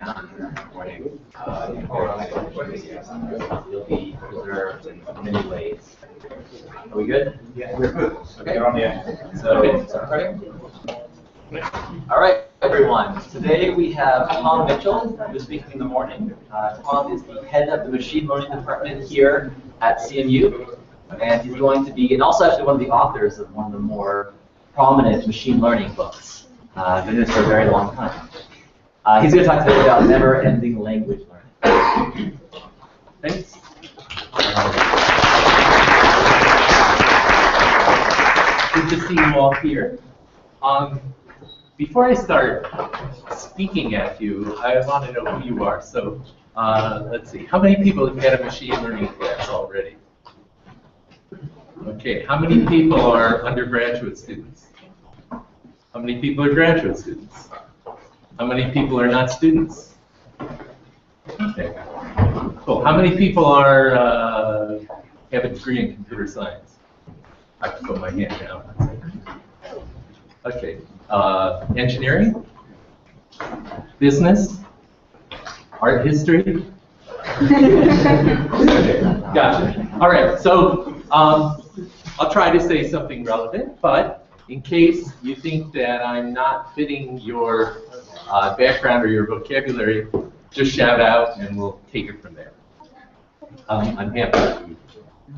recording. You'll be preserved in many ways. Are we good? Yeah, we're good. Okay. You're on the end. So, all right, everyone. Today we have Tom Mitchell, who's speaking in the morning. Tom is the head of the machine learning department here at CMU, and he's going to be, and also actually one of the authors of one of the more prominent machine learning books. Been doing this for a very long time. He's going to talk today about never-ending language learning. Thanks. Good to see you all here. Before I start speaking at you, I want to know who you are. So let's see. How many people have had a machine learning class already? Okay. How many people are undergraduate students? How many people are graduate students? How many people are not students? Okay. Cool. How many people are have a degree in computer science? I can put my hand down. Okay. Engineering? Business? Art history? Okay. Gotcha. All right. So I'll try to say something relevant, but in case you think that I'm not fitting your background or your vocabulary, just shout out and we'll take it from there. I'm happy to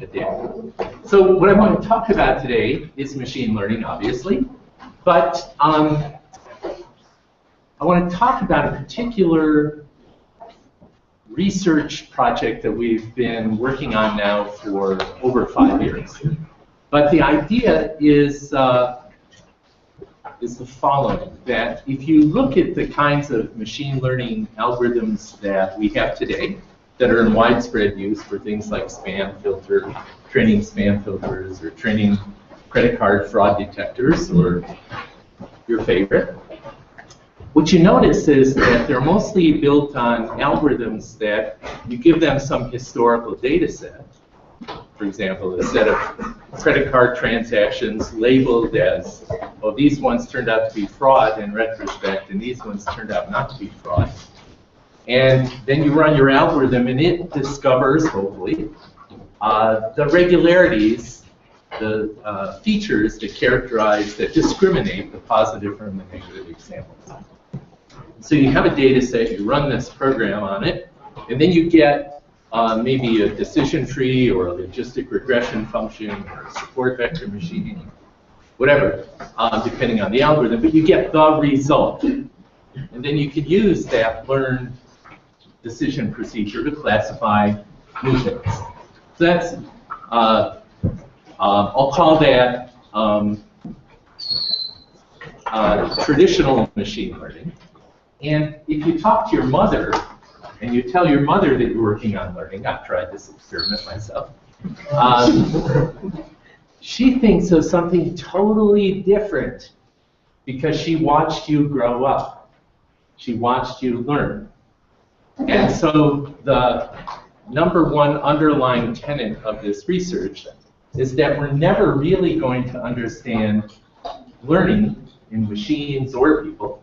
adapt. So what I want to talk about today is machine learning, obviously, but I want to talk about a particular research project that we've been working on now for over 5 years. But the idea is the following, that if you look at the kinds of machine learning algorithms that we have today that are in widespread use for things like spam filter, training spam filters, or training credit card fraud detectors, or your favorite, what you notice is that they're mostly built on algorithms that you give them some historical data set. For example, a set of credit card transactions labeled as, well, these ones turned out to be fraud in retrospect, and these ones turned out not to be fraud. And then you run your algorithm, and it discovers, hopefully, the regularities, the features that characterize, that discriminate the positive from the negative examples. So you have a data set, you run this program on it, and then you get maybe a decision tree or a logistic regression function or a support vector machine, whatever, depending on the algorithm, but you get the result. And then you can use that learned decision procedure to classify new things. So that's, I'll call that traditional machine learning. And if you talk to your mother, and you tell your mother that you're working on learning, I've tried this experiment myself, she thinks of something totally different because she watched you grow up. She watched you learn. And so the #1 underlying tenet of this research is that we're never really going to understand learning in machines or people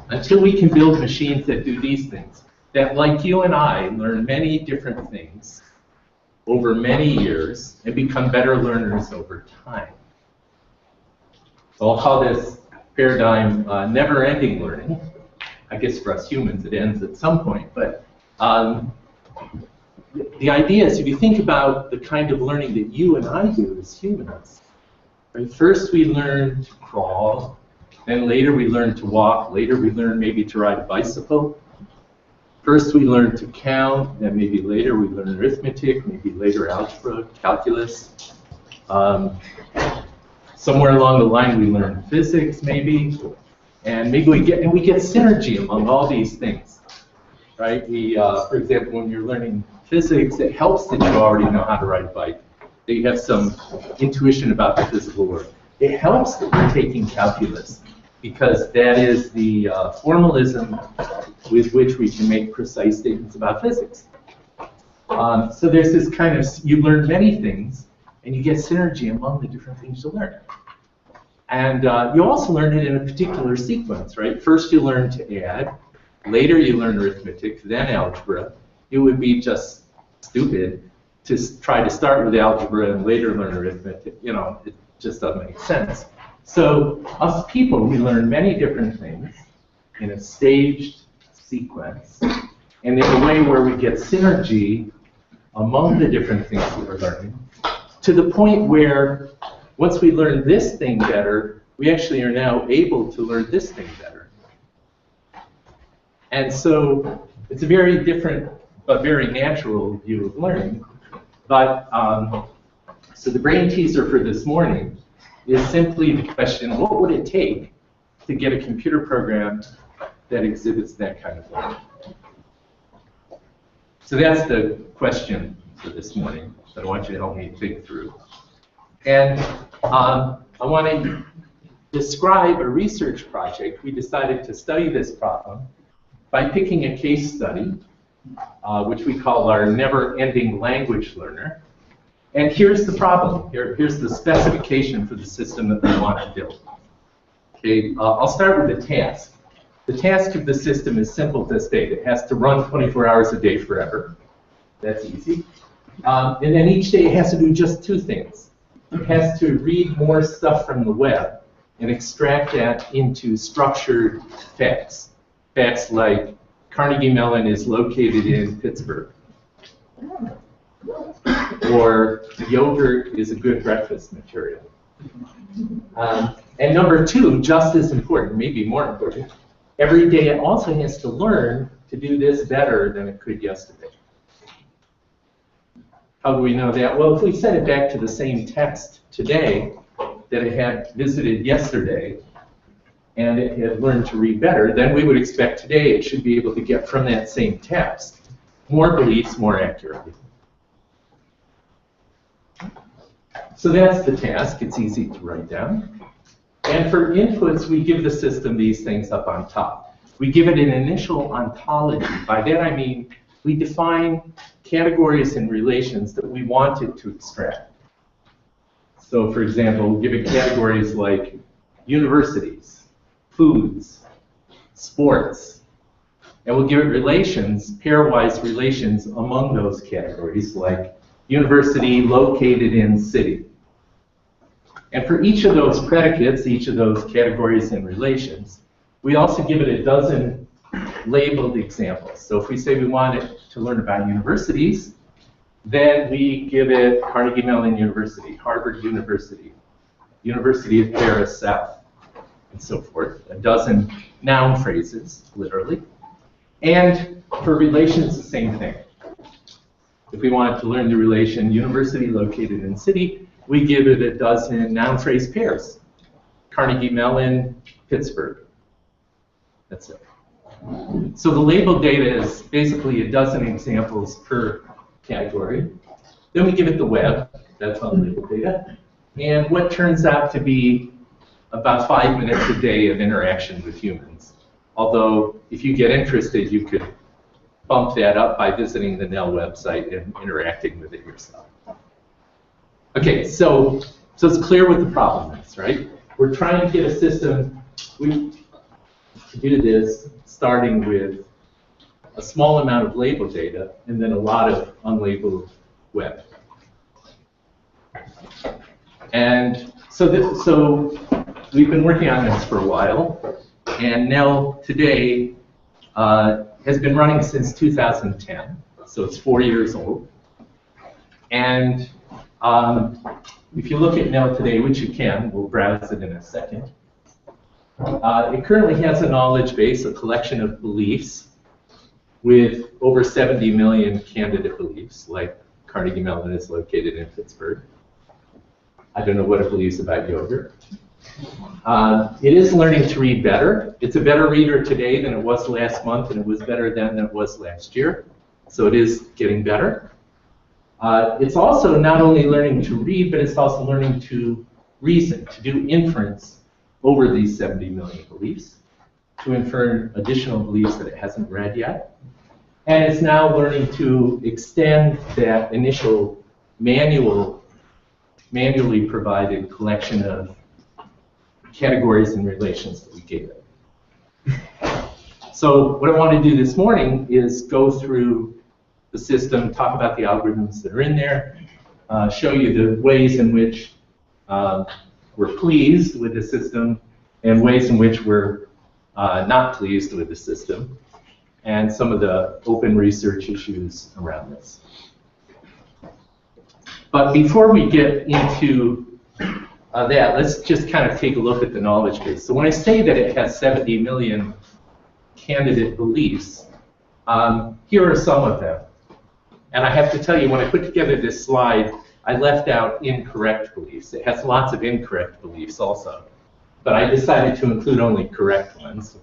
until we can build machines that do these things. That, like you and I, learn many different things over many years and become better learners over time. So I'll call this paradigm never-ending learning. I guess for us humans it ends at some point, but the idea is, if you think about the kind of learning that you and I do as humans, right? First we learn to crawl, then later we learn to walk, later we learn maybe to ride a bicycle. First we learn to count, then maybe later we learn arithmetic, maybe later algebra, calculus. Somewhere along the line we learn physics, maybe, and maybe we get synergy among all these things, right? For example, when you're learning physics, it helps that you already know how to ride a bike, that you have some intuition about the physical world. It helps that you're taking calculus, because that is the formalism with which we can make precise statements about physics. So there's this kind of, you learn many things, and you get synergy among the different things you learn. And you also learn it in a particular sequence, right? First you learn to add, later you learn arithmetic, then algebra, it would be just stupid to try to start with algebra and later learn arithmetic. You know, it just doesn't make sense. So us people, we learn many different things in a staged sequence and in a way where we get synergy among the different things that we're learning, to the point where once we learn this thing better, we actually are now able to learn this thing better. And so it's a very different but very natural view of learning. But so the brain teaser for this morning is simply the question, what would it take to get a computer program that exhibits that kind of learning? So that's the question for this morning that I want you to help me think through. And I want to describe a research project. We decided to study this problem by picking a case study, which we call our Never-Ending Language Learner. And here's the problem. Here's the specification for the system that we want to build. Okay, I'll start with the task. The task of the system is simple to state. It has to run 24 hours a day forever. That's easy. And then each day it has to do just two things. It has to read more stuff from the web and extract that into structured facts. Facts like Carnegie Mellon is located in Pittsburgh. Or yogurt is a good breakfast material. And number two, just as important, maybe more important, every day it also has to learn to do this better than it could yesterday. How do we know that? Well, if we set it back to the same text today that it had visited yesterday, and it had learned to read better, then we would expect today it should be able to get from that same text more beliefs more accurately. So that's the task. It's easy to write down. And for inputs, we give the system these things up on top. We give it an initial ontology. By that I mean we define categories and relations that we want it to extract. So for example, we'll give it categories like universities, foods, sports, and we'll give it relations, pairwise relations among those categories, like university located in city. And for each of those predicates, each of those categories and relations, we also give it a dozen labeled examples. So if we say we want it to learn about universities, then we give it Carnegie Mellon University, Harvard University, University of Paris South, and so forth. A dozen noun phrases, literally. And for relations, the same thing. If we want it to learn the relation university located in city, we give it a dozen noun phrase pairs. Carnegie Mellon, Pittsburgh. That's it. So the labeled data is basically a dozen examples per category. Then we give it the web. That's unlabeled data. And what turns out to be about 5 minutes a day of interaction with humans. Although, if you get interested, you could bump that up by visiting the NEL website and interacting with it yourself. Okay, so it's clear what the problem is, right? We're trying to get a system to do this starting with a small amount of labeled data and then a lot of unlabeled web. And so we've been working on this for a while, and NEL today has been running since 2010, so it's 4 years old. And if you look at NEL today, which you can, we'll browse it in a second, it currently has a knowledge base, a collection of beliefs with over 70 million candidate beliefs, like Carnegie Mellon is located in Pittsburgh. I don't know what it believes about yogurt. It is learning to read better. It's a better reader today than it was last month, and it was better then than it was last year. So it is getting better. It's also not only learning to read, but it's also learning to reason, to do inference over these 70 million beliefs, to infer additional beliefs that it hasn't read yet. And it's now learning to extend that initial manually provided collection of categories and relations that we gave it. So what I want to do this morning is go through the system, talk about the algorithms that are in there, show you the ways in which we're pleased with the system and ways in which we're not pleased with the system, and some of the open research issues around this. But before we get into that, let's just kind of take a look at the knowledge base. So when I say that it has 70 million candidate beliefs, here are some of them. And I have to tell you, when I put together this slide, I left out incorrect beliefs. It has lots of incorrect beliefs also. But I decided to include only correct ones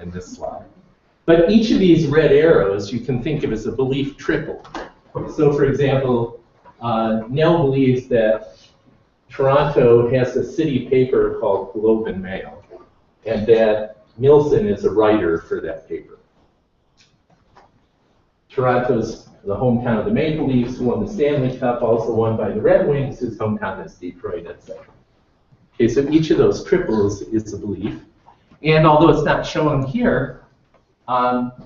in this slide. But each of these red arrows you can think of as a belief triple. So for example, Nell believes that Toronto has a city paper called Globe and Mail, and that Milson is a writer for that paper. Toronto's the hometown of the Maple Leafs, who won the Stanley Cup, also won by the Red Wings, whose hometown is Detroit, etc. Okay, so each of those triples is a belief. And although it's not shown here,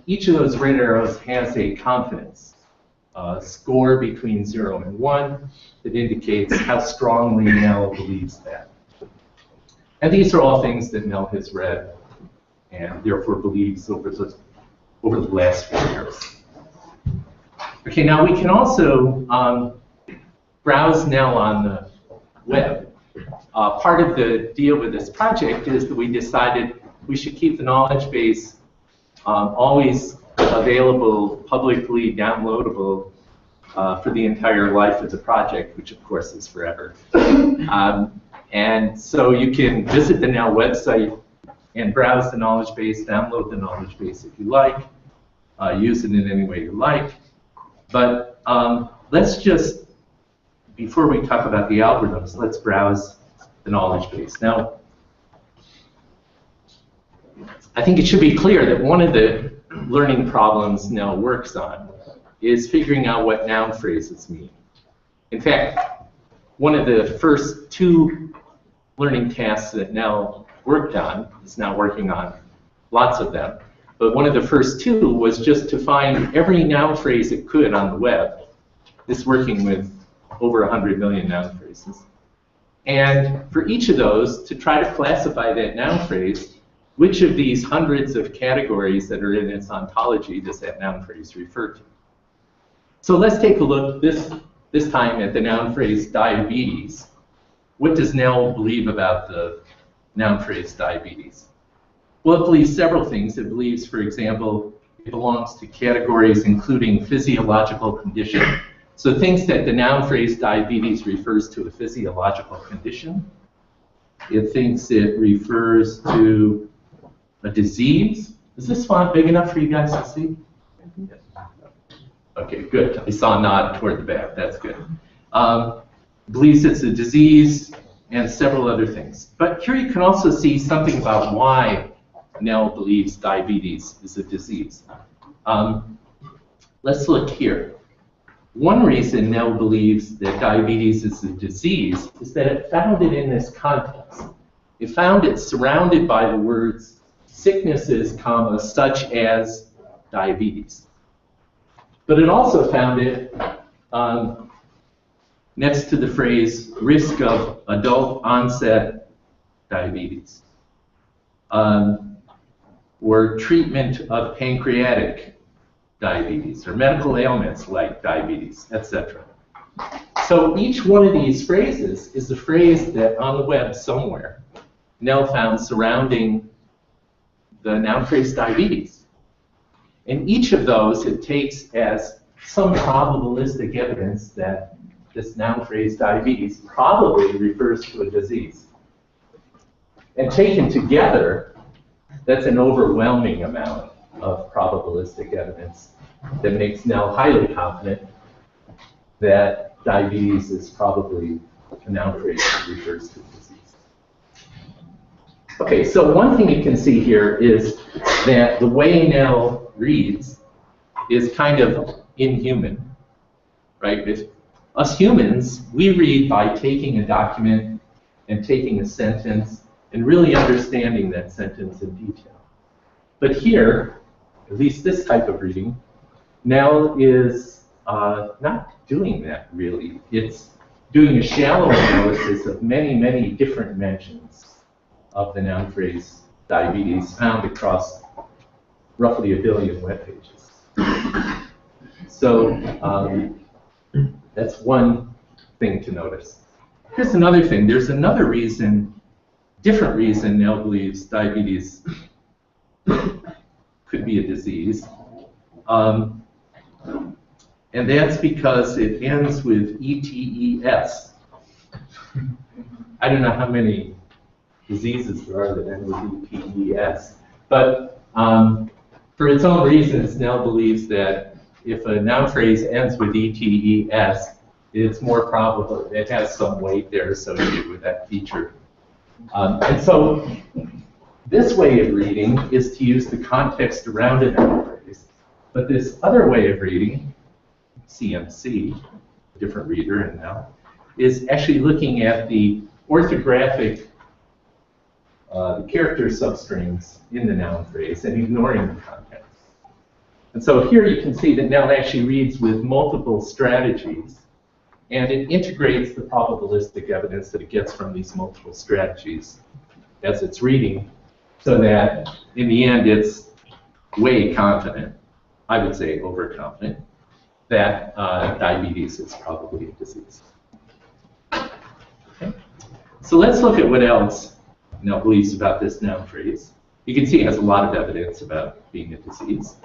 each of those red arrows has a confidence score between 0 and 1 that indicates how strongly Nell believes that. And these are all things that Nell has read and therefore believes over the last few years. Okay, now we can also browse Nell on the web. Part of the deal with this project is that we decided we should keep the knowledge base always available, publicly downloadable for the entire life of the project, which of course is forever. And so you can visit the Nell website and browse the knowledge base, download the knowledge base if you like, use it in any way you like. But let's just, before we talk about the algorithms, let's browse the knowledge base. Now, I think it should be clear that one of the learning problems Nell works on is figuring out what noun phrases mean. In fact, one of the first 2 learning tasks that Nell worked on, is now working on lots of them, but one of the first 2 was just to find every noun phrase it could on the web. It's working with over 100 million noun phrases. And for each of those, to try to classify that noun phrase, which of these hundreds of categories that are in its ontology does that noun phrase refer to? So let's take a look this time at the noun phrase diabetes. What does Nell believe about the noun phrase diabetes? Well, it believes several things. It believes, for example, it belongs to categories including physiological condition. So things that the noun phrase diabetes refers to a physiological condition. It thinks it refers to a disease. Is this font big enough for you guys to see? Okay, good. I saw a nod toward the back. That's good. Believes it's a disease and several other things. But here you can also see something about why Nell believes diabetes is a disease. Let's look here. One reason Nell believes that diabetes is a disease is that it found it in this context. It found it surrounded by the words sicknesses, comma, such as diabetes. But it also found it next to the phrase risk of adult onset diabetes, or treatment of pancreatic diabetes, or medical ailments like diabetes, etc. So each one of these phrases is a phrase that on the web somewhere Nell found surrounding the noun phrase diabetes. And each of those it takes as some probabilistic evidence that this noun phrase diabetes probably refers to a disease. And taken together, that's an overwhelming amount of probabilistic evidence that makes Nell highly confident that diabetes is probably a noun phrase that refers to a disease. Okay, so one thing you can see here is that the way Nell reads is kind of inhuman, right? If us humans, we read by taking a document and taking a sentence and really understanding that sentence in detail. But here, at least this type of reading, Nell is not doing that really. It's doing a shallow analysis of many, many different mentions of the noun phrase diabetes found across roughly 1 billion web pages. So that's one thing to notice. Here's another thing. There's another reason, different reason Nell believes diabetes could be a disease. And that's because it ends with ETES. I don't know how many diseases there are that end with ETES. But for its own reasons, Nell believes that if a noun phrase ends with ETES, it's more probable it has some weight there associated with that feature. And so this way of reading is to use the context around a noun phrase. But this other way of reading, CMC, a different reader and now, is actually looking at the orthographic, the character substrings in the noun phrase and ignoring the context. And so here you can see that Nell actually reads with multiple strategies, and it integrates the probabilistic evidence that it gets from these multiple strategies as it's reading, so that in the end it's way confident, I would say overconfident, that diabetes is probably a disease. Okay. So let's look at what else Nell believes about this noun phrase. You can see it has a lot of evidence about being a disease.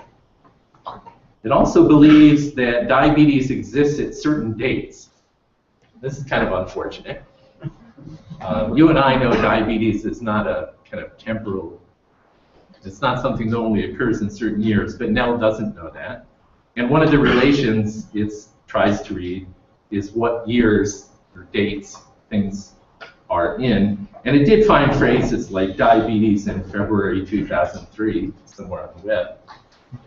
It also believes that diabetes exists at certain dates. This is kind of unfortunate. You and I know diabetes is not a kind of temporal, it's not something that only occurs in certain years, but Nell doesn't know that. And one of the relations it tries to read is what years or dates things are in. And it did find phrases like diabetes in February 2003 somewhere on the web.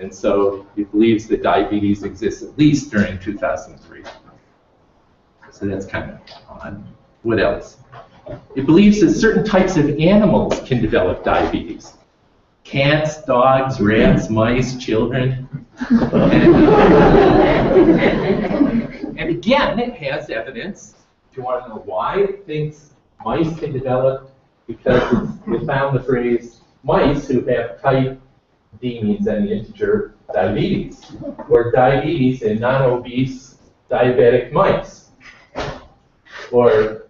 And so it believes that diabetes exists at least during 2003. So that's kind of odd. What else? It believes that certain types of animals can develop diabetes. Cats, dogs, rats, mice, children. And again, it has evidence. If you want to know why it thinks mice can develop, because it found the phrase mice who have type, D means any integer, diabetes, or diabetes in non-obese diabetic mice, or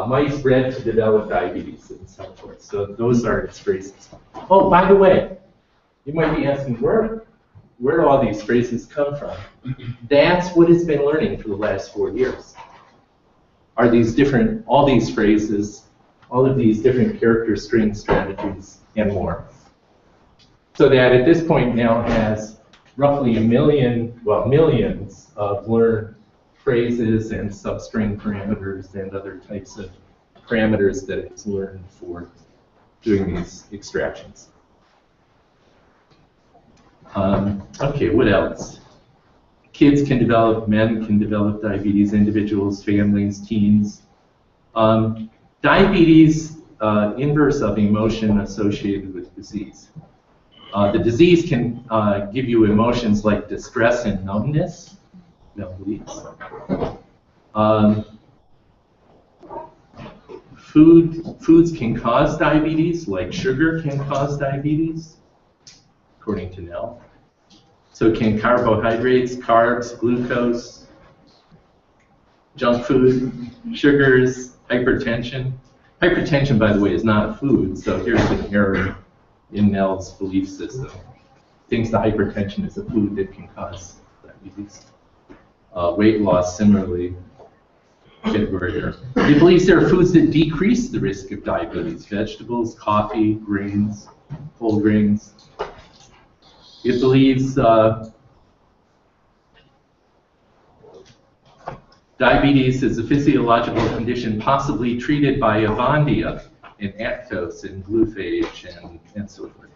mice bred to develop diabetes, and so forth. So those are its phrases. Oh, by the way, you might be asking, where do all these phrases come from? That's what it's been learning for the last 4 years. Are these different, all these phrases, all of these different character string strategies, and more. So that at this point now has roughly 1 million, well, millions of learned phrases and substring parameters and other types of parameters that it's learned for doing these extractions. Okay, what else? Kids can develop, men can develop diabetes, individuals, families, teens. Diabetes, inverse of emotion associated with disease. The disease can give you emotions like distress and numbness. Foods can cause diabetes, like sugar can cause diabetes, according to Nell. So can carbohydrates, carbs, glucose, junk food, sugars, hypertension. Hypertension, by the way, is not a food, so here's an error in Nell's belief system. Thinks the hypertension is a food that can cause diabetes. Weight loss, similarly, it believes there are foods that decrease the risk of diabetes. Vegetables, coffee, grains, whole grains. It believes diabetes is a physiological condition possibly treated by Avandia and Actos and Gluphage and so forth.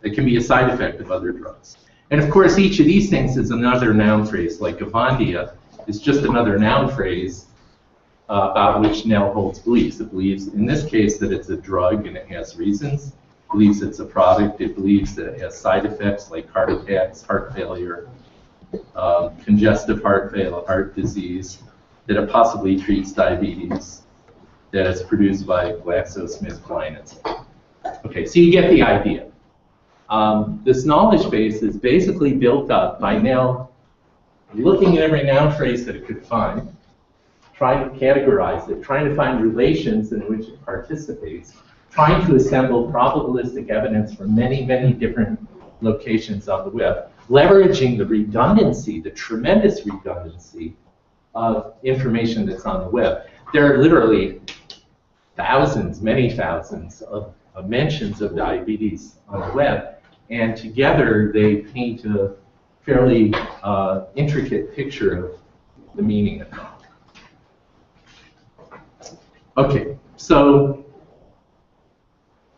It can be a side effect of other drugs. And of course, each of these things is another noun phrase, like Avandia is just another noun phrase about which Nell holds beliefs. It believes, in this case, that it's a drug and it has reasons. believes it's a product. It believes that it has side effects like heart attacks, heart failure, congestive heart failure, heart disease, that it possibly treats diabetes, that it's produced by GlaxoSmithKline, etc. Okay, so you get the idea. This knowledge base is basically built up by now looking at every noun phrase that it could find, trying to categorize it, trying to find relations in which it participates, trying to assemble probabilistic evidence from many, many different locations on the web, leveraging the redundancy, the tremendous redundancy of information that's on the web. There are literally thousands, many thousands of mentions of diabetes on the web, and together they paint a fairly intricate picture of the meaning of it. Okay, so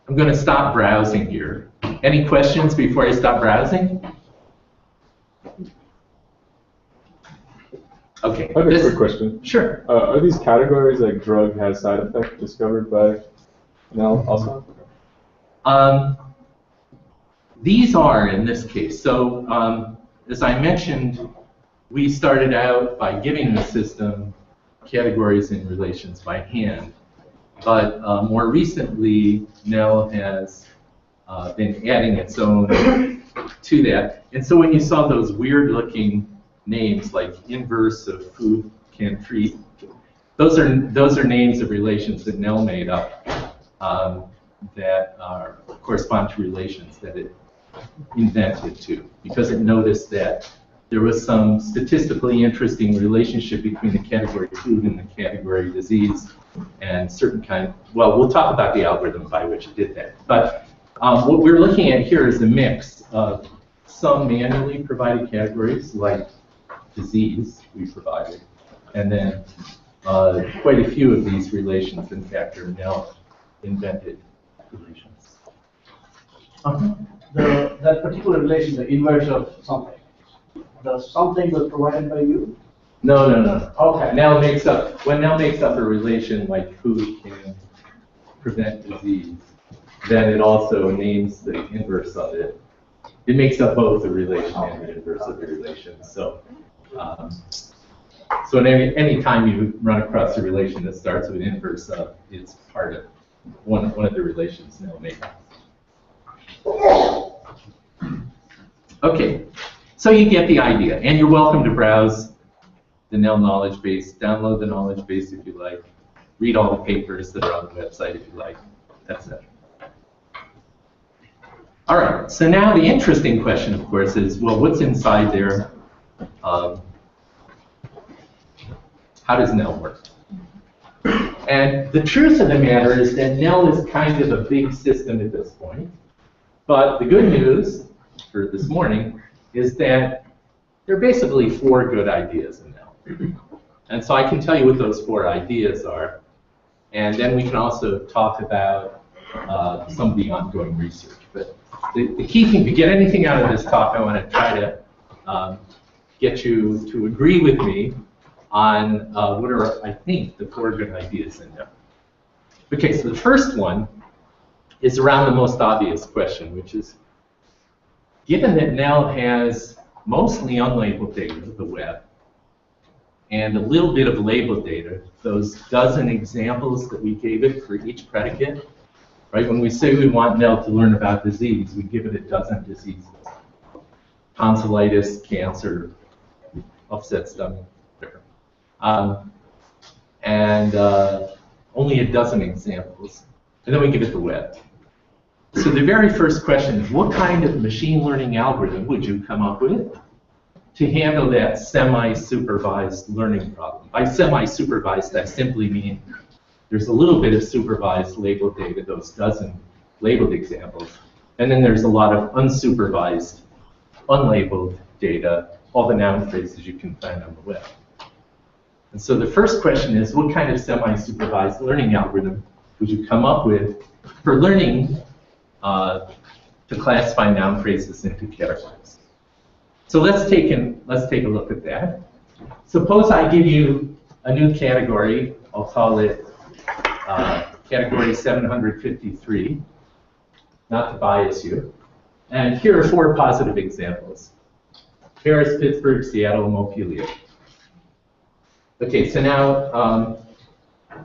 I'm going to stop browsing here. Any questions before I stop browsing? Okay. I have a quick question. Sure. Are these categories like drug has side effect discovered by Nell also? These are in this case. So as I mentioned, we started out by giving the system categories and relations by hand. But more recently, Nell has been adding its own to that. And so when you saw those weird-looking names like inverse of food can treat, those are names of relations that Nell made up that correspond to relations that it invented to, because it noticed that there was some statistically interesting relationship between the category food and the category disease and certain kind. Well, we'll talk about the algorithm by which it did that. But what we're looking at here is a mix of some manually provided categories, like disease we provided, and then quite a few of these relations, in fact, are now invented relations. That particular relation, the inverse of something, the something was provided by you? No. Okay. When Nell makes up a relation like food can prevent disease, then it also names the inverse of it. It makes up both the relation and the inverse of the relation. So, so any time you run across a relation that starts with inverse of, it's part of one of the relations Nell made up. Okay, so you get the idea, and you're welcome to browse the Nell knowledge base, download the knowledge base if you like, read all the papers that are on the website if you like, etc. All right, so now the interesting question, of course, is, well, what's inside there? How does Nell work? And the truth of the matter is that Nell is kind of a big system at this point. But the good news for this morning is that there are basically 4 good ideas in Nell. And so I can tell you what those 4 ideas are. And then we can also talk about some of the ongoing research. But the key thing, to get anything out of this talk, I want to try to get you to agree with me on what are, I think, the 4 good ideas in Nell. Okay, so the first one is around the most obvious question, which is, given that Nell has mostly unlabeled data, the web, and a little bit of labeled data, those dozen examples that we gave it for each predicate, right? When we say we want Nell to learn about disease, we give it a dozen diseases. Tonsillitis, cancer, upset stomach, whatever. And only a dozen examples. And then we give it the web. So the very first question is, what kind of machine learning algorithm would you come up with to handle that semi-supervised learning problem? By semi-supervised, I simply mean there's a little bit of supervised labeled data, those dozen labeled examples, and then there's a lot of unsupervised, unlabeled data, all the noun phrases you can find on the web. And so the first question is, what kind of semi-supervised learning algorithm would you come up with for learning to classify noun phrases into categories? So let's take a look at that. Suppose I give you a new category. I'll call it category 753. not to bias you. And here are 4 positive examples: Paris, Pittsburgh, Seattle, Montpelier. Okay, so now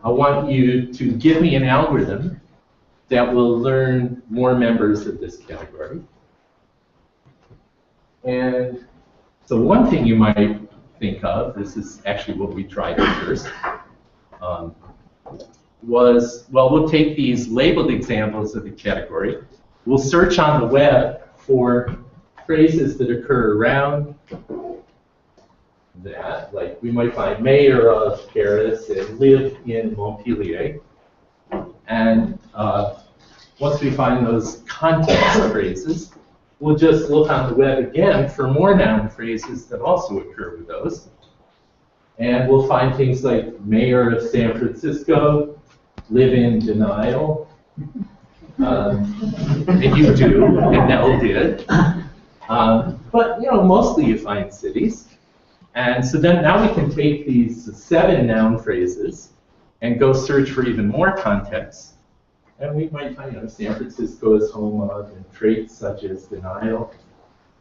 I want you to give me an algorithm that will learn more members of this category. And so one thing you might think of, this is actually what we tried at first, was, well, we'll take these labeled examples of the category. We'll search on the web for phrases that occur around that, like we might find mayor of Paris and live in Montpelier. And once we find those context phrases, we'll just look on the web again for more noun phrases that also occur with those. And we'll find things like mayor of San Francisco, live in denial, and you do, and Nell did. But mostly you find cities. And so then now we can take these 7 noun phrases and go search for even more context. And we might find, San Francisco is home of, and traits such as denial.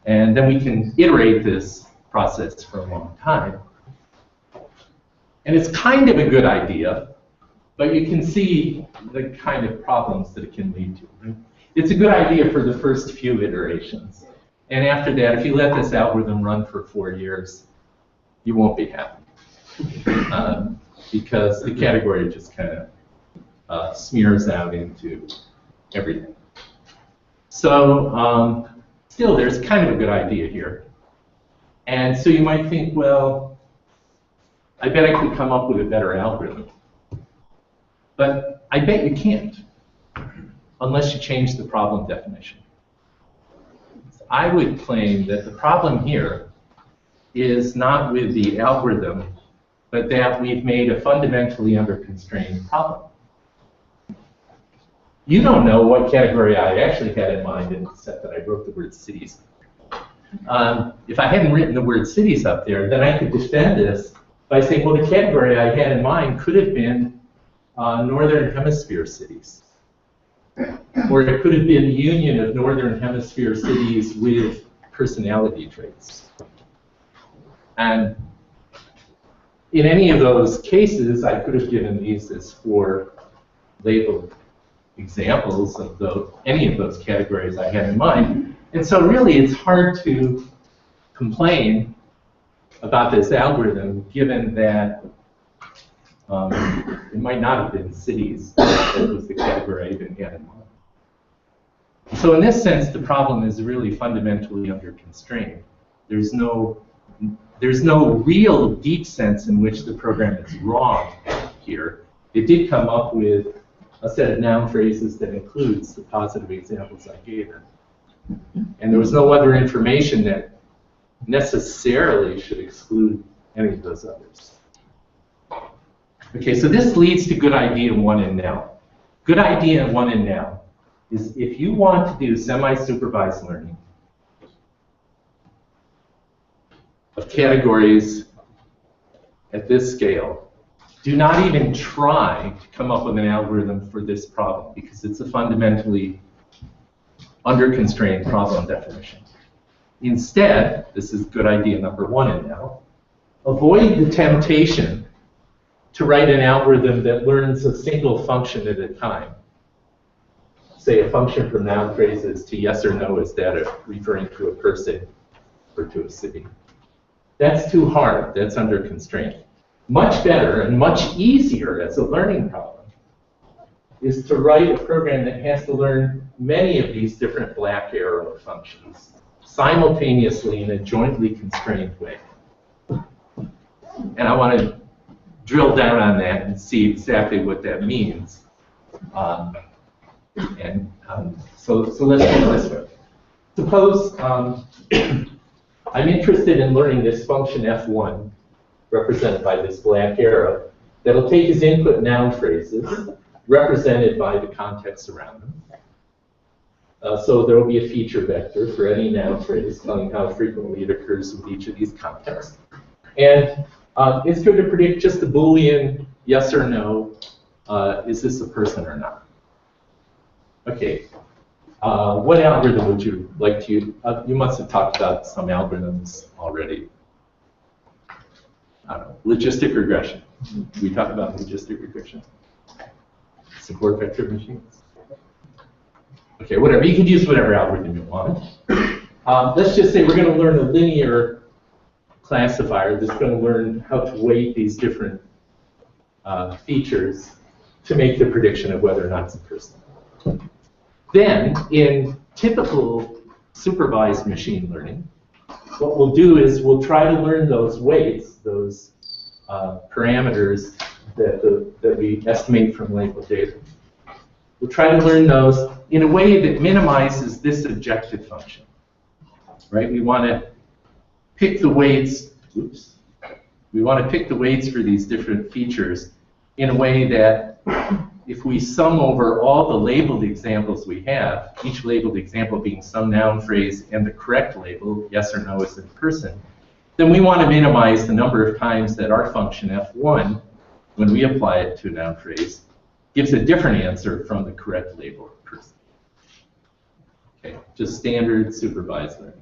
And then we can iterate this process for a long time. And it's kind of a good idea, but you can see the kind of problems that it can lead to. Right? It's a good idea for the first few iterations. And after that, if you let this algorithm run for 4 years, you won't be happy. Because the category just kind of smears out into everything. So still, there's kind of a good idea here. And so you might think, well, I bet I could come up with a better algorithm. But I bet you can't, unless you change the problem definition. I would claim that the problem here is not with the algorithm, but that we've made a fundamentally under-constrained problem. You don't know what category I actually had in mind in the set that I wrote the word cities. If I hadn't written the word cities up there, then I could defend this by saying, well, the category I had in mind could have been Northern Hemisphere cities. Or it could have been a union of Northern Hemisphere cities with personality traits. And in any of those cases, I could have given these as 4 labeled examples of any of those categories I had in mind. And so really, it's hard to complain about this algorithm, given that it might not have been cities that was the category I even had in mind. So in this sense, the problem is really fundamentally under-constrained. There's no real deep sense in which the program is wrong here. It did come up with a set of noun phrases that includes the positive examples I gave it. And there was no other information that necessarily should exclude any of those others. Okay, so this leads to good idea 1 and now. Good idea 1 and now is if you want to do semi-supervised learning of categories at this scale, do not even try to come up with an algorithm for this problem, because it's a fundamentally under-constrained problem definition. Instead, this is good idea number 1 and now, avoid the temptation to write an algorithm that learns a single function at a time. Say a function from noun phrases to yes or no is that referring to a person or to a city. That's too hard. That's under constraint. Much better and much easier as a learning problem is to write a program that has to learn many of these different black arrow functions simultaneously in a jointly constrained way. And I want to drill down on that and see exactly what that means. So let's do it this way. Suppose I'm interested in learning this function f1, represented by this black arrow, that'll take as input noun phrases, represented by the context around them. So there will be a feature vector for any noun phrase telling how frequently it occurs with each of these contexts. And it's going to predict just a Boolean yes or no, is this a person or not? Okay. What algorithm would you like to use? You must have talked about some algorithms already. I don't know, logistic regression. We talk about logistic regression. Support vector machines. Okay, whatever. You could use whatever algorithm you want. Let's just say we're going to learn a linear classifier that's going to learn how to weight these different features to make the prediction of whether or not it's a person. Then, in typical supervised machine learning, what we'll do is we'll try to learn those weights, those parameters that we estimate from labeled data. We'll try to learn those in a way that minimizes this objective function. Right? We want to pick the weights. Oops. We want to pick the weights for these different features in a way that if we sum over all the labeled examples we have, each labeled example being some noun phrase and the correct label, yes or no is a person, then we want to minimize the number of times that our function f1, when we apply it to a noun phrase, gives a different answer from the correct label person. Okay, just standard supervised learning.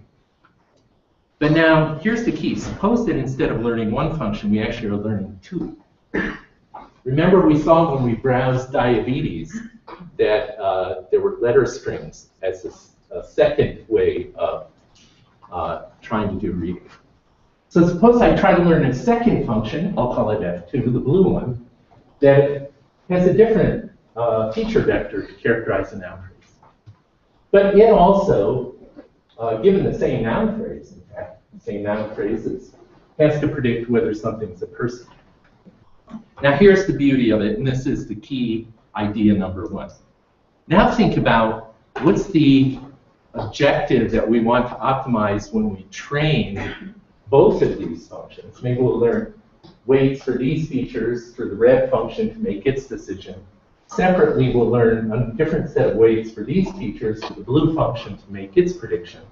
But now, here's the key. Suppose that instead of learning one function, we actually are learning two. Remember we saw when we browsed diabetes that there were letter strings as a second way of trying to do reading. So suppose I try to learn a second function, I'll call it F2, the blue one, that has a different feature vector to characterize a noun phrase. But yet also, given the same noun phrase, in fact, the same noun phrase has to predict whether something's a person. Now here's the beauty of it, and this is the key idea number one. Now think about what's the objective that we want to optimize when we train both of these functions. Maybe we'll learn weights for these features for the red function to make its decision. Separately, we'll learn a different set of weights for these features for the blue function to make its prediction.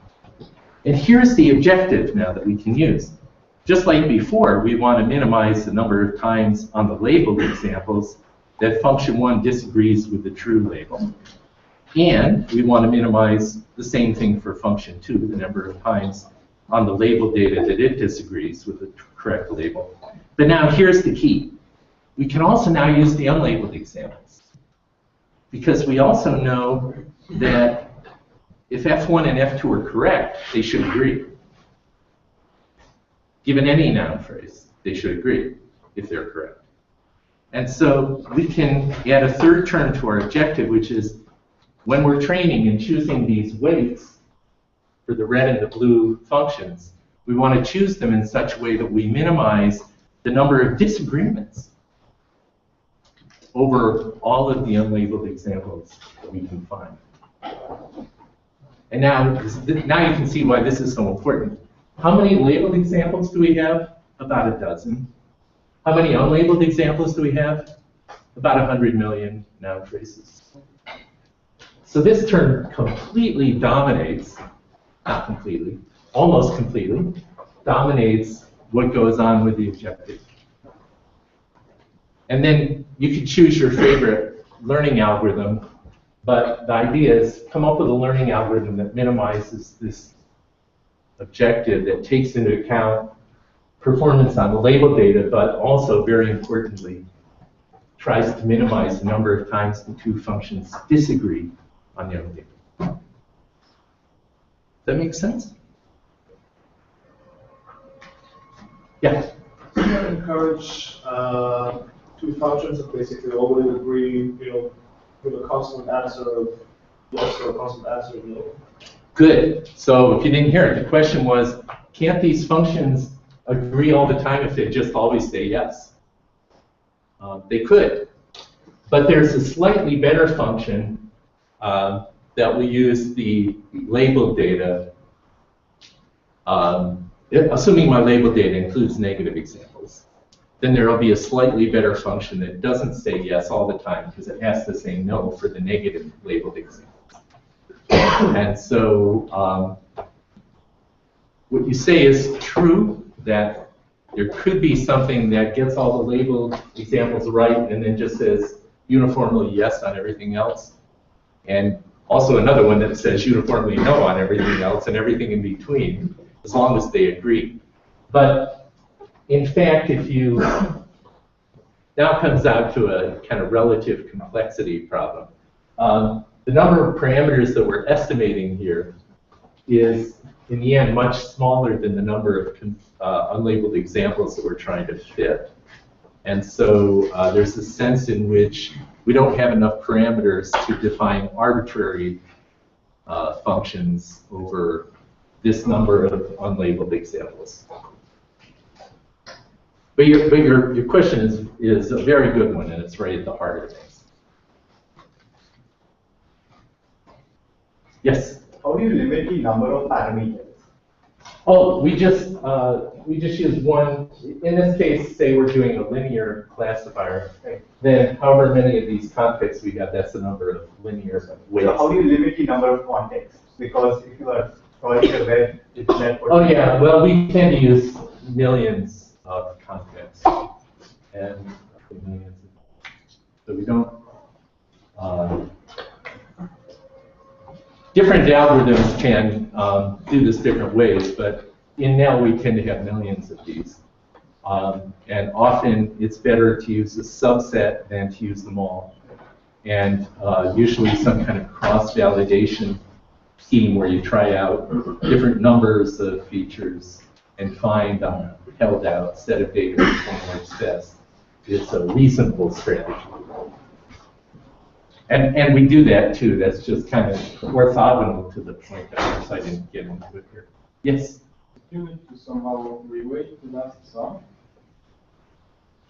And here's the objective now that we can use. Just like before, we want to minimize the number of times on the labeled examples that function 1 disagrees with the true label. And we want to minimize the same thing for function 2, the number of times on the labeled data that it disagrees with the correct label. But now here's the key. We can also now use the unlabeled examples. Because we also know that if F1 and F2 are correct, they should agree. Given any noun phrase, they should agree if they're correct. And so we can add a third term to our objective, which is when we're training and choosing these weights for the red and the blue functions, we want to choose them in such a way that we minimize the number of disagreements over all of the unlabeled examples that we can find. And now you can see why this is so important. How many labeled examples do we have? About a dozen. How many unlabeled examples do we have? About 100 million noun phrases. So this term completely dominates, not completely, almost completely, dominates what goes on with the objective. And then you could choose your favorite learning algorithm, but the idea is come up with a learning algorithm that minimizes this objective, that takes into account performance on the label data, but also, very importantly, tries to minimize the number of times the two functions disagree on the other data. Does that make sense? Yeah? Do you encourage two functions that basically always agree, with a constant answer of yes or a constant answer of no? Good. So if you didn't hear it, the question was, can't these functions agree all the time if they just always say yes? They could. But there's a slightly better function that will use the labeled data, assuming my labeled data includes negative examples. Then there will be a slightly better function that doesn't say yes all the time because it has to say no for the negative labeled examples. And so what you say is true, that there could be something that gets all the labeled examples right and then just says uniformly yes on everything else. And also another one that says uniformly no on everything else and everything in between, as long as they agree. But in fact, if you now it comes out to a kind of relative complexity problem. The number of parameters that we're estimating here is, in the end, much smaller than the number of unlabeled examples that we're trying to fit. And so there's a sense in which we don't have enough parameters to define arbitrary functions over this number of unlabeled examples. But your question is a very good one, and it's right at the heart of things. Yes? How do you limit the number of parameters? Oh, we just use one. In this case, say we're doing a linear classifier. Right. Then however many of these contexts we got, that's the number of linear weights. So how do you limit the number of contexts? Because if you are drawing a web, it's that. Oh yeah, well we tend to use millions of contexts and millions. So we don't. Different algorithms can do this different ways, but in Nell we tend to have millions of these. And often it's better to use a subset than to use them all. And usually some kind of cross-validation scheme where you try out different numbers of features and find a held out set of data which one works best. It's a reasonable strategy. And we do that too. That's just kind of orthogonal to the point that I didn't get into it here. Yes? You need to somehow reweight the last sum.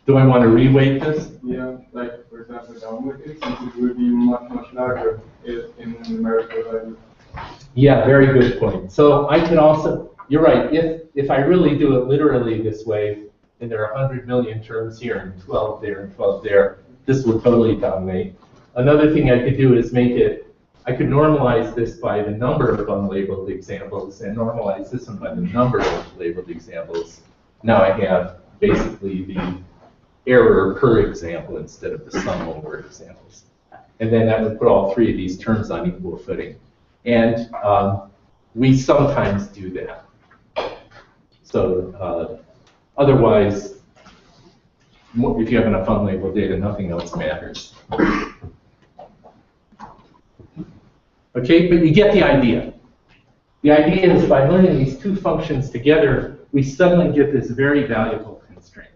Do I want to reweight this? Yeah, like for example, downward it, since it will be much larger in numerical value. Yeah, very good point. So I can also, you're right, if I really do it literally this way, and there are 100 million terms here and 12 there and 12 there, this will totally dominate. Another thing I could do is make it, I could normalize this by the number of unlabeled examples and normalize this one by the number of labeled examples. Now I have basically the error per example instead of the sum over examples. And then that would put all three of these terms on equal footing. And we sometimes do that. So otherwise, if you have enough unlabeled data, nothing else matters. Okay, but you get the idea. The idea is by learning these two functions together, we suddenly get this very valuable constraint.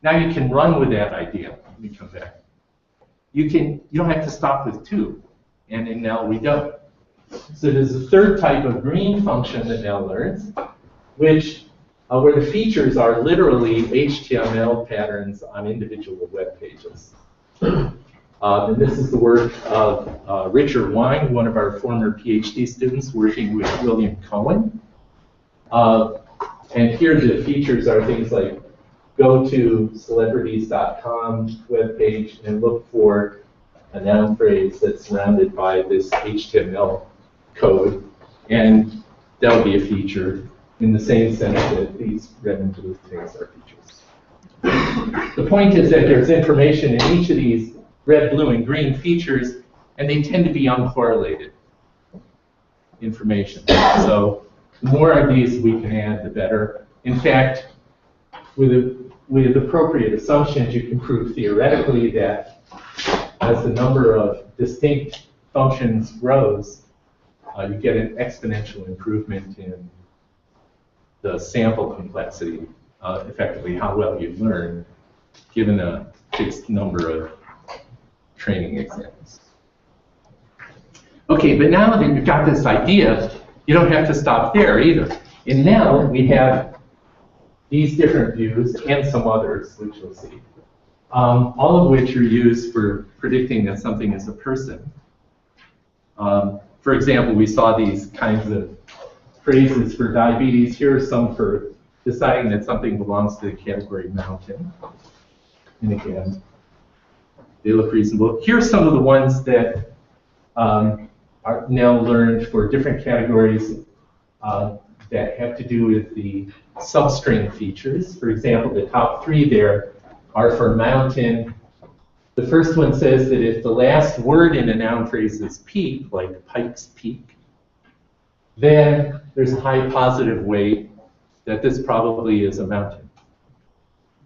Now you can run with that idea. Let me come back. You don't have to stop with two, and in Nell we don't. So there's a third type of green function that Nell learns, which where the features are literally HTML patterns on individual web pages. And this is the work of Richard Wine, one of our former PhD students working with William Cohen. And here the features are things like go to celebrities.com webpage and look for a noun phrase that's surrounded by this HTML code. And that would be a feature in the same sense that these red and blue things are features. The point is that there's information in each of these red, blue, and green features, and they tend to be uncorrelated information. So the more of these we can add, the better. In fact, with appropriate assumptions, you can prove theoretically that as the number of distinct functions grows, you get an exponential improvement in the sample complexity, effectively how well you learn, given a fixed number of training examples. Okay, but now that you've got this idea, you don't have to stop there either. In Nell, we have these different views and some others, which you'll see, all of which are used for predicting that something is a person. For example, we saw these kinds of phrases for diabetes. Here are some for deciding that something belongs to the category mountain. And again, they look reasonable. Here are some of the ones that are now learned for different categories that have to do with the substring features. For example, the top three there are for mountain, The first one says that if the last word in a noun phrase is peak, like Pike's Peak, then there's a high positive weight that this probably is a mountain.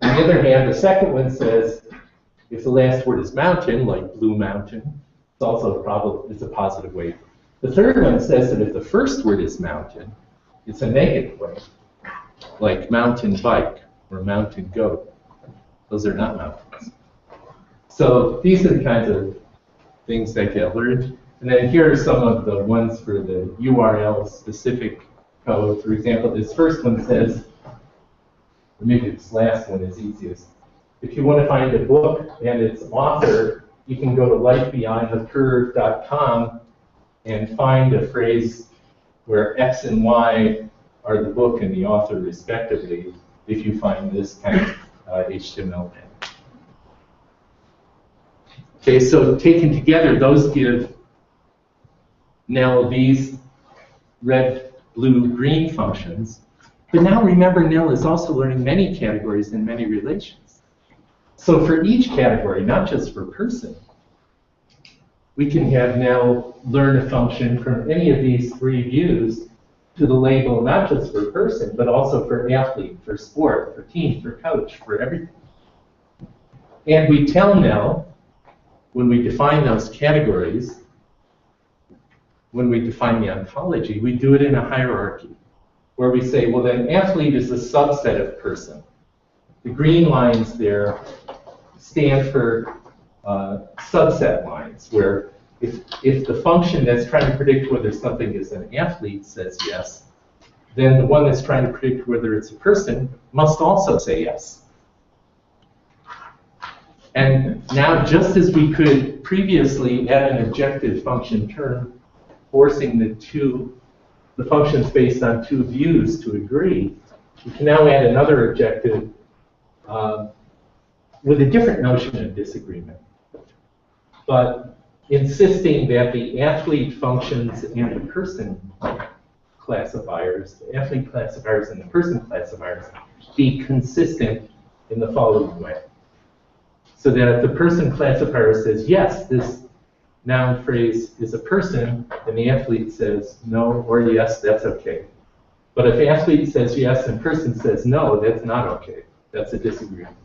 On the other hand, the second one says if the last word is mountain, like Blue Mountain, it's also it's a positive weight. The third one says that if the first word is mountain, it's a negative weight, like mountain bike or mountain goat. Those are not mountains. So these are the kinds of things that get learned. And then here are some of the ones for the URL specific code. For example, this first one says, or maybe this last one is easiest. If you want to find a book and its author, you can go to lifebeyondthecurve.com and find a phrase where X and Y are the book and the author respectively, if you find this kind of HTML tag. Okay, so taken together, those give Nell these red, blue, green functions. But now remember, Nell is also learning many categories and many relations. So for each category, not just for person, we can have Nell learn a function from any of these three views to the label, not just for person, but also for athlete, for sport, for team, for coach, for everything. And we tell Nell, when we define those categories, when we define the ontology, we do it in a hierarchy, where we say, well, then athlete is a subset of person. The green lines there stand for subset lines, where if the function that's trying to predict whether something is an athlete says yes, then the one that's trying to predict whether it's a person must also say yes. And now, just as we could previously add an objective function term, forcing the functions based on two views to agree, we can now add another objective with a different notion of disagreement, but insisting that the athlete functions and the person classifiers, the athlete classifiers and the person classifiers, be consistent in the following way. So that if the person classifier says, yes, this noun phrase is a person, and the athlete says no or yes, that's okay. But if athlete says yes and person says no, that's not okay. That's a disagreement.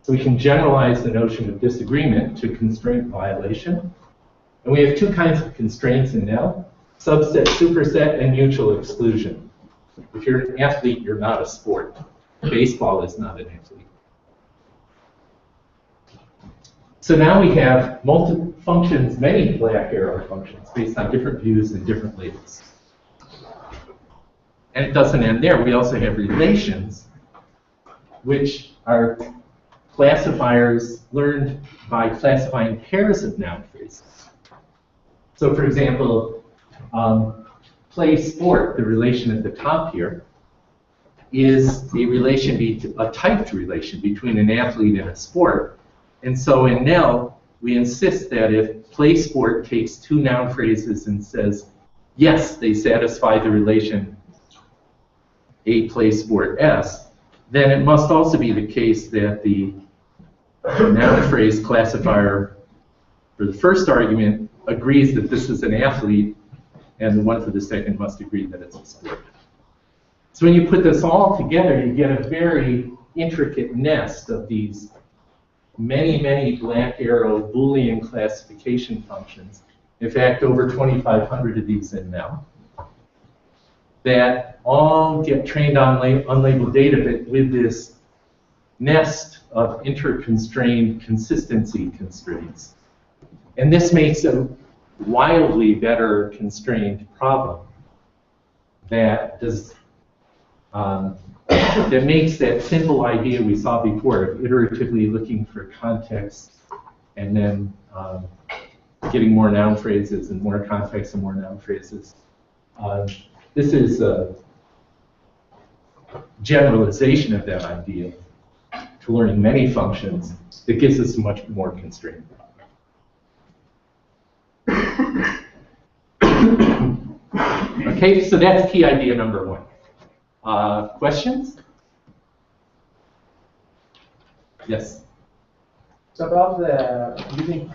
So we can generalize the notion of disagreement to constraint violation. And we have two kinds of constraints in Nell: subset, superset, and mutual exclusion. If you're an athlete, you're not a sport. Baseball is not an athlete. So now we have multiple functions, many black arrow functions, based on different views and different labels. And it doesn't end there. We also have relations, which are classifiers learned by classifying pairs of noun phrases. So for example, play sport, the relation at the top here, is a typed relation between an athlete and a sport. And so in Nell, we insist that if play sport takes two noun phrases and says, yes, they satisfy the relation A play sport S, then it must also be the case that the noun phrase classifier for the first argument agrees that this is an athlete, and the one for the second must agree that it's a sport. So when you put this all together, you get a very intricate nest of these many, many black arrow Boolean classification functions. In fact, over 2,500 of these in Nell, that all get trained on unlabeled data, but with this nest of interconstrained consistency constraints. And this makes a wildly better constrained problem that does that makes that simple idea we saw before of iteratively looking for context and then getting more noun phrases and more context and more noun phrases. This is a generalization of that idea to learning many functions that gives us a much more constrained problem. Okay, so that's key idea number one. Questions? Yes? So about using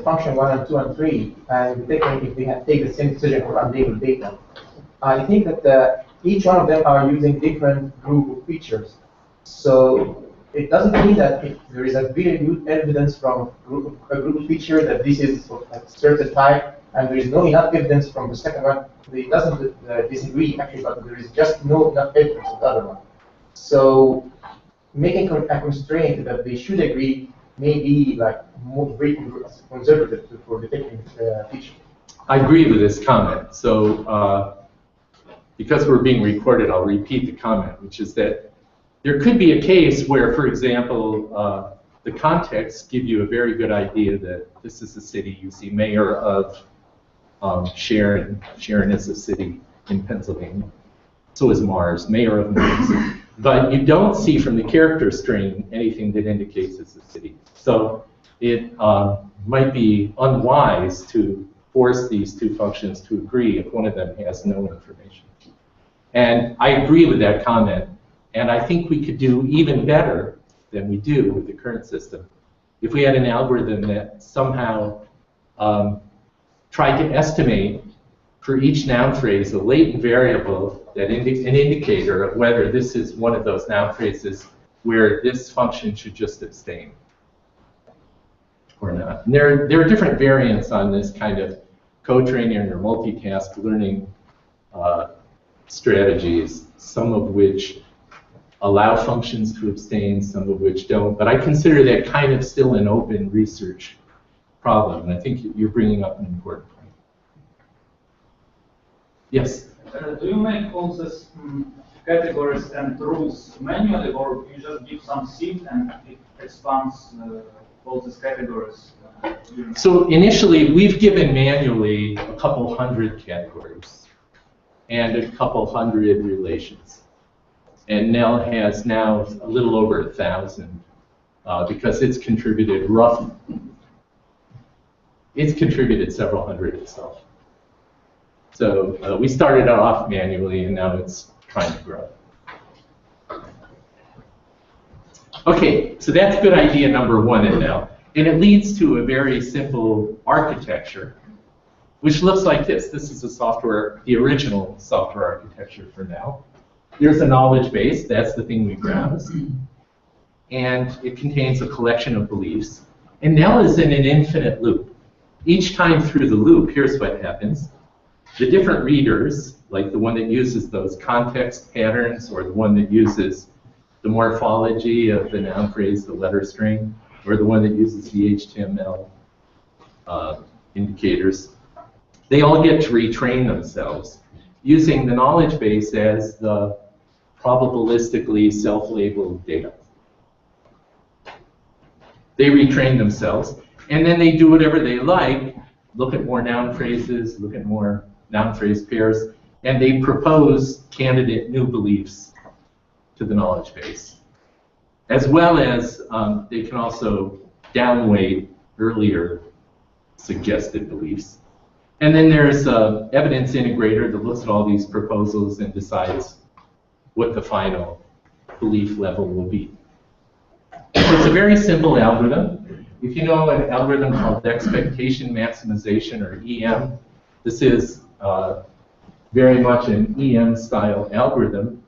function 1 and 2 and 3, and if we take the same decision for unlabeled data, I think that each one of them are using different group of features. So it doesn't mean that if there is a very good evidence from a group feature that this is of a certain type, and there is no enough evidence from the second one, it doesn't disagree actually, but there is just no enough evidence of the other one. So making a constraint that they should agree may be like more very conservative for detecting feature. I agree with this comment. So because we're being recorded, I'll repeat the comment, which is that there could be a case where, for example, the contexts give you a very good idea that this is a city. You see mayor of Sharon. Sharon is a city in Pennsylvania. So is Mars, mayor of Mars. But you don't see from the character string anything that indicates it's a city. So it might be unwise to force these two functions to agree if one of them has no information. And I agree with that comment. And I think we could do even better than we do with the current system if we had an algorithm that somehow tried to estimate for each noun phrase a latent variable that an indicator of whether this is one of those noun phrases where this function should just abstain or not. And there are different variants on this kind of co-training or multitask learning strategies, some of which allow functions to abstain, some of which don't. But I consider that kind of still an open research problem, and I think you're bringing up an important point. Yes? Do you make all these categories and rules manually, or you just give some seed and it expands all these categories? So initially, we've given manually a couple hundred categories and a couple hundred relations. And Nell has now a little over 1,000 because it's contributed it's contributed several hundred itself. So we started off manually, and now it's trying to grow. Okay, so that's good idea number one in Nell. And it leads to a very simple architecture, which looks like this. This is the original software architecture for Nell. Here's a knowledge base. That's the thing we browse. And it contains a collection of beliefs. And Nell is in an infinite loop. Each time through the loop, here's what happens. The different readers, like the one that uses those context patterns or the one that uses the morphology of the noun phrase, the letter string, or the one that uses the HTML indicators, they all get to retrain themselves using the knowledge base as the probabilistically self-labeled data. They retrain themselves, and then they do whatever they like, look at more noun phrases, look at more noun phrase pairs, and they propose candidate new beliefs to the knowledge base. As well as they can also downweight earlier suggested beliefs. And then there's an evidence integrator that looks at all these proposals and decides what the final belief level will be. So it's a very simple algorithm. If you know an algorithm called expectation maximization, or EM, this is very much an EM-style algorithm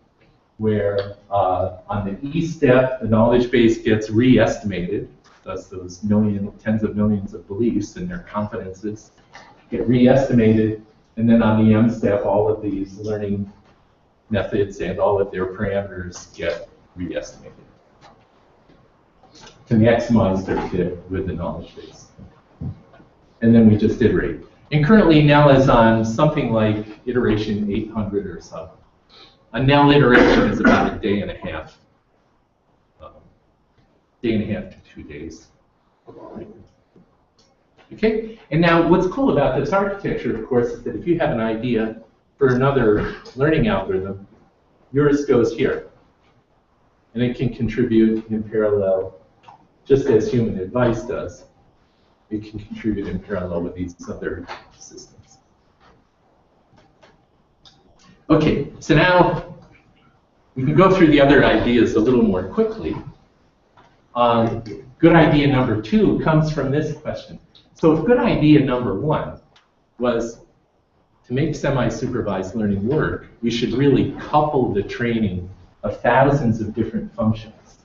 where on the E step, the knowledge base gets re-estimated. Thus, those tens of millions of beliefs and their confidences get re-estimated. And then on the M step, all of these learning methods and all of their parameters get re-estimated to maximize their fit with the knowledge base. And then we just iterate. And currently, Nell is on something like iteration 800 or so. A Nell iteration is about a day and a half. Day and a half to 2 days. Okay, and now what's cool about this architecture, of course, is that if you have an idea for another learning algorithm, yours goes here. And it can contribute in parallel, just as human advice does. It can contribute in parallel with these other systems. Okay, so now we can go through the other ideas a little more quickly. Good idea number 2 comes from this question. So if good idea number 1 was to make semi-supervised learning work, we should really couple the training of thousands of different functions.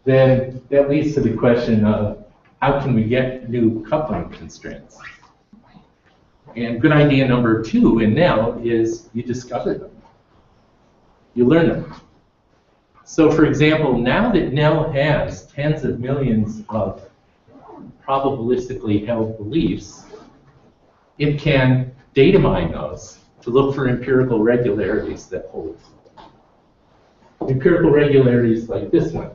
Then that leads to the question of how can we get new coupling constraints? And good idea number 2 in NEL is you discover them. You learn them. So for example, now that NEL has tens of millions of probabilistically held beliefs, it can data mine those to look for empirical regularities that hold. Empirical regularities like this one.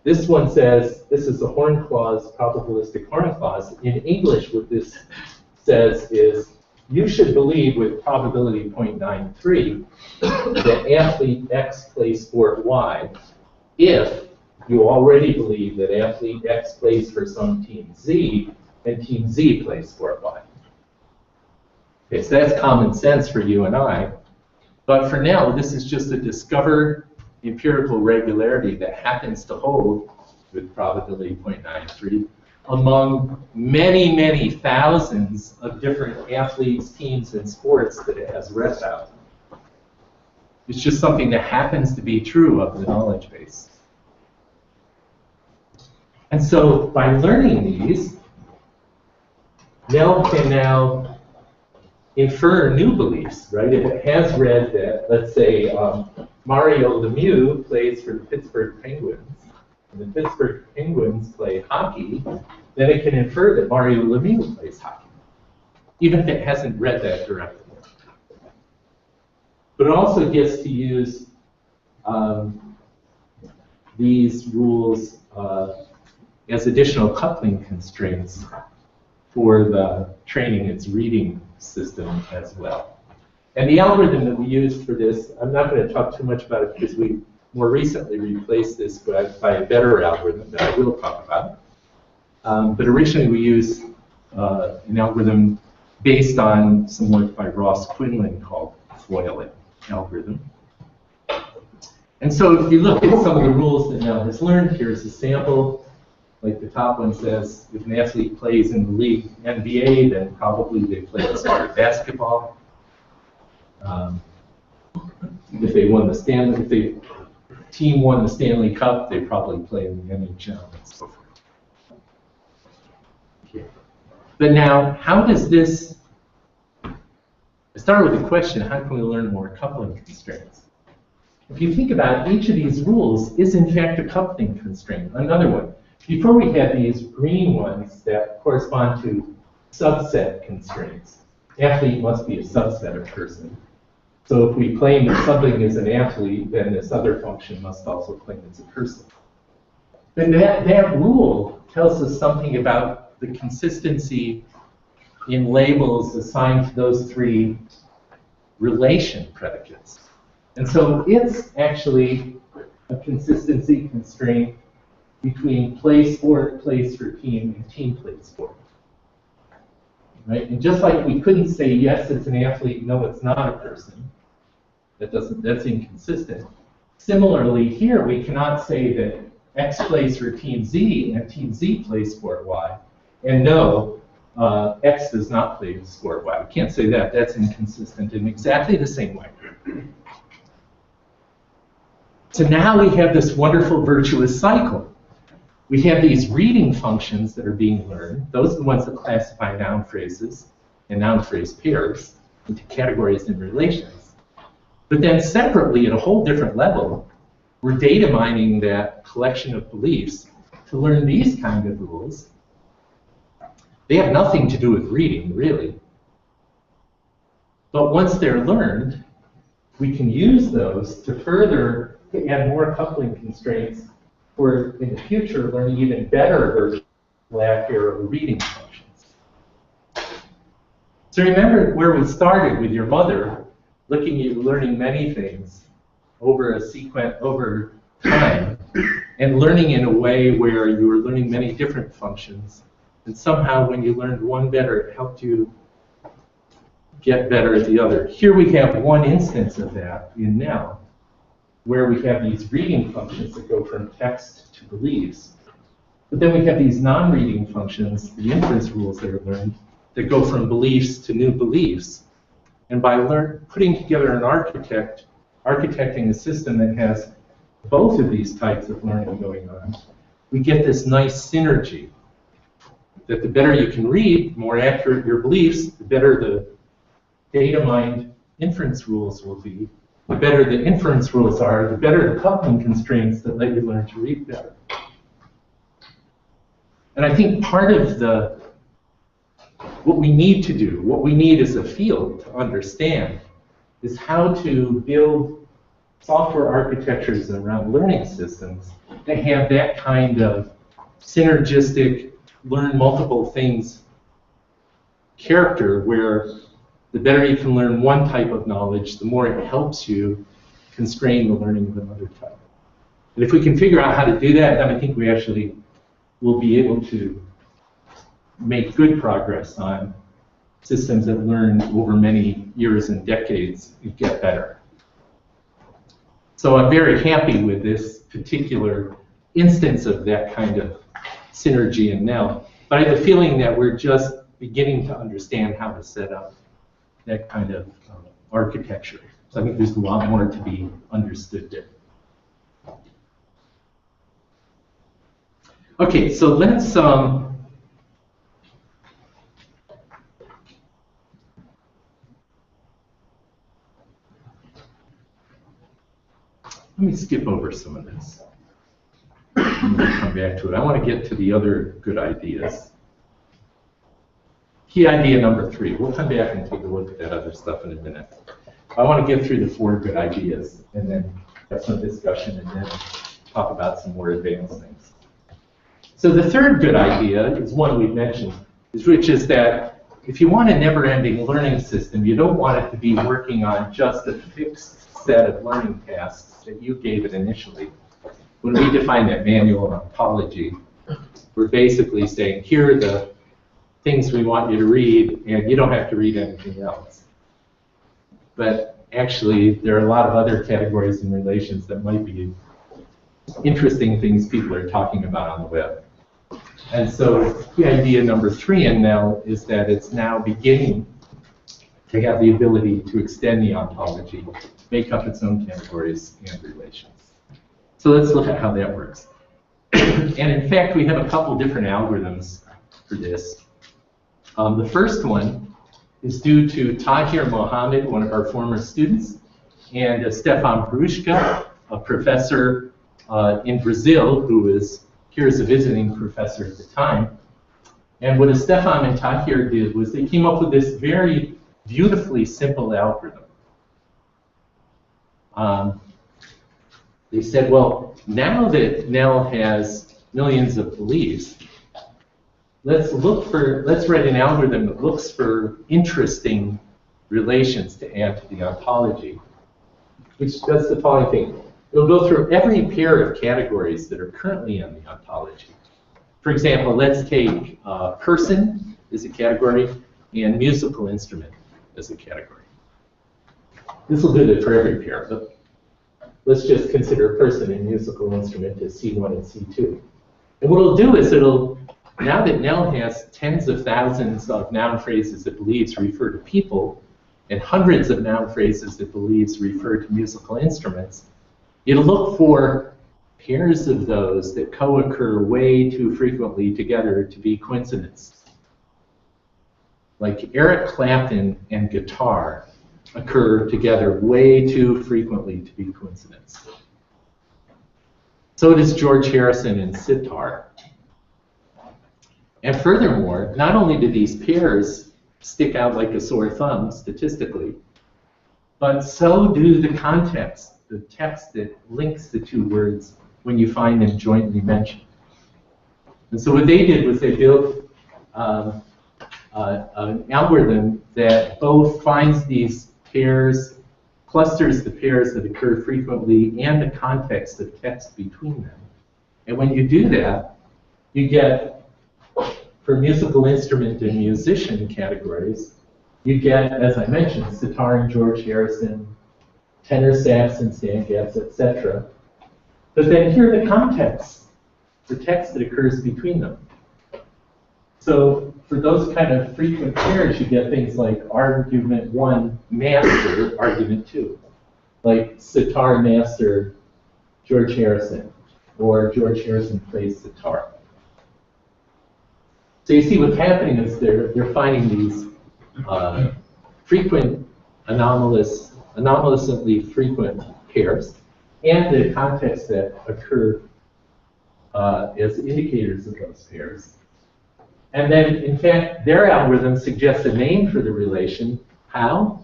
This one says, this is a horn clause, probabilistic horn clause. In English, what this says is, you should believe with probability 0.93 that athlete X plays sport Y if you already believe that athlete X plays for some team Z and team Z plays sport Y. Okay, so that's common sense for you and I. But for now, this is just a discovered empirical regularity that happens to hold with probability 0.93 among many, many thousands of different athletes, teams, and sports that it has read about. It's just something that happens to be true of the knowledge base. And so by learning these, NEL can now infer new beliefs, right? If it has read that, let's say, Mario Lemieux plays for the Pittsburgh Penguins, and the Pittsburgh Penguins play hockey, then it can infer that Mario Lemieux plays hockey, even if it hasn't read that directly. But it also gets to use these rules as additional coupling constraints for the training its reading system as well. And the algorithm that we used for this, I'm not going to talk too much about it because we more recently replaced this by a better algorithm that I will talk about. But originally we used an algorithm based on some work by Ross Quinlan called FOIL algorithm. And so if you look at some of the rules that NEL has learned, here's a sample. Like the top one says, if an athlete plays in the league NBA, then probably they play the sport of basketball. If they won the Stanley, if the team won the Stanley Cup, they probably play in the NHL and so forth. Okay. But now, how does this? I start with a question: how can we learn more coupling constraints? If you think about it, each of these rules is in fact a coupling constraint. Another one. Before we had these green ones that correspond to subset constraints. Athlete must be a subset of person. So if we claim that something is an athlete, then this other function must also claim it's a person. Then that rule tells us something about the consistency in labels assigned to those three relation predicates. And so it's actually a consistency constraint between play sport, plays for team, and team plays sport. Right? And just like we couldn't say yes, it's an athlete, no, it's not a person. That's inconsistent. Similarly, here we cannot say that X plays for team Z and team Z plays sport Y, and no, X does not play sport Y. We can't say that. That's inconsistent in exactly the same way. So now we have this wonderful virtuous cycle. We have these reading functions that are being learned. Those are the ones that classify noun phrases and noun phrase pairs into categories and relations. But then separately, at a whole different level, we're data mining that collection of beliefs to learn these kind of rules. They have nothing to do with reading, really. But once they're learned, we can use those to further add more coupling constraints for, in the future, learning even better versions of accurate reading functions. So remember where we started with your mother, looking at you learning many things over time, and learning in a way where you were learning many different functions. And somehow when you learned one better, it helped you get better at the other. Here we have one instance of that in NEL. where we have these reading functions that go from text to beliefs. But then we have these non-reading functions, the inference rules that are learned, that go from beliefs to new beliefs. And by putting together an architecting a system that has both of these types of learning going on, we get this nice synergy that the better you can read, the more accurate your beliefs, the better the data-mined inference rules will be. The better the inference rules are, the better the coupling constraints that let you learn to read better. And I think part of what we need to do, what we need as a field to understand, is how to build software architectures around learning systems that have that kind of synergistic, learn multiple things character, where the better you can learn one type of knowledge, the more it helps you constrain the learning of another type. And if we can figure out how to do that, then I think we actually will be able to make good progress on systems that learn over many years and decades and get better. So I'm very happy with this particular instance of that kind of synergy in Nell. But I have a feeling that we're just beginning to understand how to set up that kind of architecture. So I think there's a lot more to be understood there. Okay, so let's let me skip over some of this. I'm going to come back to it. I want to get to the other good ideas. Key idea number 3. We'll come back and take a look at that other stuff in a minute. I want to get through the 4 good ideas and then have some discussion and then talk about some more advanced things. So the third good idea is one we've mentioned, which is that if you want a never-ending learning system, you don't want it to be working on just a fixed set of learning tasks that you gave it initially. When we define that manual ontology, we're basically saying, here are the things we want you to read, and you don't have to read anything else. But actually, there are a lot of other categories and relations that might be interesting things people are talking about on the web. And so the idea number 3 in Nell is that it's now beginning to have the ability to extend the ontology, make up its own categories and relations. So let's look at how that works. And in fact, we have a couple different algorithms for this. The first one is due to Tahir Mohammed, one of our former students, and Stefan Bruschka, a professor in Brazil who was here as a visiting professor at the time. And what Stefan and Tahir did was they came up with this very beautifully simple algorithm. They said, well, now that Nell has millions of beliefs, let's write an algorithm that looks for interesting relations to add to the ontology, which does the following thing. It'll go through every pair of categories that are currently in the ontology. For example, let's take person as a category and musical instrument as a category. This will do it for every pair, but let's just consider person and musical instrument as C1 and C2. And what it'll do is now that Nell has tens of thousands of noun phrases it believes refer to people, and hundreds of noun phrases it believes refer to musical instruments, it'll look for pairs of those that co-occur way too frequently together to be coincidence. Like Eric Clapton and guitar occur together way too frequently to be coincidence. So does George Harrison and sitar. And furthermore, not only do these pairs stick out like a sore thumb statistically, but so do the context, the text that links the two words when you find them jointly mentioned. And so what they did was they built an algorithm that both finds these pairs, clusters the pairs that occur frequently, and the context of text between them. And when you do that, you get, for musical instrument and musician categories, you get, as I mentioned, sitar and George Harrison, tenor sax and stand gaps, etc. But then here are the contexts, the text that occurs between them. So for those kind of frequent pairs, you get things like argument 1, master, argument 2. Like sitar master, George Harrison, or George Harrison plays sitar. So you see what's happening is they're finding these frequent, anomalously frequent pairs, and the contexts that occur as indicators of those pairs. And then, in fact, their algorithm suggests a name for the relation. How?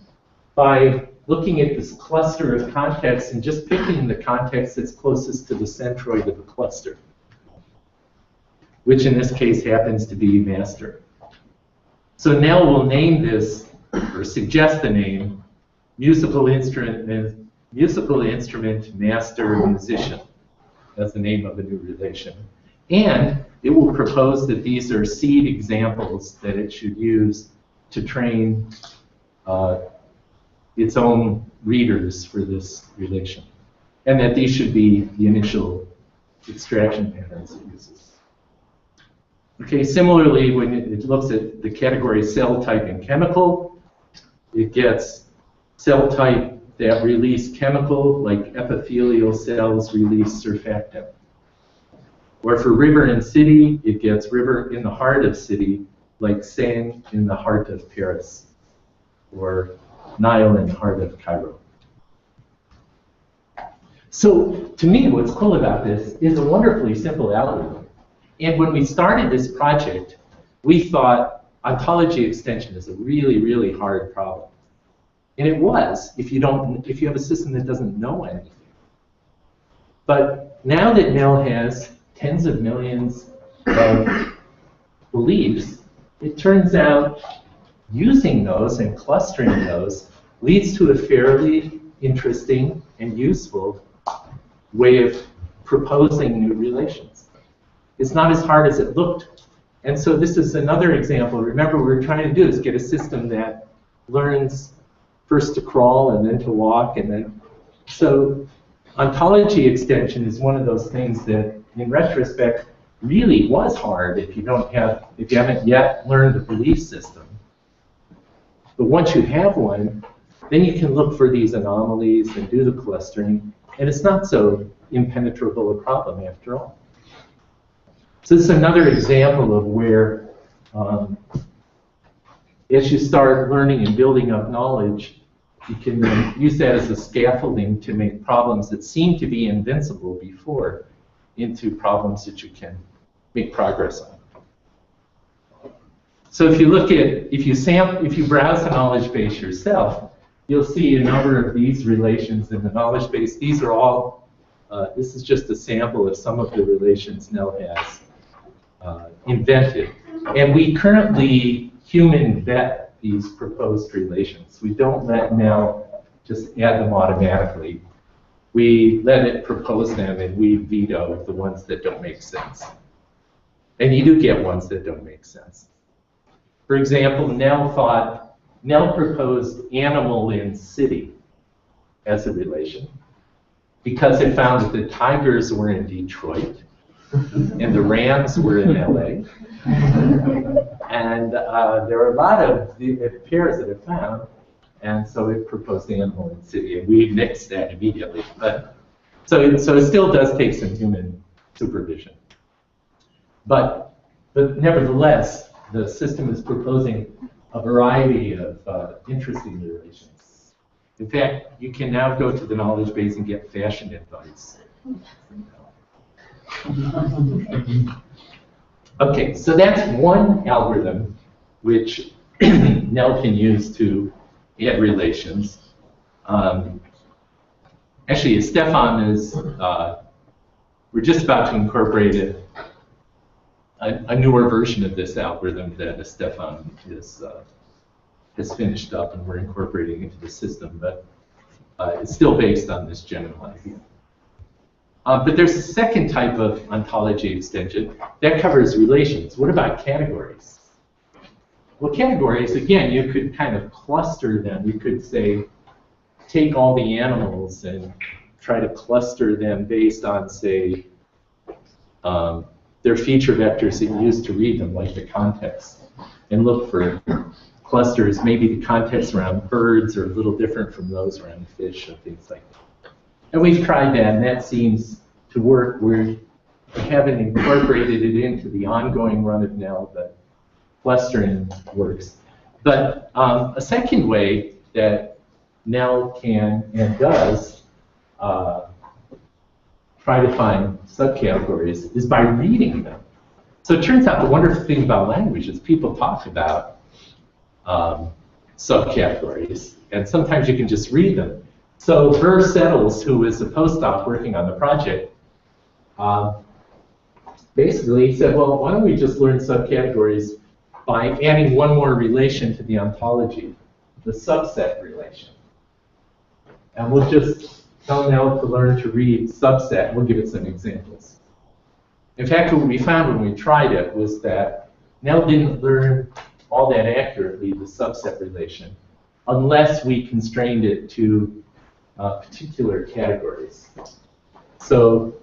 By looking at this cluster of contexts and just picking the context that's closest to the centroid of the cluster, which in this case happens to be master. So now we'll name this, or suggest the name, musical instrument master musician. That's the name of a new relation. And it will propose that these are seed examples that it should use to train its own readers for this relation. And that these should be the initial extraction patterns it uses. Okay, similarly, when it looks at the category cell type and chemical, it gets cell type that release chemical, like epithelial cells release surfactant. Or for river and city, it gets river in the heart of city, like Seine in the heart of Paris, or Nile in the heart of Cairo. So to me, what's cool about this is a wonderfully simple algorithm. And when we started this project, we thought ontology extension is a really, really hard problem. And it was, if you have a system that doesn't know anything. But now that Nell has tens of millions of beliefs, it turns out using those and clustering those leads to a fairly interesting and useful way of proposing new relations. It's not as hard as it looked. And so this is another example. Remember, what we're trying to do is get a system that learns first to crawl and then to walk, and then so ontology extension is one of those things that in retrospect really was hard if you haven't yet learned a belief system. But once you have one, then you can look for these anomalies and do the clustering, and it's not so impenetrable a problem after all. So this is another example of where as you start learning and building up knowledge, you can then use that as a scaffolding to make problems that seem to be invincible before into problems that you can make progress on. So if you look at, if you browse the knowledge base yourself, you'll see a number of these relations in the knowledge base. These are all, this is just a sample of some of the relations Nell has invented. And we currently human vet these proposed relations. We don't let Nell just add them automatically. We let it propose them, and we veto the ones that don't make sense. And you do get ones that don't make sense. For example, Nell proposed animal in city as a relation because it found that the tigers were in Detroit and the rams were in LA. And there are a lot of pairs that it found, and so it proposed animal in city, and we nixed that immediately. But so it still does take some human supervision. But nevertheless, the system is proposing a variety of interesting relations. In fact, you can now go to the knowledge base and get fashion advice. Okay, so that's one algorithm which Nell can use to add relations. Actually, Stefan is, we're just about to incorporate a newer version of this algorithm that Stefan has finished up, and we're incorporating into the system, but it's still based on this general idea. But there's a second type of ontology extension that covers relations. What about categories? Well, categories, again, you could kind of cluster them. You could say take all the animals and try to cluster them based on, say, their feature vectors that you use to read them, like the context, and look for clusters. Maybe the context around birds are a little different from those around fish and things like that. And we've tried that, and that seems to work. We haven't incorporated it into the ongoing run of NEL, but clustering works. But a second way that NEL can and does try to find subcategories is by reading them. So it turns out the wonderful thing about language is people talk about subcategories, and sometimes you can just read them. So Burr Settles, who is a postdoc working on the project, basically he said, well, why don't we just learn subcategories by adding one more relation to the ontology, the subset relation. And we'll just tell NEL to learn to read subset. We'll give it some examples. In fact, what we found when we tried it was that NEL didn't learn all that accurately the subset relation unless we constrained it to particular categories. So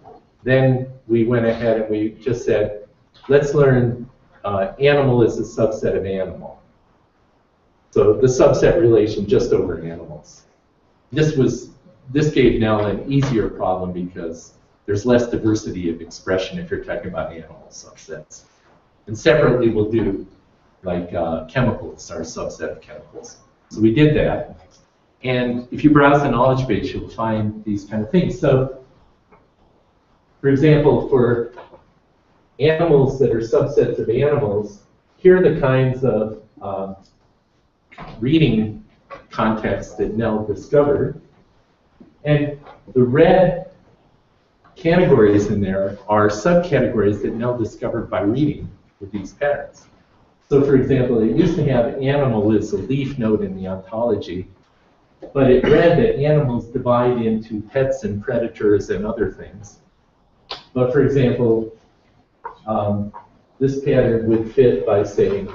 then we went ahead and we just said, let's learn animal is a subset of animal. So the subset relation just over animals. This gave NEL an easier problem because there's less diversity of expression if you're talking about animal subsets. And separately we'll do like chemicals, our subset of chemicals. So we did that. And if you browse the knowledge base, you'll find these kind of things. So for example, for animals that are subsets of animals, here are the kinds of reading contexts that NEL discovered. And the red categories in there are subcategories that NEL discovered by reading with these patterns. So for example, it used to have animal as a leaf node in the ontology, but it read that animals divide into pets and predators and other things. But for example, this pattern would fit by saying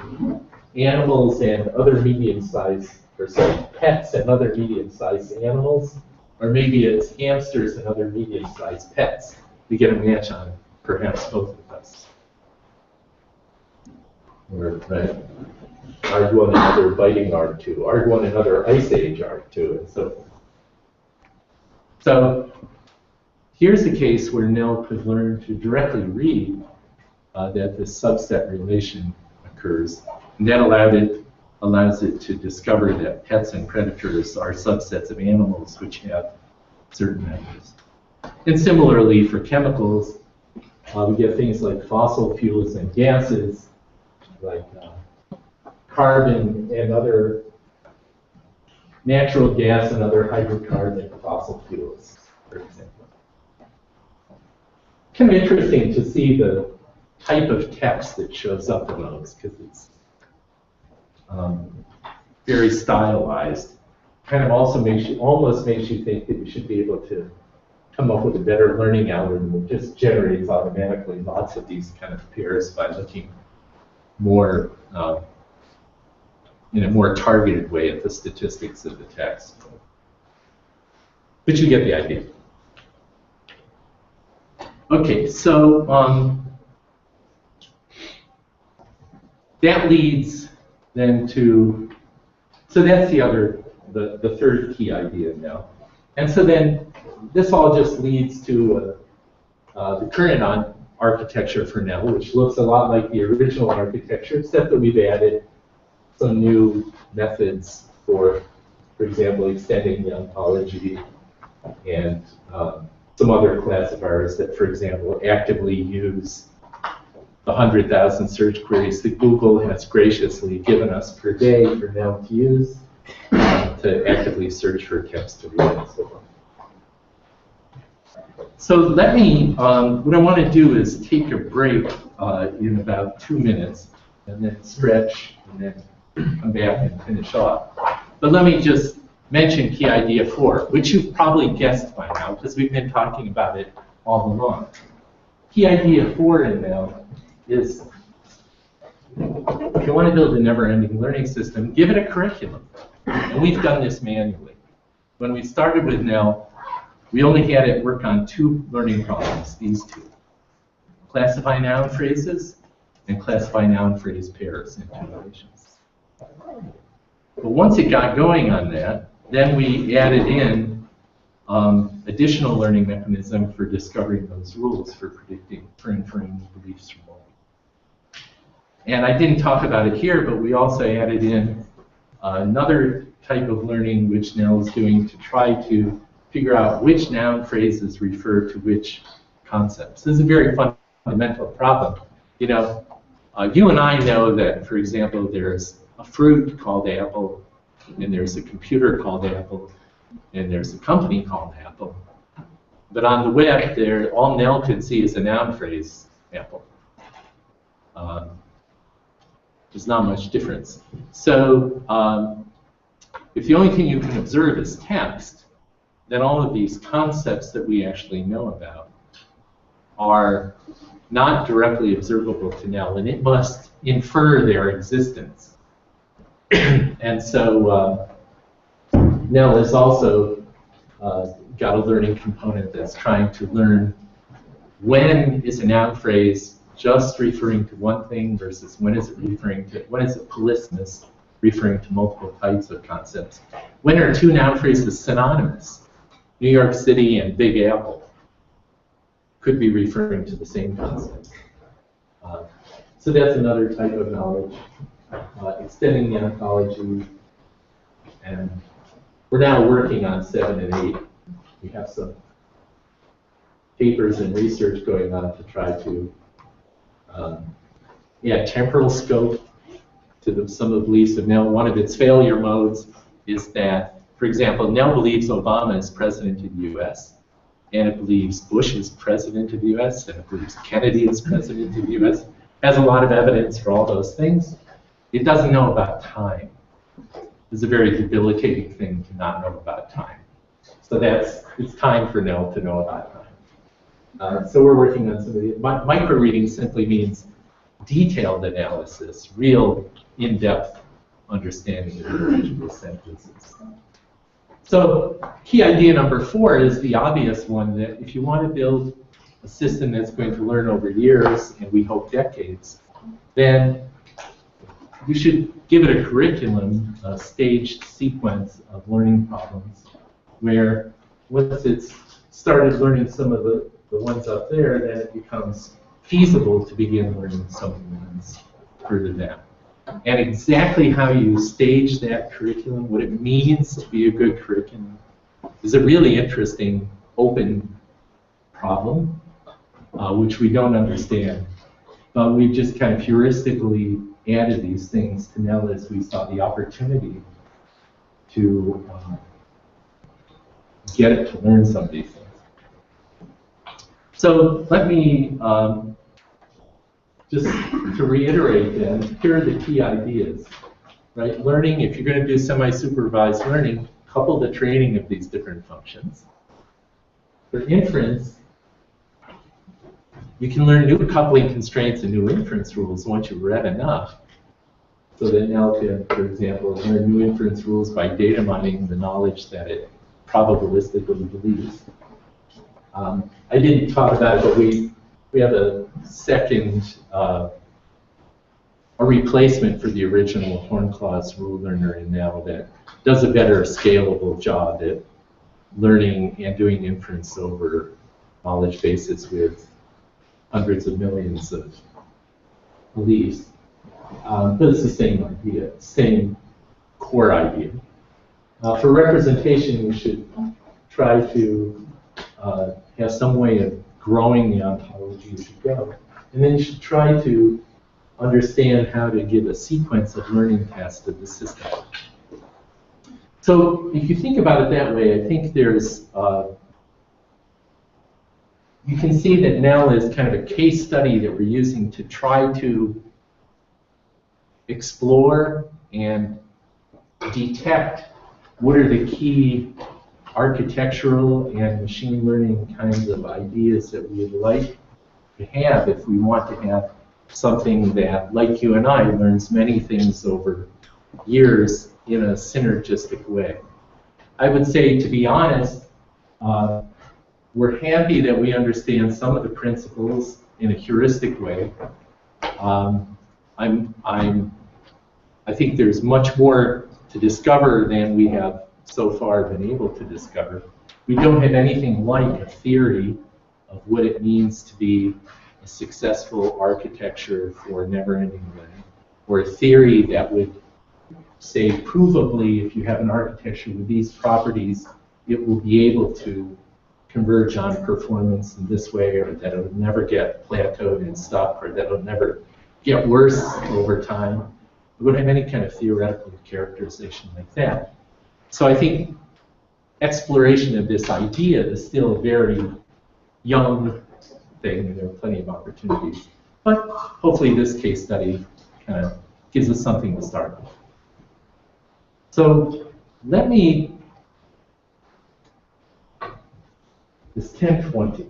animals and other medium-sized, or sorry, pets and other medium-sized animals, or maybe it's hamsters and other medium-sized pets. We get a match on perhaps both of us. Or right, arg1 another biting arg2, arg1 another ice age arg2, and so forth. So here's a case where NEL could learn to directly read that this subset relation occurs, and that allows it to discover that pets and predators are subsets of animals which have certain values. And similarly for chemicals, we get things like fossil fuels and gases, like carbon and other natural gas and other hydrocarbon fossil fuels, for example. Kind of interesting to see the type of text that shows up in those, because it's very stylized. Kind of also almost makes you think that you should be able to come up with a better learning algorithm that just generates automatically lots of these kind of pairs by looking more in a more targeted way at the statistics of the text. But you get the idea. Okay, so that leads then to, so that's the third key idea now. And so then this all just leads to the current architecture for NEL, which looks a lot like the original architecture, except that we've added some new methods for example, extending the ontology and some other classifiers that, for example, actively use the 100,000 search queries that Google has graciously given us per day for NEL to use to actively search for text to read and so on. So let me, what I want to do is take a break in about 2 minutes and then stretch and then come back and finish off. But let me just mention key idea 4, which you've probably guessed by now because we've been talking about it all along. Key idea 4 in NEL is if you want to build a never-ending learning system, give it a curriculum. And we've done this manually. when we started with Nell, we only had it work on 2 learning problems, these 2. Classify noun phrases and classify noun phrase pairs into relations. But once it got going on that, then we added in additional learning mechanism for discovering those rules for predicting, for inferring beliefs from all. And I didn't talk about it here, but we also added in another type of learning which Nell is doing to try to figure out which noun phrases refer to which concepts. This is a very fundamental problem. You know, you and I know that, for example, there's a fruit called Apple, and there's a computer called Apple, and there's a company called Apple. But on the web, all Nell can see is a noun phrase, Apple. There's not much difference. So if the only thing you can observe is text, then all of these concepts that we actually know about are not directly observable to Nell, and it must infer their existence. And so Nell has also got a learning component that's trying to learn when is a noun phrase just referring to one thing versus when is it polysemous, referring to multiple types of concepts. When are 2 noun phrases synonymous? New York City and Big Apple could be referring to the same concept. So that's another type of knowledge, extending the ontology. And we're now working on 7 and 8. We have some papers and research going on to try to add temporal scope to some of the beliefs of Nell. One of its failure modes is that, for example, Nell believes Obama is president of the US, and it believes Bush is president of the US, and it believes Kennedy is president of the US. Has a lot of evidence for all those things. It doesn't know about time. It's a very debilitating thing to not know about time. So it's time for Nell to know about time. So we're working on some of the micro reading simply means detailed analysis, real in-depth understanding of individual sentences. So key idea number 4 is the obvious one, that if you want to build a system that's going to learn over years, and we hope decades, then you should give it a curriculum, a staged sequence of learning problems, where once it's started learning some of the ones up there, then it becomes feasible to begin learning some of the ones further down. And exactly how you stage that curriculum, what it means to be a good curriculum, is a really interesting open problem, which we don't understand. But we've just kind of heuristically added these things to Nell as we saw the opportunity to get it to learn some of these things. So let me just to reiterate then, here are the key ideas, right? Learning, if you're going to do semi-supervised learning, couple the training of these different functions. For inference, you can learn new coupling constraints and new inference rules once you've read enough. So that Nell can, for example, learn new inference rules by data mining the knowledge that it probabilistically believes. I didn't talk about it, but we have a second, a replacement for the original Hornclaw's rule learner in Nell that does a better scalable job at learning and doing inference over knowledge bases with hundreds of millions of beliefs. But it's the same idea, same core idea. For representation, we should try to have some way of growing the ontology as you go. And then you should try to understand how to give a sequence of learning tasks to the system. So if you think about it that way, I think there's, you can see that Nell is kind of a case study that we're using to try to explore and detect what are the key architectural and machine learning kinds of ideas that we would like to have if we want to have something that, like you and I, learns many things over years in a synergistic way. I would say, to be honest, we're happy that we understand some of the principles in a heuristic way. I think there's much more to discover than we have so far been able to discover. We don't have anything like a theory of what it means to be a successful architecture for never-ending learning, or a theory that would say provably, if you have an architecture with these properties, it will be able to converge on performance in this way, or that it'll never get plateaued and stuck, or that it'll never get worse over time. We don't have any kind of theoretical characterization like that. So I think exploration of this idea is still a very young thing, and there are plenty of opportunities. But hopefully this case study kind of gives us something to start with. So let me, it's 10:20.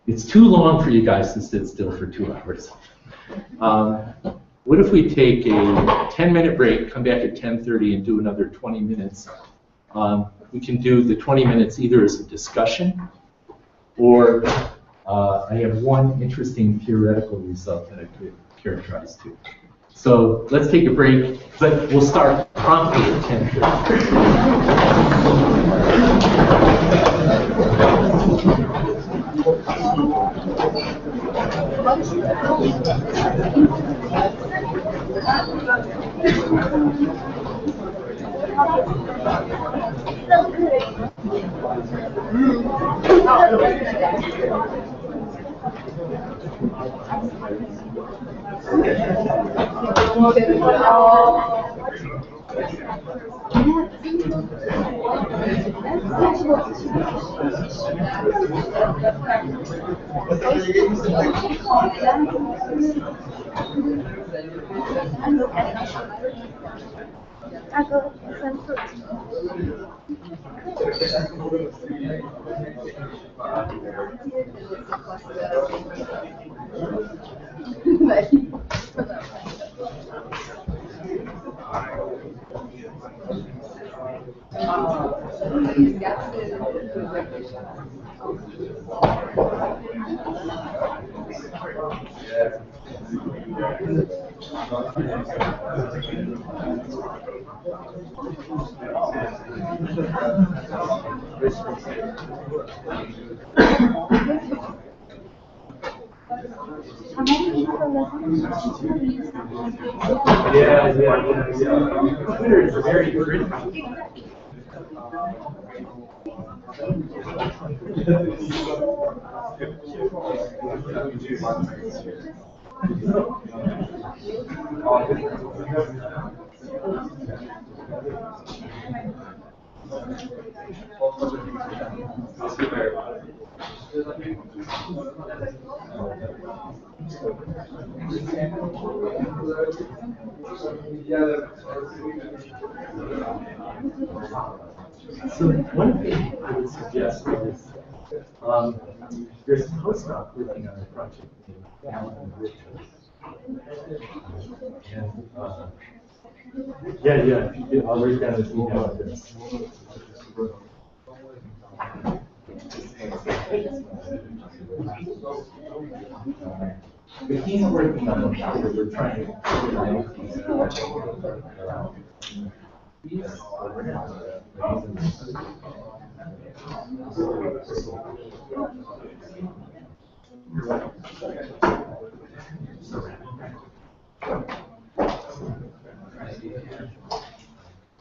It's too long for you guys to sit still for 2 hours. What if we take a 10-minute break, come back at 10:30 and do another 20 minutes? We can do the 20 minutes either as a discussion, or I have one interesting theoretical result that I could characterize too. So let's take a break, but we'll start promptly at 10:30. Yeah. Twitter is very critical. So one thing I would suggest is there's a postdoc working on a project in Alan and Richards. And I'll write down his email address. But he's working on a project we're trying to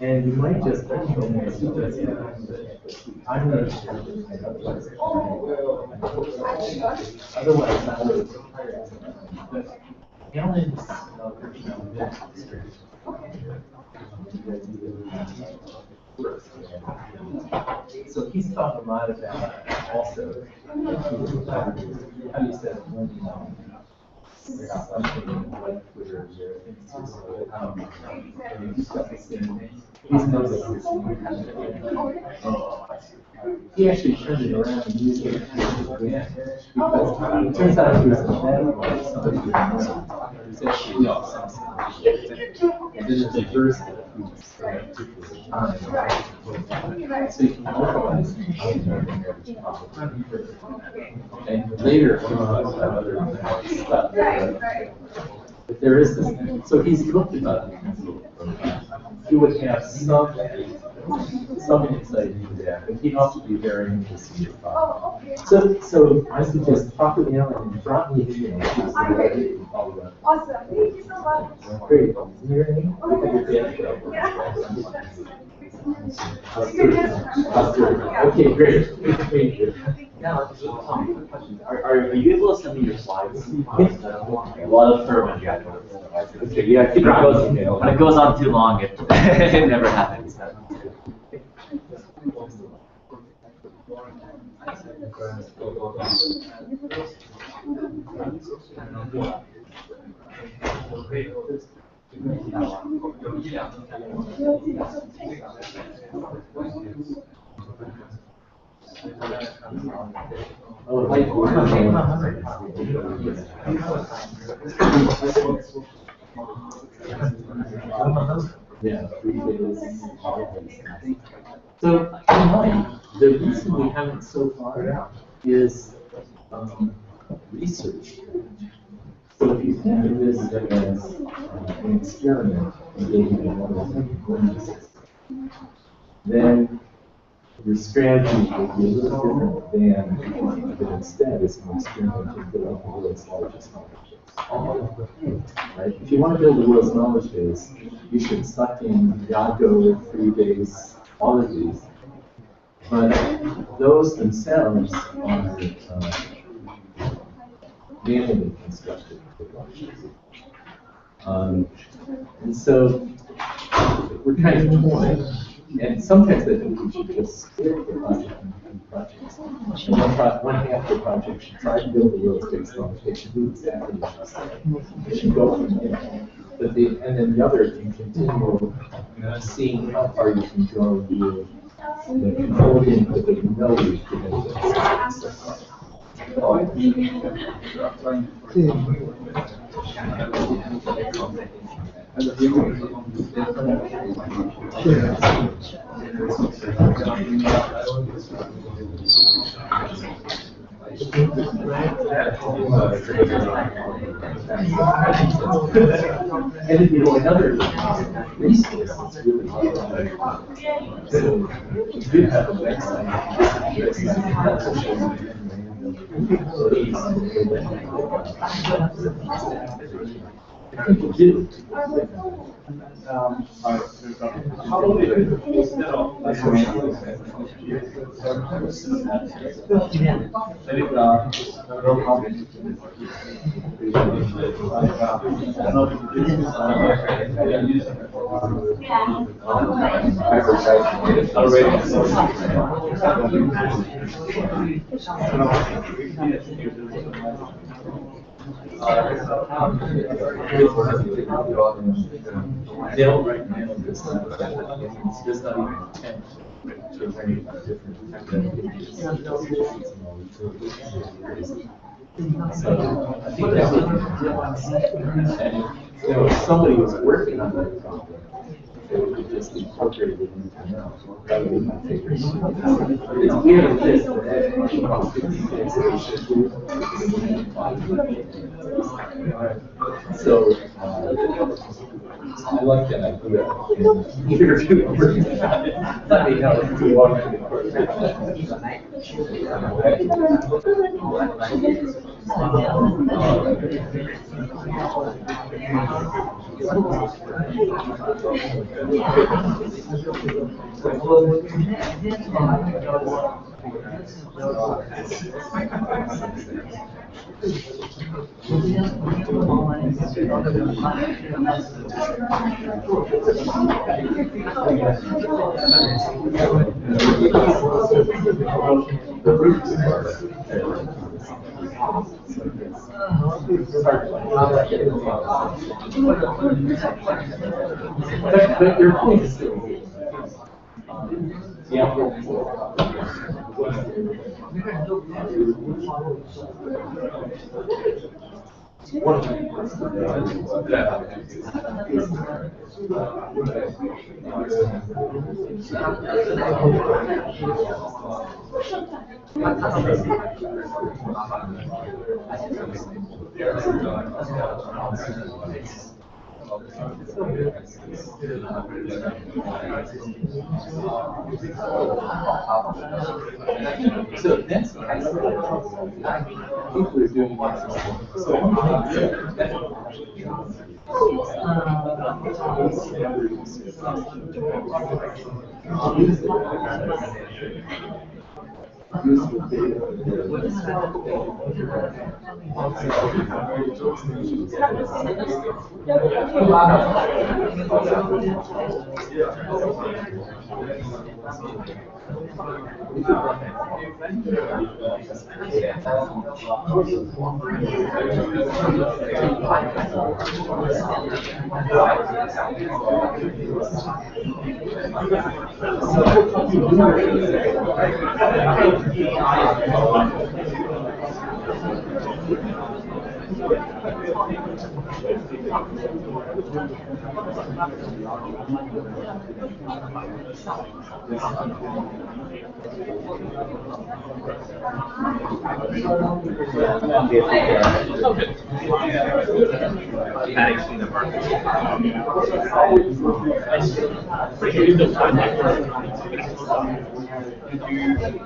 and you might just I'm not sure. Otherwise, Alan's version of this so he's talking a lot about also how you said something like Twitter he's noticed he actually turned it around and used it because it turns out he was somebody who was actually some there's a verse that for a particular time. So you can localize it. And later, on other stuff. But there is this, so he's looked about it. He would have some insight into that, but he'd also be very interested in the problem. So I suggest talk with him and drop me an email. Awesome. Thank you so much. Great. Is there anything? Okay, great. Thank you. Now, are you able to send me your slides? A lot of ferment. Okay, yeah, keep it When it goes on too long, it, it never happens. Yeah, 3 days. So, the reason we haven't so far is research. So if you think of this as an experiment, then your strategy would be a little different than if it instead is an experiment to build up the world's largest knowledge base. Right? If you want to build the world's knowledge base, you should suck in Yago, 3 days, all of these. But those themselves are manually constructed. And so we're kind of torn. And sometimes I think we should just split the project into projects. And one half of the project should try to build the world's biggest knowledge base. Should do exactly what you said. It should go from there. But and then the other can continue seeing how far you can go with the control input that you know you've given this. And another resource is really so you do have a website. I think you do. How long did it They'll right now just it's just not even intent to arrange different activities. So I think that would be different. And if somebody was working on that problem, it would be just incorporated into now. That would be my favorite. It's weird this so I like that idea. Either of you are working on it. Let me know if you want to incorporate the roots but your point is still yeah. So that's what I think we're doing.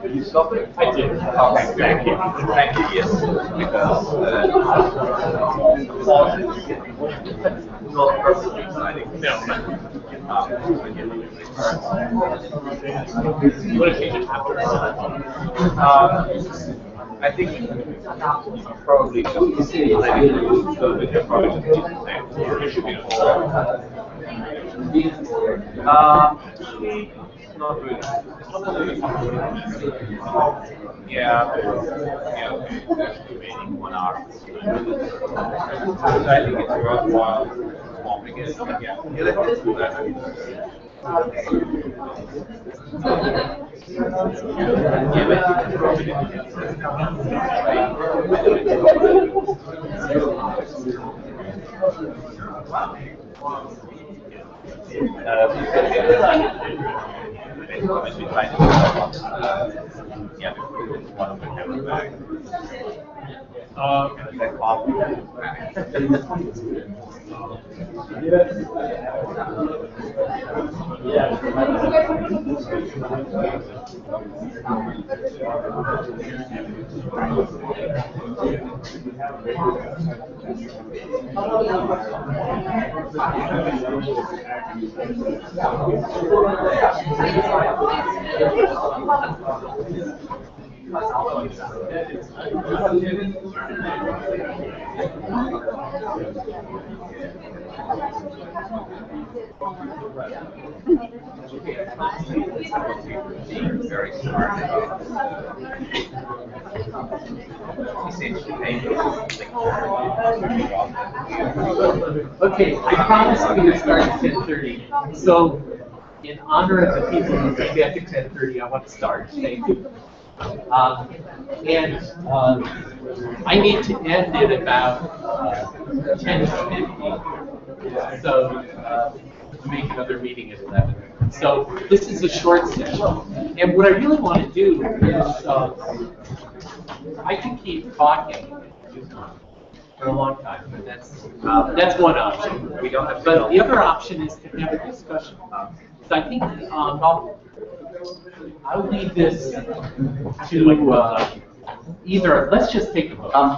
Did you stop it? I did. Okay, thank you. Thank you, yes. Because not perfectly exciting. No. What if you just after? I think probably go with the project. It should be not really. Yeah, that's remaining 1 hour. So I think it's worthwhile swapping it. Yeah, let's do that. Yeah, but you can drop it yeah, one of the camera back. That coffee. Very smart. Okay, I promised we would start at 10:30. So, in honor of the people who came back at 10:30, I want to start. Thank you. I need to end at about 10:50. So, make another meeting at 11. So this is a short session. And what I really want to do is, I can keep talking for a long time, but that's one option. We don't have to. But the other option is to have a discussion. So I think I'll leave this to either. Let's just take a vote. Tom,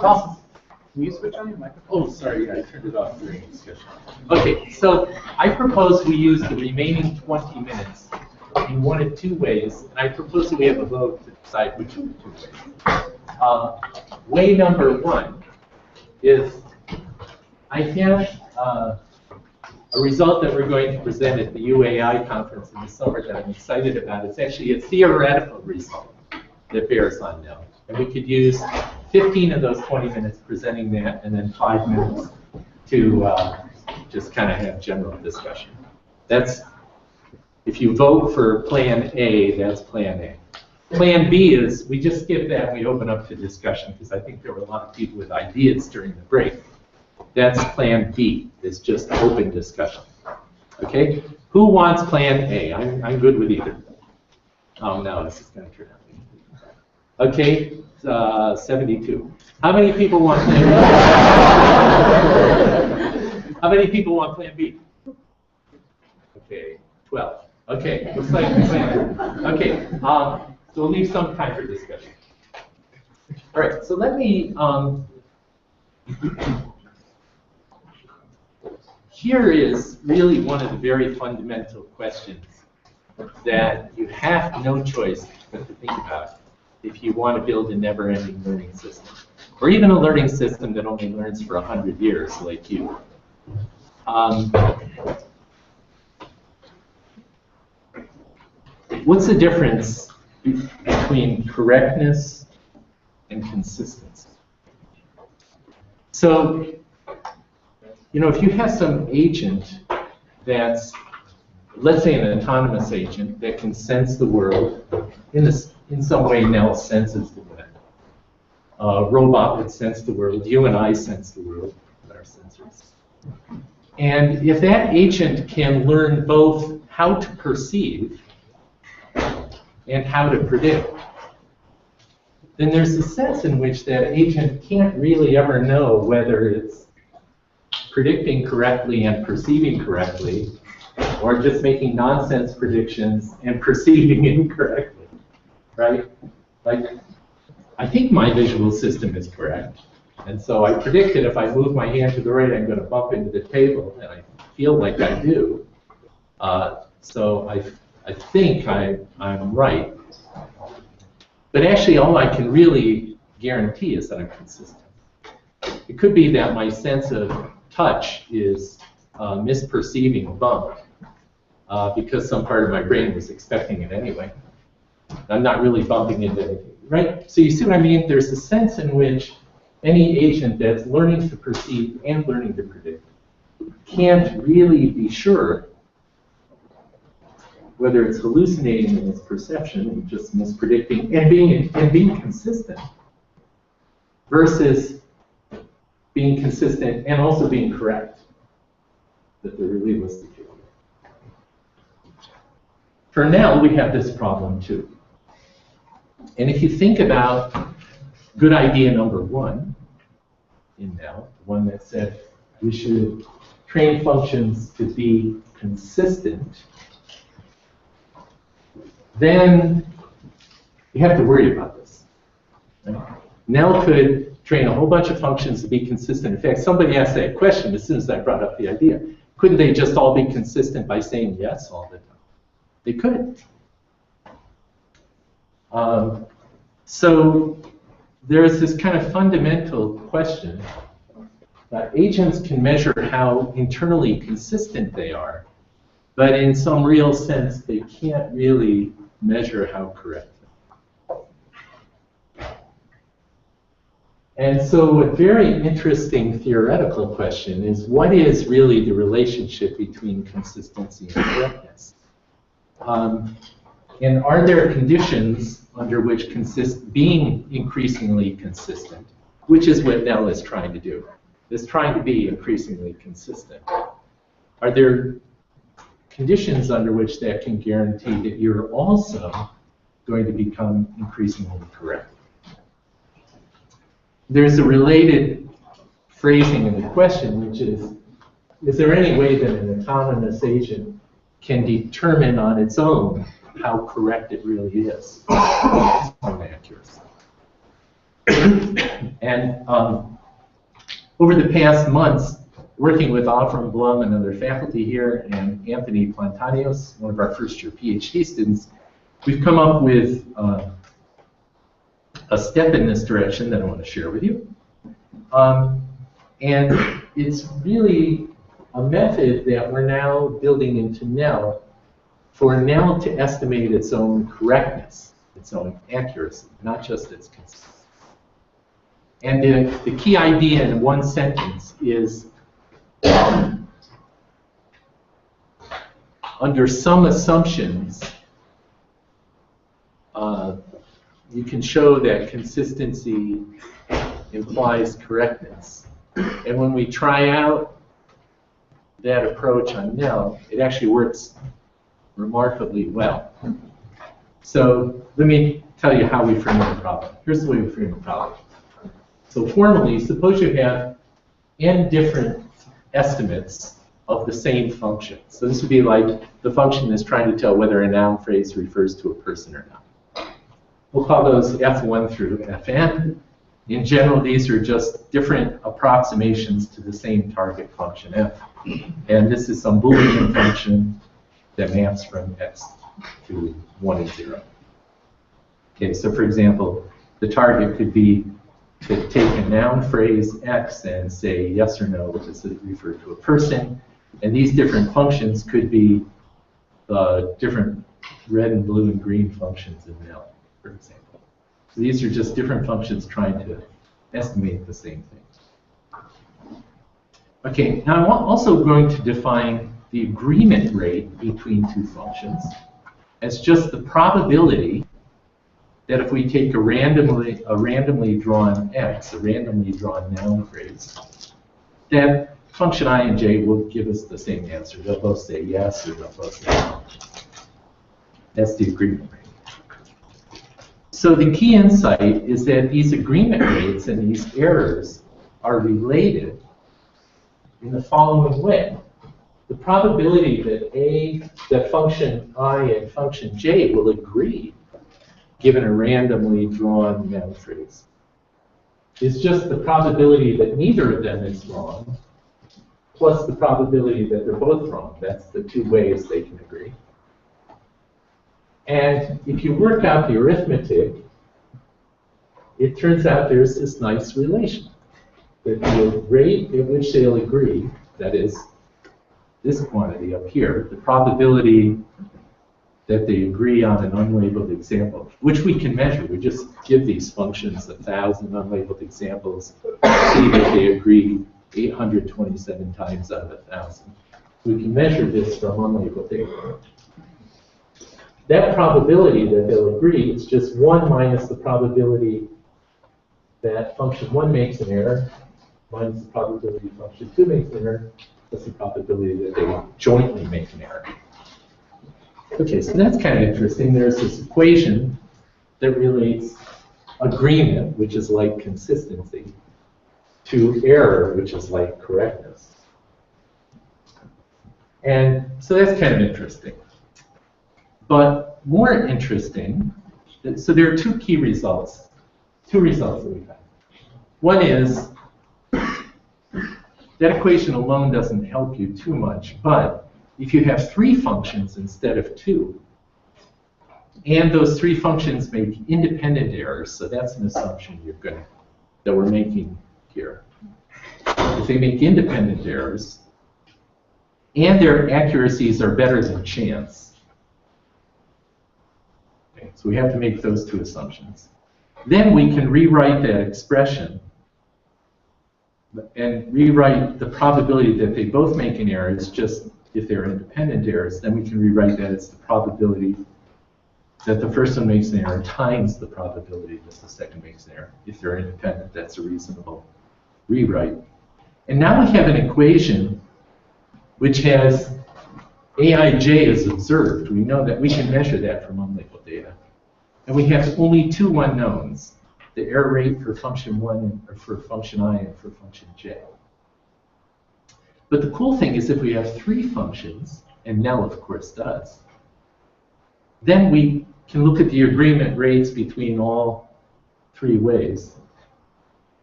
can you switch on your microphone? Oh, sorry, I turned it off during discussion. Okay, so I propose we use the remaining 20 minutes in one of two ways, and I propose that we have a vote to decide which of the two ways. Way number one is I have a result that we're going to present at the UAI conference in the summer that I'm excited about. It's actually a theoretical result that bears on now. And we could use 15 of those 20 minutes presenting that, and then 5 minutes to just kind of have general discussion. That's, if you vote for Plan A, that's Plan A. Plan B is we just skip that and we open up to discussion, because I think there were a lot of people with ideas during the break. That's plan B. It's just open discussion. Okay? Who wants plan A? I'm good with either. Oh no, this is going to turn out. Okay, 72. How many people want plan B? How many people want plan B? Okay, 12. Okay, looks like plan. Okay, so we'll leave some time for discussion. All right, so let me. Here is really one of the very fundamental questions that you have no choice but to think about if you want to build a never-ending learning system, or even a learning system that only learns for 100 years like you. What's the difference between correctness and consistency? So, you know, if you have some agent that's, let's say an autonomous agent that can sense the world, in some way now senses the world. A robot would sense the world, you and I sense the world with our sensors. And if that agent can learn both how to perceive and how to predict, then there's a sense in which that agent can't really ever know whether it's predicting correctly and perceiving correctly, or just making nonsense predictions and perceiving incorrectly, right? Like, I think my visual system is correct, and so I predict that if I move my hand to the right, I'm going to bump into the table, and I feel like I do. So I think I'm right. But actually, all I can really guarantee is that I'm consistent. It could be that my sense of touch is misperceiving a bump because some part of my brain was expecting it anyway. I'm not really bumping into anything, right? So you see what I mean? There's a sense in which any agent that's learning to perceive and learning to predict can't really be sure whether it's hallucinating in its perception and just mispredicting and being consistent versus being consistent and also being correct, that they're really listening to. For now, we have this problem too. And if you think about good idea number one in now, the one that said we should train functions to be consistent, then you have to worry about this. Right? Nell could train a whole bunch of functions to be consistent. In fact, somebody asked that question as soon as I brought up the idea. Couldn't they just all be consistent by saying yes all the time? They couldn't. So there's this kind of fundamental question that agents can measure how internally consistent they are, but in some real sense, they can't really measure how correct. And so a very interesting theoretical question is, what is really the relationship between consistency and correctness? And are there conditions under which being increasingly consistent, which is what Nell is trying to do, is trying to be increasingly consistent. Are there conditions under which that can guarantee that you're also going to become increasingly correct? There's a related phrasing in the question, which is there any way that an autonomous agent can determine on its own how correct it really is on accuracy? And over the past months, working with Avram Blum and other faculty here, and Anthony Plantanios, one of our first-year PhD students, we've come up with a step in this direction that I want to share with you. And it's really a method that we're now building into Nell for Nell to estimate its own correctness, its own accuracy, not just its consistency. And the key idea in one sentence is under some assumptions, you can show that consistency implies correctness. And when we try out that approach on Nell, it actually works remarkably well. So let me tell you how we frame the problem. Here's the way we frame the problem. So formally, suppose you have n different estimates of the same function. So this would be like the function is trying to tell whether a noun phrase refers to a person or not. We'll call those f1 through fn. In general, these are just different approximations to the same target function f. And this is some Boolean function that maps from x to 1 and 0. Okay, so for example, the target could be to take a noun phrase x and say yes or no, does it refer to a person? And these different functions could be different red and blue and green functions in Nell, for example. So these are just different functions trying to estimate the same thing. Okay, now I'm also going to define the agreement rate between two functions as just the probability that if we take a randomly drawn x, a randomly drawn noun phrase, that function I and j will give us the same answer. They'll both say yes or they'll both say no. That's the agreement rate. So the key insight is that these agreement rates and these errors are related in the following way. The probability that function I and function j will agree given a randomly drawn noun phrase is just the probability that neither of them is wrong plus the probability that they're both wrong. That's the two ways they can agree. And if you work out the arithmetic, it turns out there's this nice relation. That the rate at which they'll agree, that is, this quantity up here, the probability that they agree on an unlabeled example, which we can measure. We just give these functions 1,000 unlabeled examples, see that they agree 827 times out of 1,000. We can measure this from unlabeled data. That probability that they'll agree is just 1 minus the probability that function 1 makes an error, minus the probability function 2 makes an error, plus the probability that they jointly make an error. Okay, so that's kind of interesting. There's this equation that relates agreement, which is like consistency, to error, which is like correctness. And so that's kind of interesting. But more interesting, so there are two key results, that we've had. One is that equation alone doesn't help you too much, but if you have 3 functions instead of 2, and those 3 functions make independent errors, so that's an assumption that we're making here. If they make independent errors, and their accuracies are better than chance, okay, so we have to make those 2 assumptions. Then we can rewrite that expression and rewrite the probability that they both make an error. It's just if they're independent errors, then we can rewrite that as the probability that the first one makes an error times the probability that the second makes an error. If they're independent, that's a reasonable rewrite. And now we have an equation which has Aij as observed. We know that we can measure that from unlabeled data. And we have only 2 unknowns, the error rate for function 1 or for function I and for function j. But the cool thing is if we have 3 functions, and Nell of course does, then we can look at the agreement rates between all 3 ways.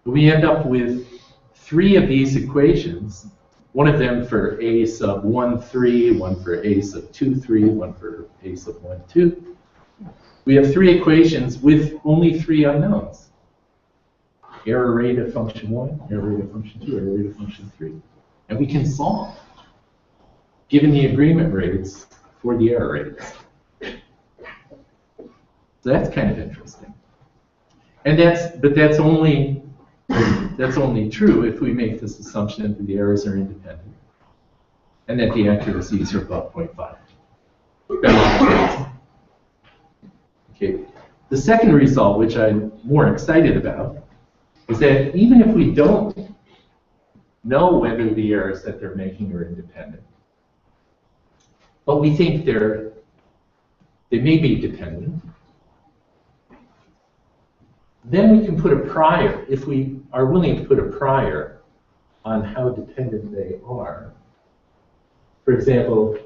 We end up with 3 of these equations, one of them for a sub 1, 3, one for a sub 2, 3, one for a sub 1, 2. We have 3 equations with only 3 unknowns. Error rate of function 1, error rate of function 2, error rate of function 3. And we can solve, given the agreement rates for the error rates. So that's kind of interesting. And that's only true if we make this assumption that the errors are independent and that the accuracies are above 0.5. Okay. The second result, which I'm more excited about, is that even if we don't know whether the errors that they're making are independent. But we think they may be dependent. Then we can put a prior, if we are willing to put a prior on how dependent they are. For example,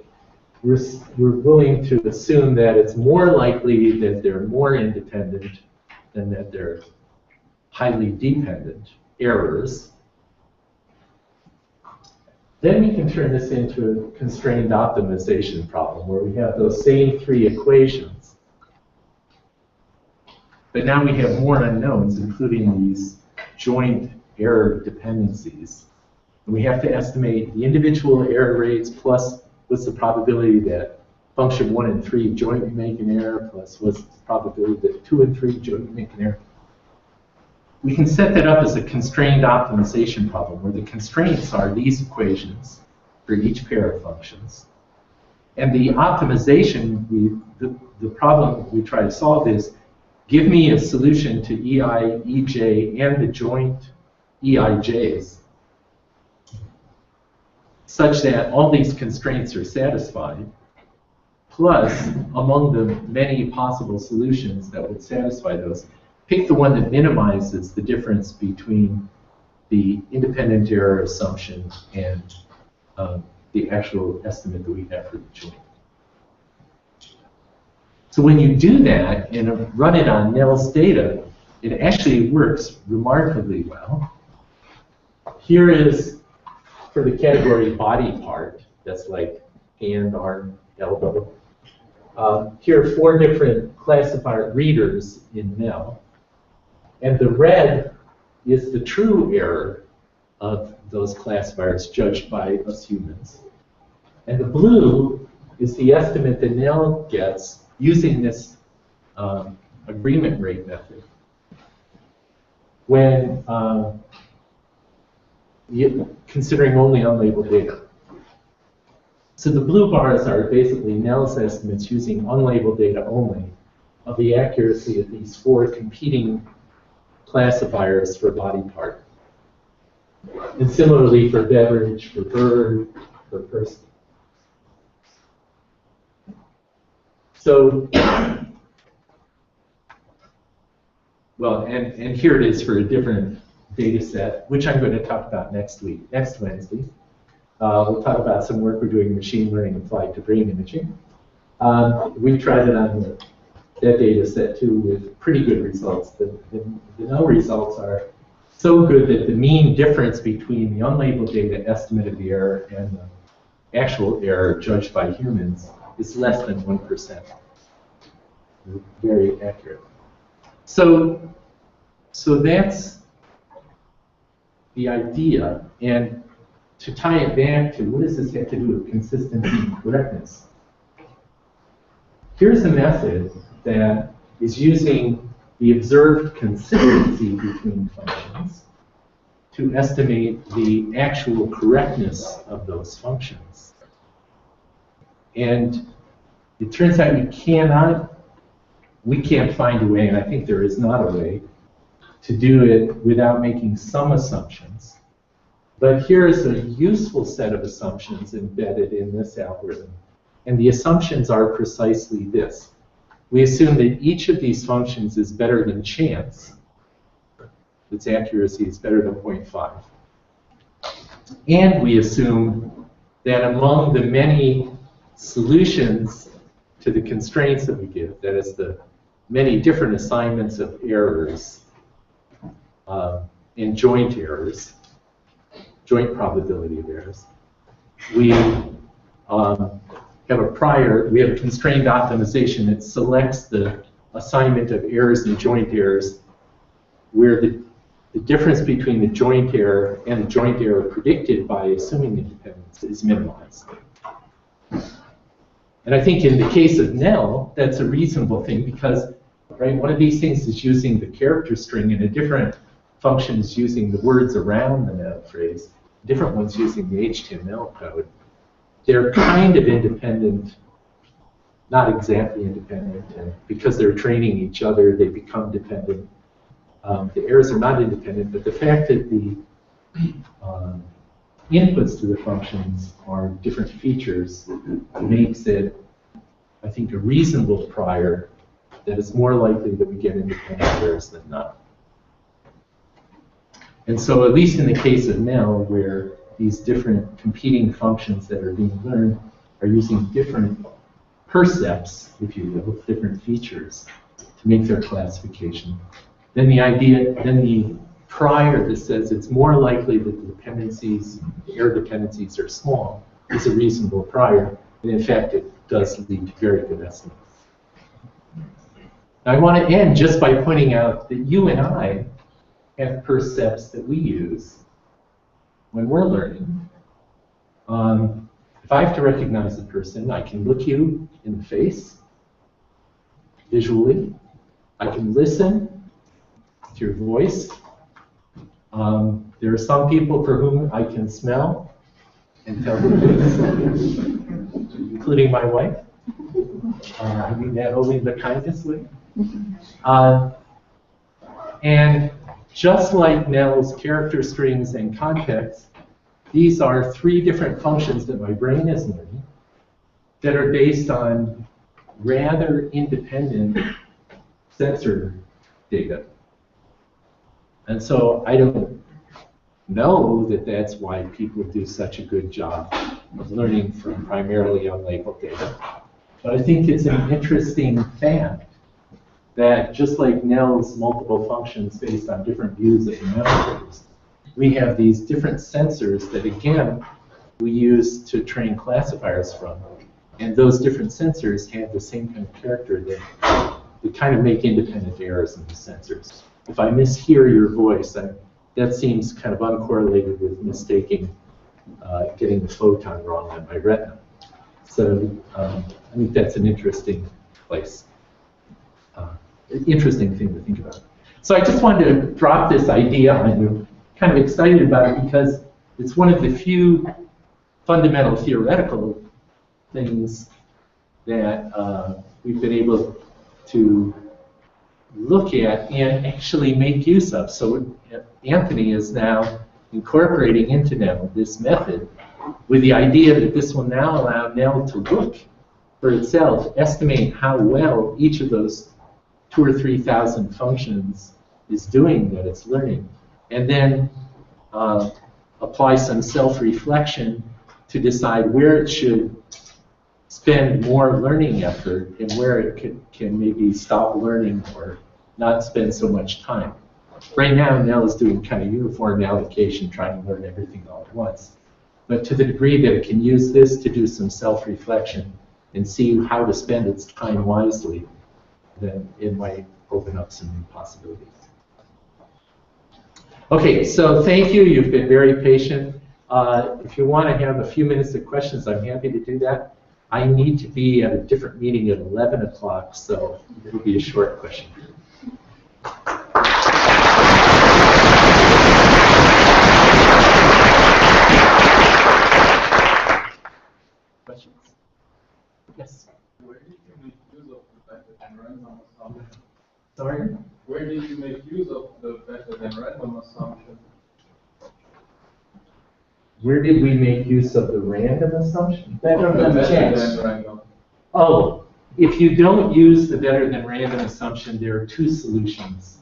we're willing to assume that it's more likely that they're more independent than that they're highly dependent errors. Then we can turn this into a constrained optimization problem where we have those same three equations. But now we have more unknowns, including these joint error dependencies. And we have to estimate the individual error rates plus what's the probability that function 1 and 3 jointly make an error plus what's the probability that 2 and 3 jointly make an error. We can set that up as a constrained optimization problem where the constraints are these equations for each pair of functions. And the optimization, the problem we try to solve is give me a solution to EI, EJ, and the joint EIJs such that all these constraints are satisfied, plus among the many possible solutions that would satisfy those, pick the one that minimizes the difference between the independent error assumption and the actual estimate that we have for the joint. So when you do that and run it on Nell's data, it actually works remarkably well. Here is, for the category body part, that's like hand, arm, elbow. Here are 4 different classifier readers in Nell. And the red is the true error of those classifiers judged by us humans. And the blue is the estimate that Nell gets using this agreement rate method when considering only unlabeled data. So the blue bars are basically Nell's estimates using unlabeled data only of the accuracy of these 4 competing classifiers for body part. And similarly for beverage, for bird, for person. So, well, and here it is for a different data set, which I'm going to talk about next Wednesday. We'll talk about some work we're doing in machine learning applied to brain imaging. We tried it on that data set too with pretty good results. The null results are so good that the mean difference between the unlabeled data estimate of the error and the actual error judged by humans is less than 1%. Very accurate. So that's the idea. And to tie it back to what does this have to do with consistency and correctness? Here's a method that is using the observed consistency between functions to estimate the actual correctness of those functions. And it turns out we can't find a way, and I think there is not a way, to do it without making some assumptions. But here is a useful set of assumptions embedded in this algorithm. And the assumptions are precisely this. We assume that each of these functions is better than chance. Its accuracy is better than 0.5. And we assume that among the many solutions to the constraints that we give, that is the many different assignments of errors and joint errors, joint probability of errors, we have a constrained optimization that selects the assignment of errors and joint errors where the difference between the joint error and the joint error predicted by assuming independence is minimized. And I think in the case of Nell, that's a reasonable thing because, right, one of these things is using the character string and a different function is using the words around the noun phrase, different ones using the HTML code. They're kind of independent, not exactly independent, and because they're training each other, they become dependent. The errors are not independent, but the fact that the inputs to the functions are different features makes it, I think, a reasonable prior that it's more likely that we get independent errors than not. And so at least in the case of Nell, where these different competing functions that are being learned are using different percepts, if you will, different features to make their classification, then the prior that says it's more likely that the dependencies, the error dependencies are small, is a reasonable prior, and in fact it does lead to very good estimates. Now I want to end just by pointing out that you and I have percepts that we use when we're learning. If I have to recognize a person, I can look you in the face visually. I can listen to your voice. There are some people for whom I can smell and tell who it is, including my wife. I mean that only in the kindest way. And just like Nell's character strings and context, these are three different functions that my brain is learning that are based on rather independent sensor data. And so I don't know that that's why people do such a good job of learning from primarily unlabeled data. But I think it's an interesting fact that just like Nell's multiple functions based on different views of the noun phrase, we have these different sensors that, again, we use to train classifiers from. And those different sensors have the same kind of character that they kind of make independent errors in the sensors. If I mishear your voice, that seems kind of uncorrelated with mistaking getting the photon wrong on my retina. So I think that's an interesting place. Interesting thing to think about. So I just wanted to drop this idea on you. Kind of excited about it because it's one of the few fundamental theoretical things that we've been able to look at and actually make use of. So Anthony is now incorporating into Nell this method with the idea that this will now allow Nell to look for itself, estimate how well each of those 2,000 or 3,000 functions is doing that it's learning, and then apply some self-reflection to decide where it should spend more learning effort and where it can maybe stop learning or not spend so much time. Right now, Nell is doing kind of uniform allocation, trying to learn everything all at once. But to the degree that it can use this to do some self-reflection and see how to spend its time wisely, then it might open up some new possibilities. Okay, so thank you. You've been very patient. If you want to have a few minutes of questions, I'm happy to do that. I need to be at a different meeting at 11 o'clock, so it'll be a short question. Questions? Yes? Where did you make use of the better than random assumption? Sorry? Where did you make use of the better than random assumption? Where did we make use of the random assumption? Better than chance. Than random. Oh, if you don't use the better than random assumption, there are two solutions.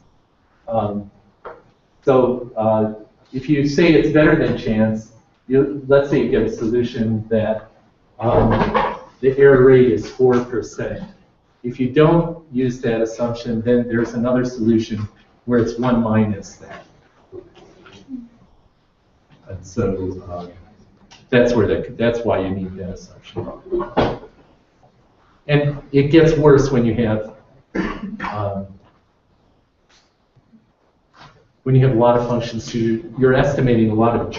If you say it's better than chance, let's say you get a solution that the error rate is 4%. If you don't use that assumption, then there's another solution where it's 1 minus that. And so that's why you need that assumption. And it gets worse when you have a lot of functions. You're estimating a lot of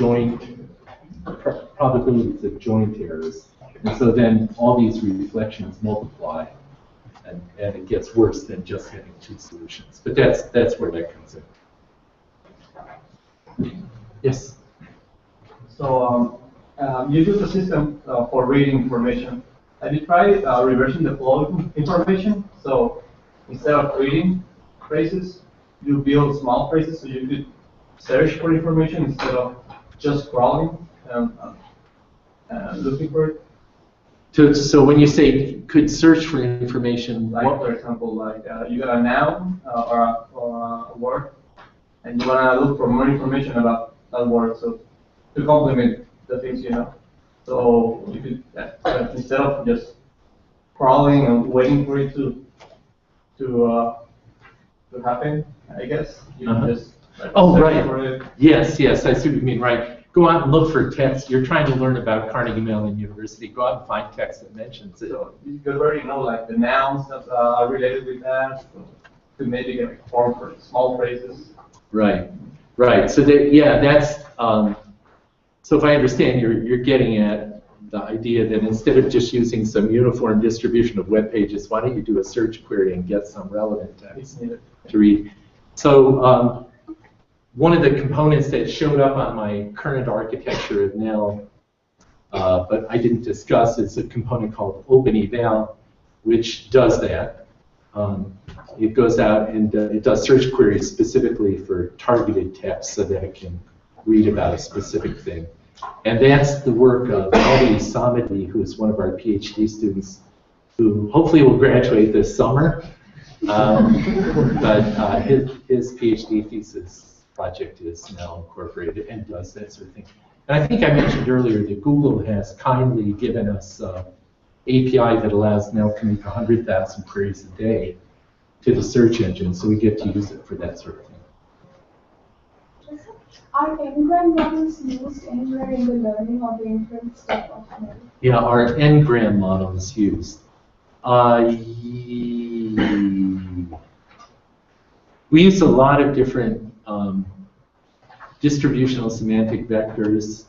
probabilities of joint errors, and so then all these reflections multiply, and it gets worse than just having two solutions. But that's where that comes in. Yes. So you use the system for reading information. Have you tried reversing the flow of information? So instead of reading phrases, you build small phrases so you could search for information instead of just crawling looking for it. So when you say could search for information, Like what, for example, like you got a noun or a word, and you want to look for more information about that word, so to complement the things you know. So you could instead of just crawling and waiting for it to happen, I guess you can just like, oh, search right. for it. Yes, I see what you mean, right. Go out and look for text. You're trying to learn about Carnegie Mellon University. Go out and find text that mentions it. So you could already know like the nouns that are related with that, so to maybe get a form for small phrases. Right. So that's, so if I understand, you're getting at the idea that instead of just using some uniform distribution of web pages, why don't you do a search query and get some relevant text to read? So one of the components that showed up on my current architecture of NEL, but I didn't discuss, is a component called OpenEval, which does that. It goes out and it does search queries specifically for targeted text so that it can read about a specific thing. And that's the work of Ali Samadi, who is one of our PhD students, who hopefully will graduate this summer. But his PhD thesis project is now incorporated and does that sort of thing. And I think I mentioned earlier that Google has kindly given us API that allows now to make 100,000 queries a day to the search engine, so we get to use it for that sort of thing. Are n-gram models used anywhere in the learning or the inference step of NEL? Yeah, our n-gram model is used. We use a lot of different distributional semantic vectors.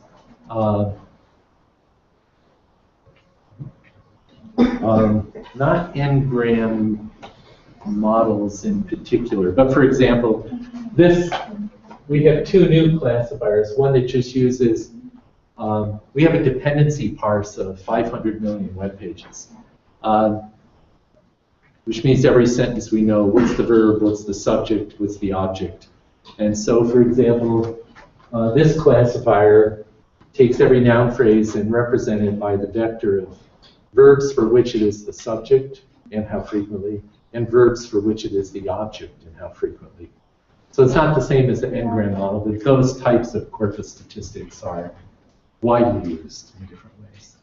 Not n-gram models in particular, but for example, we have two new classifiers. One that just uses, we have a dependency parse of 500 million web pages, which means every sentence we know what's the verb, what's the subject, what's the object. And so, for example, this classifier takes every noun phrase and represents it by the vector of verbs for which it is the subject and how frequently, and verbs for which it is the object and how frequently. So it's not the same as the n-gram model, but those types of corpus statistics are widely used in different ways.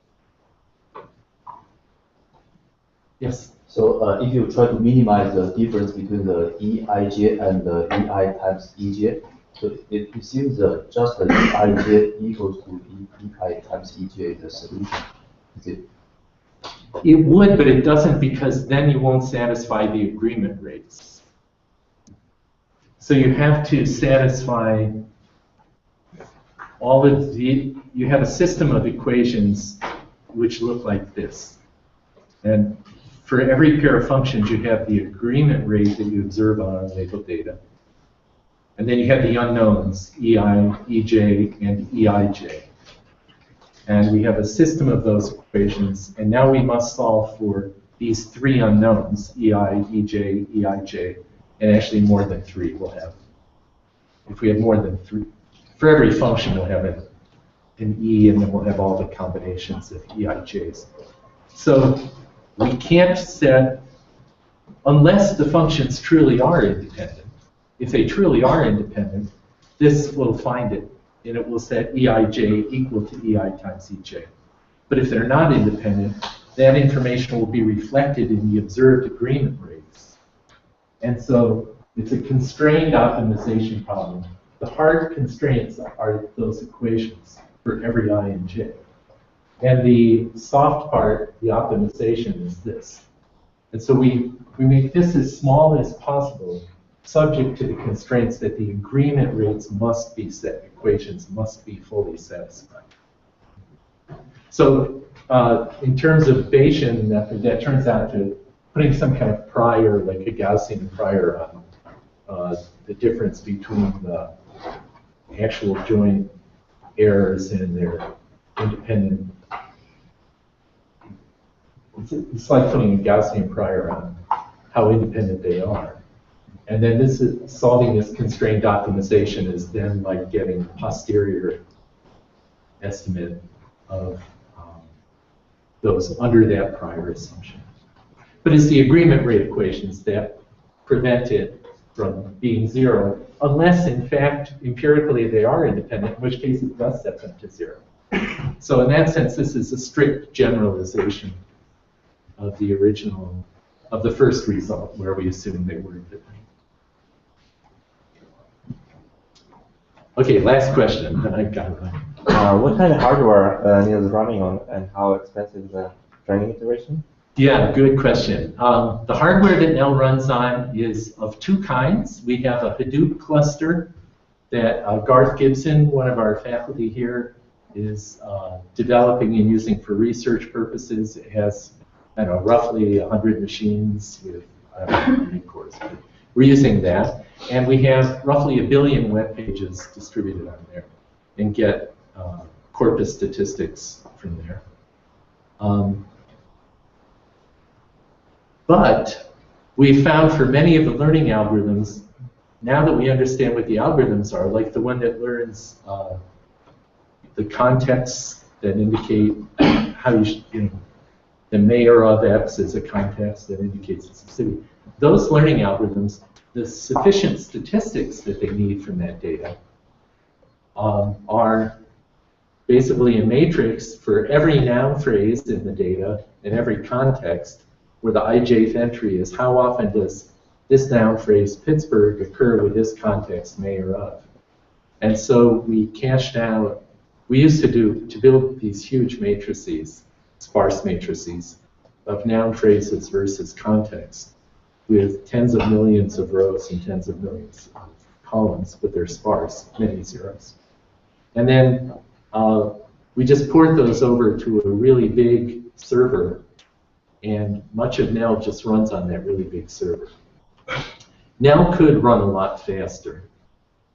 Yes? So if you try to minimize the difference between the EIJ and the EI times EJ, so it seems that just the EIJ equals to EI times EJ is the solution. Is it? It would, but it doesn't, because then you won't satisfy the agreement rates. So you have to satisfy all of the, you have a system of equations which look like this. And for every pair of functions, you have the agreement rate that you observe on labeled data. And then you have the unknowns, EI, EJ, and EIJ. And we have a system of those equations, and now we must solve for these three unknowns, EI, EJ, EIJ, and actually more than three we'll have. If we have more than three, for every function we'll have an E, and then we'll have all the combinations of EIJs. So we can't set, unless the functions truly are independent. If they truly are independent, this will find it, and it will set EIJ equal to EI times EJ. But if they're not independent, that information will be reflected in the observed agreement rates. And so it's a constrained optimization problem. The hard constraints are those equations for every I and j. And the soft part, the optimization, is this. And so we make this as small as possible, subject to the constraints that the agreement rates must be set, equations must be fully satisfied. So in terms of Bayesian method, that turns out to putting some kind of prior, like a Gaussian prior on the difference between the actual joint errors and their independent. It's like putting a Gaussian prior on how independent they are. And then this is solving this constrained optimization is then like getting posterior estimate of those under that prior assumption. But it's the agreement rate equations that prevent it from being 0, unless in fact empirically they are independent, in which case it does set them to 0. So in that sense, this is a strict generalization of the original, of the first result, where we assume they were independent. Okay, last question, then I've got to run. What kind of hardware is running on, and how expensive is the training iteration? Yeah, good question. The hardware that Nell runs on is of two kinds. We have a Hadoop cluster that Garth Gibson, one of our faculty here, is developing and using for research purposes. It has, I don't know, roughly 100 machines with, I don't know how many cores. But we're using that. And we have roughly 1 billion web pages distributed on there and get corpus statistics from there. But we found for many of the learning algorithms, now that we understand what the algorithms are, like the one that learns the contexts that indicate how the mayor of X is a context that indicates it's a city. Those learning algorithms, the sufficient statistics that they need from that data are basically a matrix for every noun phrase in the data in every context, where the ijth entry is how often does this noun phrase Pittsburgh occur with this context mayor of. And so we cached out, we used to build these huge matrices, sparse matrices, of noun phrases versus context, with tens of millions of rows and tens of millions of columns, but they're sparse, many zeros. And then we just port those over to a really big server, and much of Nell just runs on that really big server. Nell could run a lot faster,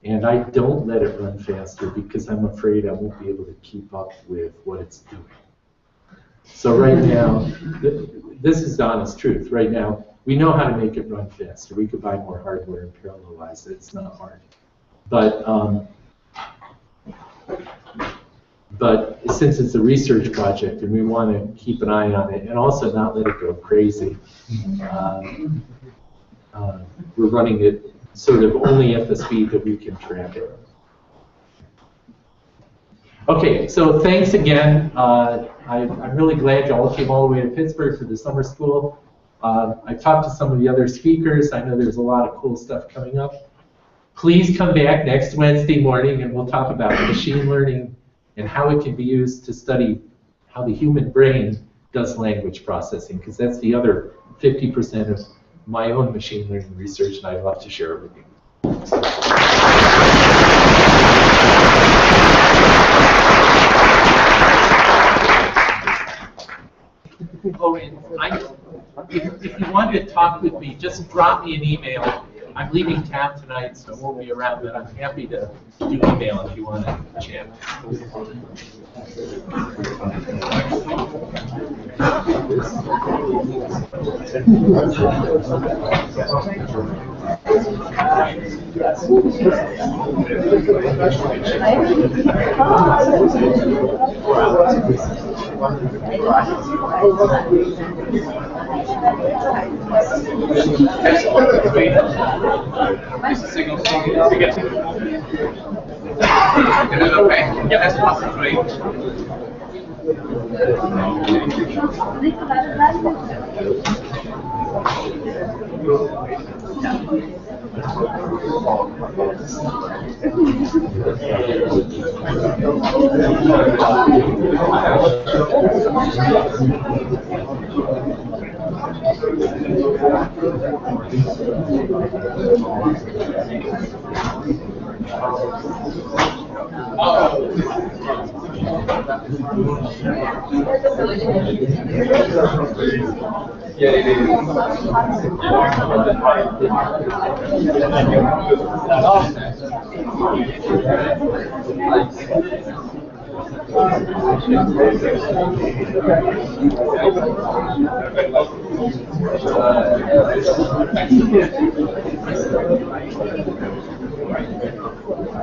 and I don't let it run faster because I'm afraid I won't be able to keep up with what it's doing. So right now, this is the honest truth. Right now, we know how to make it run faster. We could buy more hardware and parallelize it. It's not hard. But since it's a research project and we want to keep an eye on it and also not let it go crazy, we're running it sort of only at the speed that we can track it. Okay, so thanks again. I'm really glad you all came all the way to Pittsburgh for the summer school. I talked to some of the other speakers. I know there's a lot of cool stuff coming up. Please come back next Wednesday morning and we'll talk about machine learning and how it can be used to study how the human brain does language processing, because that's the other 50% of my own machine learning research, and I'd love to share it with you. Oh, and if you want to talk with me, just drop me an email. I'm leaving town tonight, so I won't be around, but I'm happy to do email if you want to chat. Yeah, it is.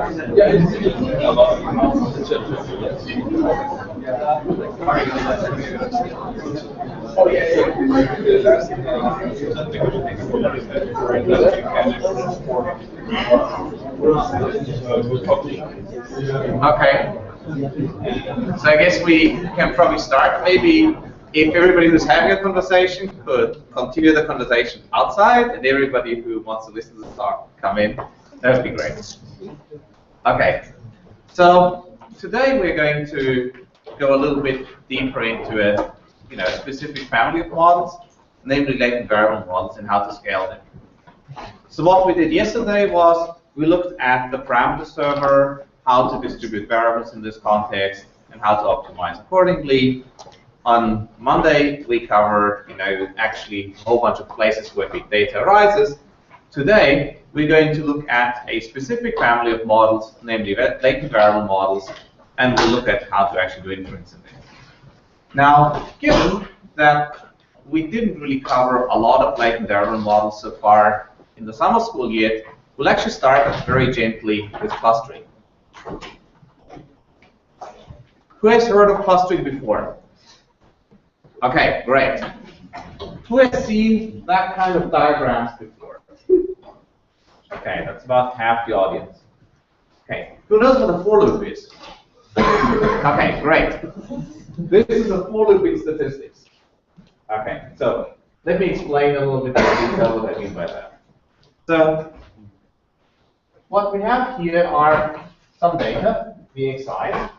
Okay. So I guess we can probably start. Maybe if everybody who's having a conversation could continue the conversation outside, and everybody who wants to listen to the talk come in, that would be great. Okay. So today we're going to go a little bit deeper into a specific family of models, namely latent variable models, and how to scale them. So what we did yesterday was we looked at the parameter server, how to distribute variables in this context, and how to optimize accordingly. On Monday, we covered, actually a whole bunch of places where big data arises. Today, we're going to look at a specific family of models, namely latent variable models, and we'll look at how to actually do inference in them. Now, given that we didn't really cover a lot of latent variable models so far in the summer school yet, we'll actually start very gently with clustering. Who has heard of clustering before? Okay, great. Who has seen that kind of diagrams before? Okay, that's about half the audience. Okay, who knows what a for loop is? Okay, great. This is a for loop in statistics. Okay, so let me explain a little bit more detail what I mean by that. So what we have here are some data being sized,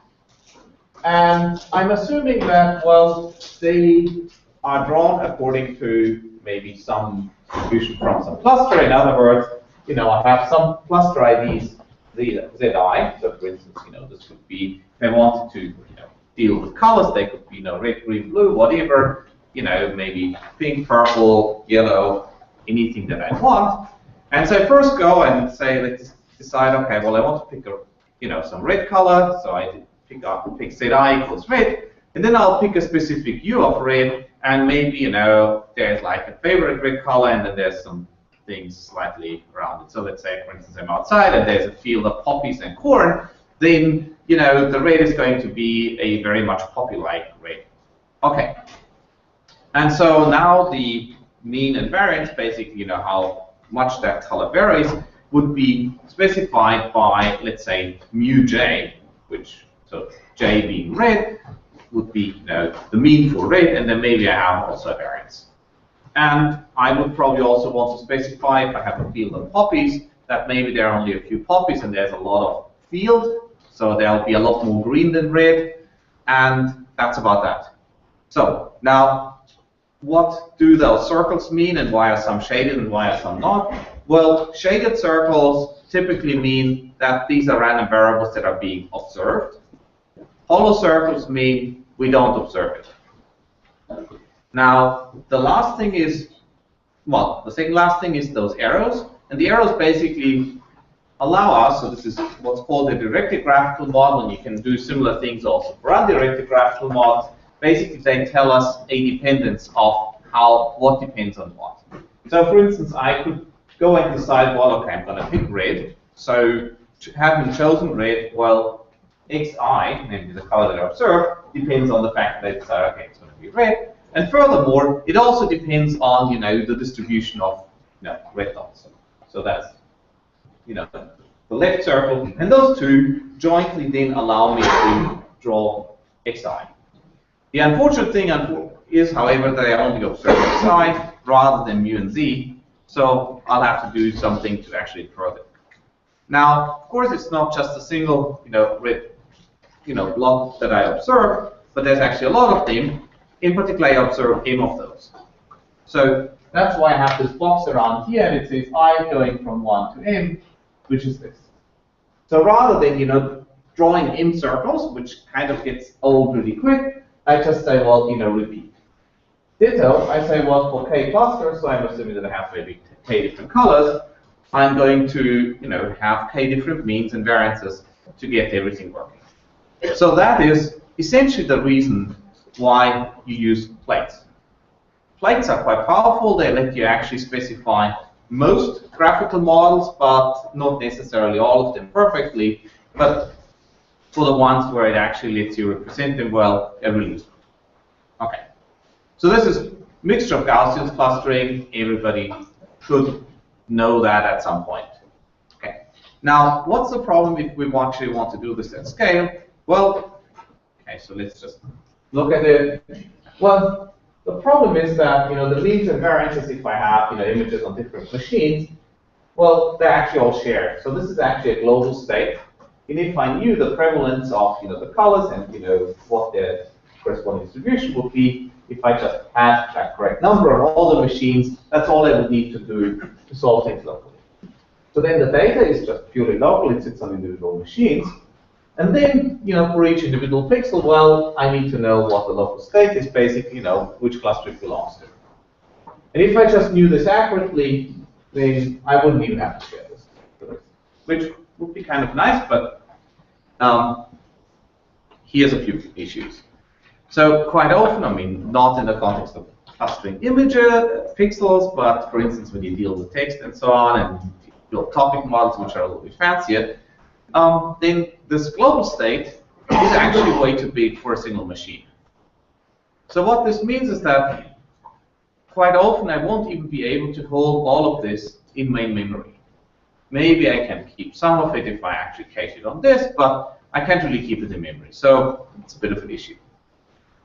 and I'm assuming that, well, they are drawn according to maybe some distribution from some cluster. In other words, I have some cluster IDs ZI. So for instance, this could be, if I wanted to deal with colors, they could be red, green, blue, whatever, maybe pink, purple, yellow, anything that I want. And so I first go and say, let's decide, okay, well, I want to pick some red color, so I pick ZI equals red, and then I'll pick a specific hue of red, and maybe, there's like a favorite red color, and then there's some things slightly around it. So let's say, for instance, I'm outside, and there's a field of poppies and corn, then, the red is going to be a very much poppy-like red. Okay. And so now the mean and variance, basically, how much that color varies, would be specified by, let's say, mu j, so j being red, would be the mean for red, and then maybe I have also a variance. And I would probably also want to specify, if I have a field of poppies, that maybe there are only a few poppies and there's a lot of field, so there'll be a lot more green than red, and that's about that. So now, what do those circles mean, and why are some shaded and why are some not? Well, shaded circles typically mean that these are random variables that are being observed. Hollow circles mean we don't observe it. Now, the last thing is, well, the second last thing is those arrows. And the arrows basically allow us, so this is what's called a directed graphical model, and you can do similar things also for undirected graphical models. Basically, they tell us a dependence of what depends on what. So, for instance, I could go and decide, well, okay, I'm going to pick red. So, having chosen red, well, xi, namely the color that I observe, depends on the fact that okay, it's going to be red. And furthermore, it also depends on the distribution of red dots. So that's the left circle, and those two jointly then allow me to draw xi. The unfortunate thing is, however, that I only observe xi rather than mu and z, so I'll have to do something to actually infer them. Now, of course, it's not just a single red block that I observe, but there's actually a lot of them. In particular, I observe m of those. So that's why I have this box around here, and it says I going from 1 to m, which is this. So rather than drawing m circles, which kind of gets old really quick, I just say, well, repeat. Ditto, I say, well, for k clusters, so I'm assuming that I have maybe k different colors, I'm going to have k different means and variances to get everything working. So that is essentially the reason why you use plates. Plates are quite powerful. They let you actually specify most graphical models, but not necessarily all of them perfectly. But for the ones where it actually lets you represent them well, they're really useful. Okay. So this is mixture of Gaussian clustering. Everybody should know that at some point. Okay. Now, what's the problem if we actually want to do this at scale? Well, okay, so let's just look at it. Well, the problem is that the means and variances, if I have images on different machines, well, they're actually all shared. So this is actually a global state. And if I knew the prevalence of the colors and what the corresponding distribution would be, if I just had that correct number on all the machines, that's all I would need to do to solve things locally. So then the data is just purely local. It sits on individual machines. And then, for each individual pixel, well, I need to know what the local state is, basically, which cluster it belongs to. And if I just knew this accurately, then I wouldn't even have to share this, which would be kind of nice, but here's a few issues. So quite often, I mean, not in the context of clustering image pixels, but for instance, when you deal with text and so on, and build topic models, which are a little bit fancier, then this global state is actually way too big for a single machine. So what this means is that quite often I won't even be able to hold all of this in main memory. Maybe I can keep some of it if I actually cache it on disk, but I can't really keep it in memory. So it's a bit of an issue.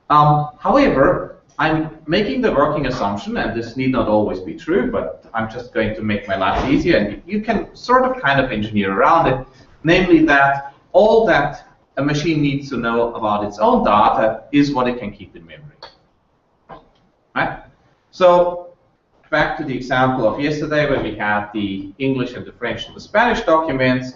However, I'm making the working assumption, and this need not always be true, but I'm just going to make my life easier, and you can sort of kind of engineer around it, namely that all that a machine needs to know about its own data is what it can keep in memory. Right? So back to the example of yesterday when we had the English and the French and the Spanish documents,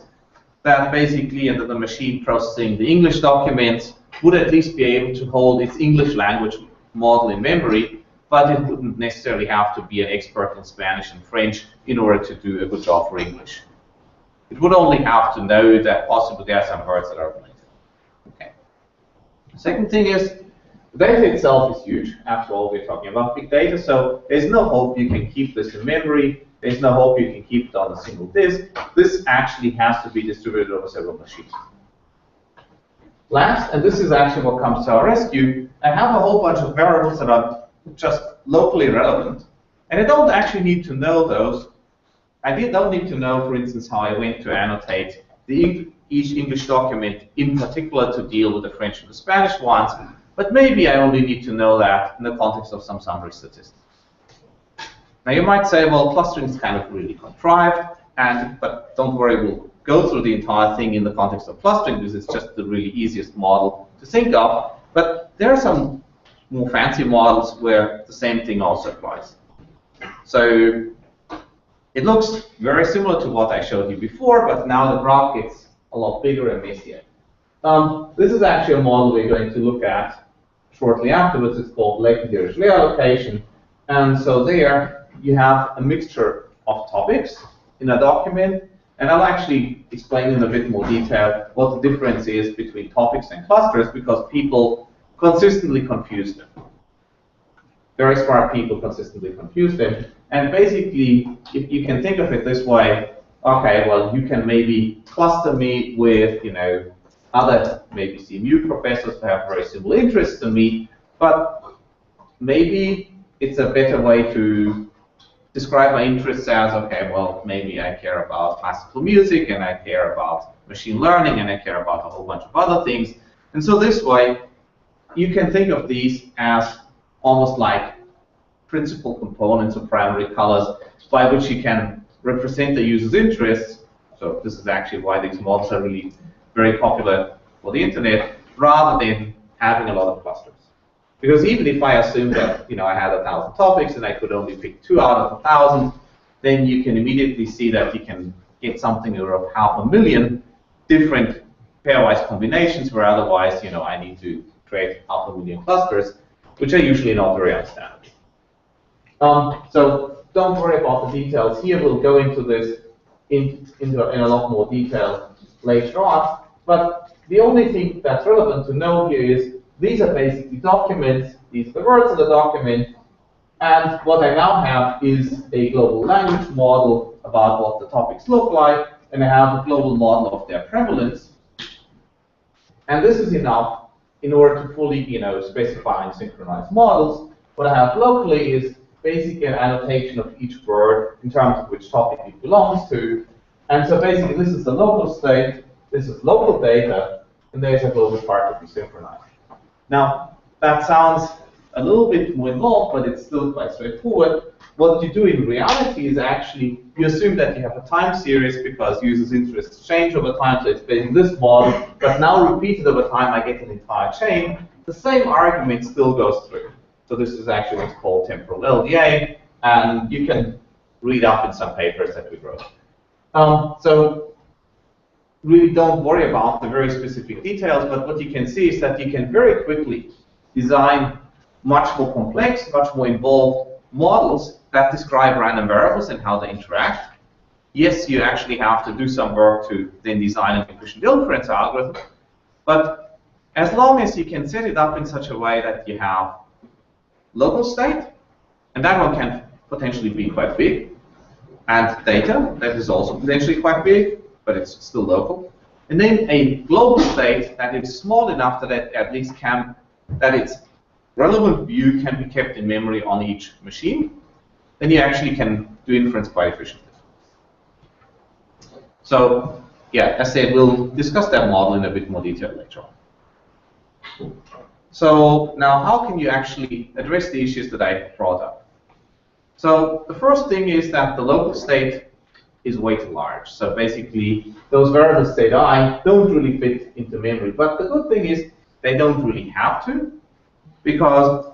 that basically under the machine processing the English documents would at least be able to hold its English language model in memory, but it wouldn't necessarily have to be an expert in Spanish and French in order to do a good job for English. It would only have to know that possibly there are some words that are related. Okay. The second thing is, the data itself is huge. After all, we're talking about big data, so there's no hope you can keep this in memory. There's no hope you can keep it on a single disk. This actually has to be distributed over several machines. Last, and this is actually what comes to our rescue, I have a whole bunch of variables that are just locally relevant, and I don't actually need to know those. I don't need to know, for instance, how I went to annotate each English document in particular to deal with the French and the Spanish ones, but maybe I only need to know that in the context of some summary statistics. Now you might say, well, clustering is kind of really contrived, but don't worry, we'll go through the entire thing in the context of clustering because it's just the really easiest model to think of. But there are some more fancy models where the same thing also applies. So it looks very similar to what I showed you before, but now the graph gets a lot bigger and messier. This is actually a model we're going to look at shortly afterwards. It's called latent Dirichlet allocation. And so there you have a mixture of topics in a document. And I'll actually explain in a bit more detail what the difference is between topics and clusters, because people consistently confuse them. Very smart people consistently confuse them. And basically, if you can think of it this way, okay, well, you can maybe cluster me with, other maybe CMU professors who have very similar interests to me, but maybe it's a better way to describe my interests as, okay, well, maybe I care about classical music, and I care about machine learning, and I care about a whole bunch of other things. And so this way, you can think of these as almost like principal components or primary colors by which you can represent the user's interests. So this is actually why these models are really very popular for the internet, rather than having a lot of clusters. Because even if I assume that I had 1,000 topics and I could only pick 2 out of 1,000, then you can immediately see that you can get something of 500,000 different pairwise combinations, where otherwise I need to create 500,000 clusters, which are usually not very understandable. So don't worry about the details here. We'll go into this in a lot more detail later on. But the only thing that's relevant to know here is these are basically documents. These are the words of the document. And what I now have is a global language model about what the topics look like, and I have a global model of their prevalence. And this is enough in order to fully, specify and synchronize models. What I have locally is basically an annotation of each word in terms of which topic it belongs to. And so basically this is the local state, this is local data, and there's a global part to be synchronized. Now, that sounds a little bit more involved, but it's still quite straightforward. What you do in reality is actually, you assume that you have a time series because users' interests change over time, so it's based on this model, but now repeated over time, I get an entire chain. The same argument still goes through. So this is actually what's called temporal LDA, and you can read up in some papers that we wrote. So really don't worry about the very specific details, but what you can see is that you can very quickly design much more complex, much more involved models that describe random variables and how they interact. Yes, you actually have to do some work to then design an efficient inference algorithm, but as long as you can set it up in such a way that you have local state, and that one can potentially be quite big, and data, that is also potentially quite big, but it's still local, and then a global state that is small enough that it at least that its relevant view can be kept in memory on each machine, then you actually can do inference quite efficiently. So, yeah, as I said, we'll discuss that model in a bit more detail later on. So now, how can you actually address the issues that I brought up? So the first thing is that the local state is way too large. So basically, those variables state I don't really fit into memory. But the good thing is they don't really have to, because,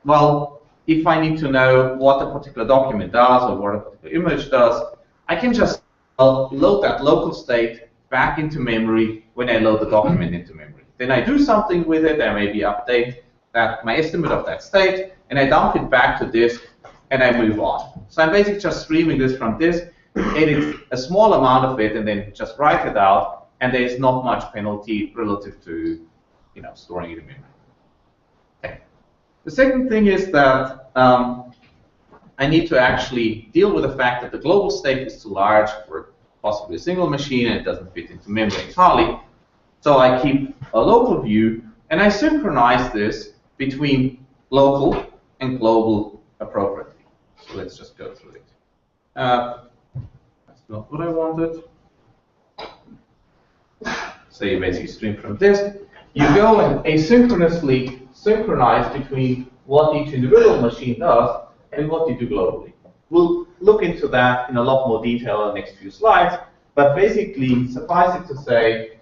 well, if I need to know what a particular document does or what a particular image does, I can just load that local state back into memory when I load the document into memory. Then I do something with it, I maybe update my estimate of that state, and I dump it back to disk, and I move on. So I'm basically just streaming this from disk, edit a small amount of it, and then just write it out, and there is not much penalty relative to storing it in memory. Okay. The second thing is that I need to actually deal with the fact that the global state is too large for possibly a single machine, and it doesn't fit into memory entirely. So I keep a local view, and I synchronize this between local and global appropriately. So let's just go through it. That's not what I wanted. So you basically stream from disk. You go and asynchronously synchronize between what each individual machine does and what you do globally. We'll look into that in a lot more detail in the next few slides, but basically, suffice it to say,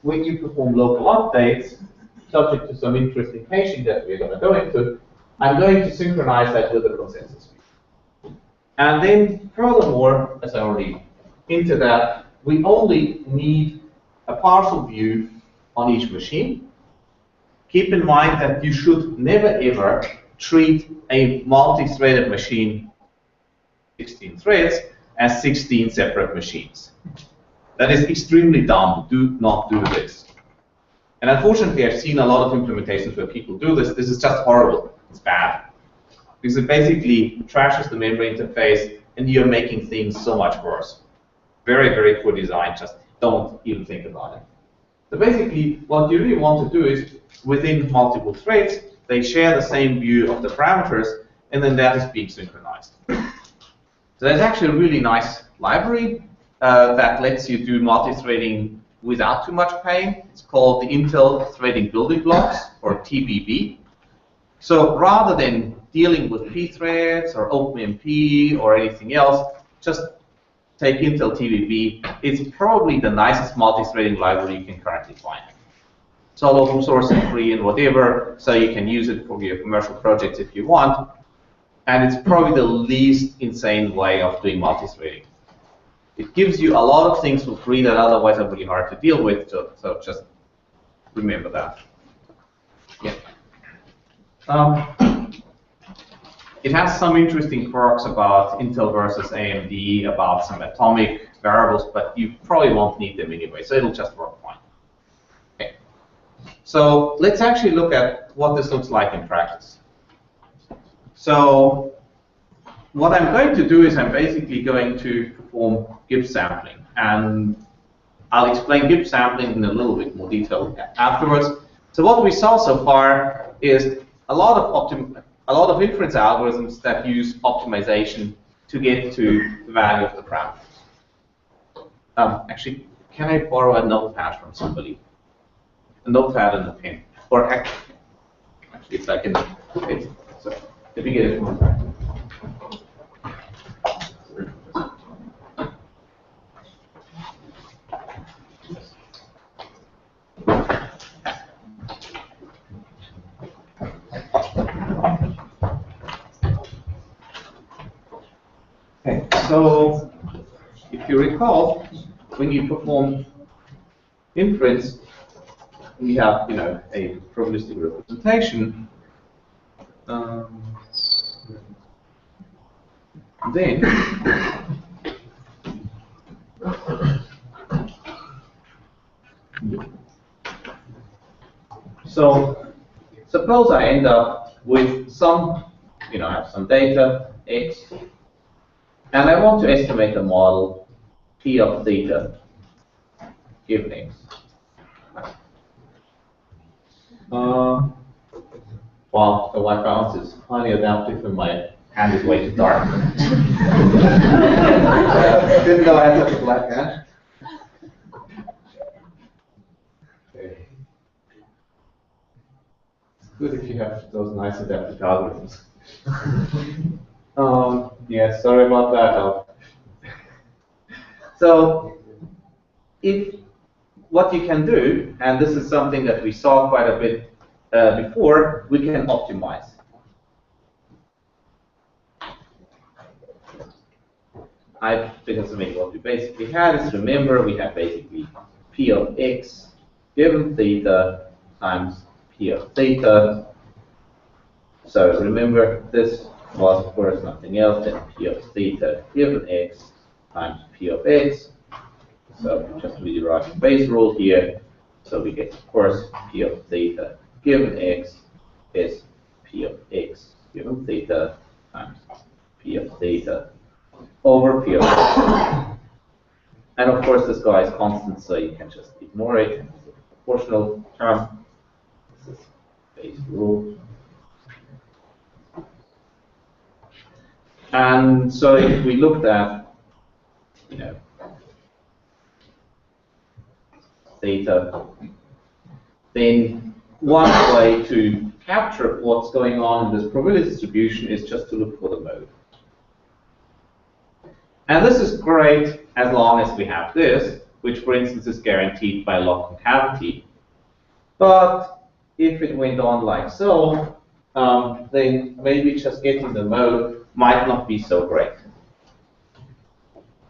when you perform local updates, subject to some interesting caching that we're going to go into, I'm going to synchronize that with the consensus view. And then, furthermore, as I already hinted at, we only need a partial view on each machine. Keep in mind that you should never ever treat a multi-threaded machine, 16 threads, as 16 separate machines. That is extremely dumb. Do not do this. And unfortunately, I've seen a lot of implementations where people do this. This is just horrible. It's bad. Because it basically trashes the memory interface, and you're making things so much worse. Very, very poor design. Just don't even think about it. So basically, what you really want to do is, within multiple threads, they share the same view of the parameters, and then that is being synchronized. So there's actually a really nice library that lets you do multi-threading without too much pain. It's called the Intel Threading Building Blocks, or TBB. So rather than dealing with pthreads or OpenMP or anything else, just take Intel TBB. It's probably the nicest multi-threading library you can currently find. It's all open source and free and whatever, so you can use it for your commercial projects if you want. And it's probably the least insane way of doing multi-threading. It gives you a lot of things for free that otherwise are really hard to deal with, so just remember that. Yeah. It has some interesting quirks about Intel versus AMD, about some atomic variables, but you probably won't need them anyway, so it'll just work fine. Okay. So let's actually look at what this looks like in practice. So what I'm going to do is I'm basically going to perform Gibbs sampling, and I'll explain Gibbs sampling in a little bit more detail afterwards. So what we saw so far is a lot of inference algorithms that use optimization to get to the value of the parameters. Actually, can I borrow a notepad from somebody? A notepad and a pen, or actually it's like in okay, so let me get it from the back. Okay, so if you recall, when you perform inference, we have, a probabilistic representation. Then so suppose I end up with some, I have some data X, and I want to estimate a model P of theta given X. Wow, the white balance is highly adaptive and my hand is way too dark. Didn't know I had such a black hand. Okay. It's good if you have those nice adaptive algorithms. Yeah, sorry about that. So, what you can do, and this is something that we saw quite a bit before, we can optimize. Because what we basically had is, remember, we have basically P of X given theta times P of theta. So remember, this was, of course, nothing else than P of theta given X times P of X. So just rewrite the base rule here. So we get, of course, P of theta given X is P of X given theta times P of theta over P of X. And of course, this guy is constant, so you can just ignore it. It's a proportional term. This is base rule. And so if we looked at, theta, then one way to capture what's going on in this probability distribution is just to look for the mode. And this is great as long as we have this, which for instance is guaranteed by log concavity. But if it went on like so, then maybe just getting the mode might not be so great.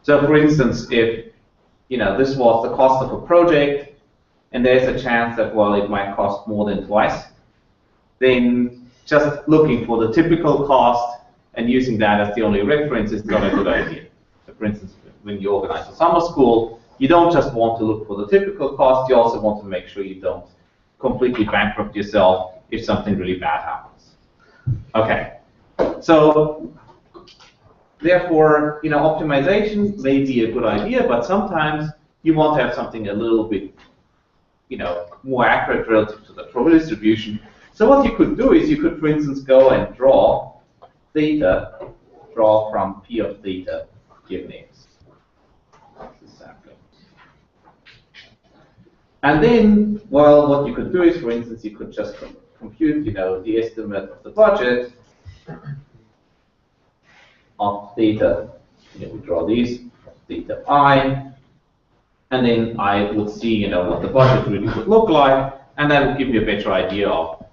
So for instance, if this was the cost of a project, and there's a chance that, well, it might cost more than twice, then just looking for the typical cost and using that as the only reference is not a good idea. So for instance, when you organize a summer school, you don't just want to look for the typical cost, you also want to make sure you don't completely bankrupt yourself if something really bad happens. Okay, so therefore, optimization may be a good idea, but sometimes you want to have something a little bit, more accurate relative to the probability distribution. So what you could do is you could, for instance, go and draw from P of theta given X. And then, well, what you could do is, for instance, you could just compute, the estimate of the budget of theta. We draw these, theta I, and then I would see, what the budget really would look like, and that would give me a better idea of,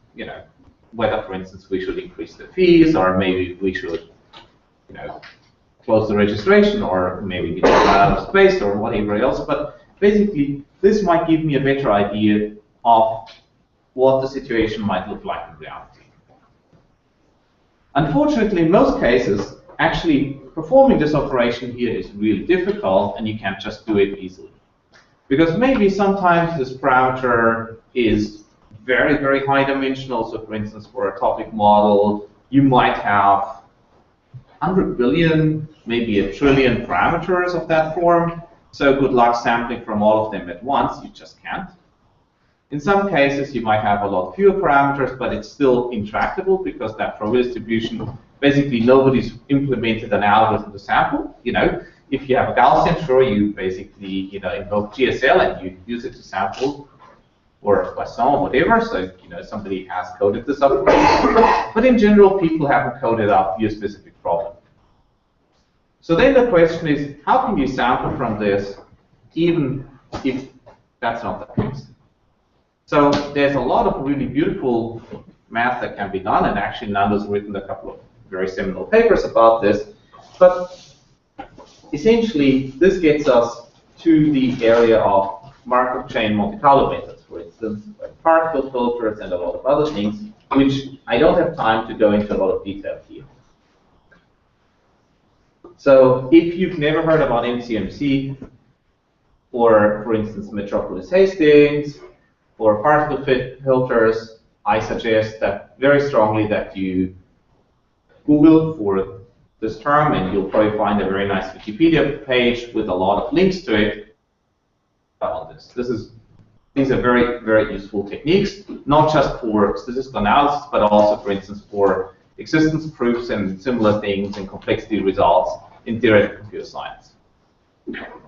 whether, for instance, we should increase the fees, or maybe we should, close the registration, or maybe get out of space, or whatever else. But basically, this might give me a better idea of what the situation might look like in reality. Unfortunately, in most cases, actually performing this operation here is really difficult, and you can't just do it easily. Because maybe sometimes this parameter is very, very high dimensional. So for instance, for a topic model, you might have 100 billion, maybe 1 trillion parameters of that form. So good luck sampling from all of them at once. You just can't. In some cases, you might have a lot fewer parameters, but it's still intractable because that probability distribution, basically nobody's implemented an algorithm to sample. You know, if you have a Gaussian, sure, you basically invoke GSL and you use it to sample, or Poisson, or whatever. So somebody has coded this up. But in general, people haven't coded up your specific problem. So then the question is, how can you sample from this, even if that's not the case? So there's a lot of really beautiful math that can be done, and actually Nando's written a couple of very seminal papers about this. But essentially, this gets us to the area of Markov chain Monte Carlo methods, for instance, like particle filters and a lot of other things, which I don't have time to go into a lot of detail here. So if you've never heard about MCMC, or for instance Metropolis Hastings, or particle filters, I suggest that very strongly that you Google for this term, and you'll probably find a very nice Wikipedia page with a lot of links to it on this. These are very, very useful techniques, not just for statistical analysis, but also, for instance, for existence proofs and similar things and complexity results in theoretical computer science.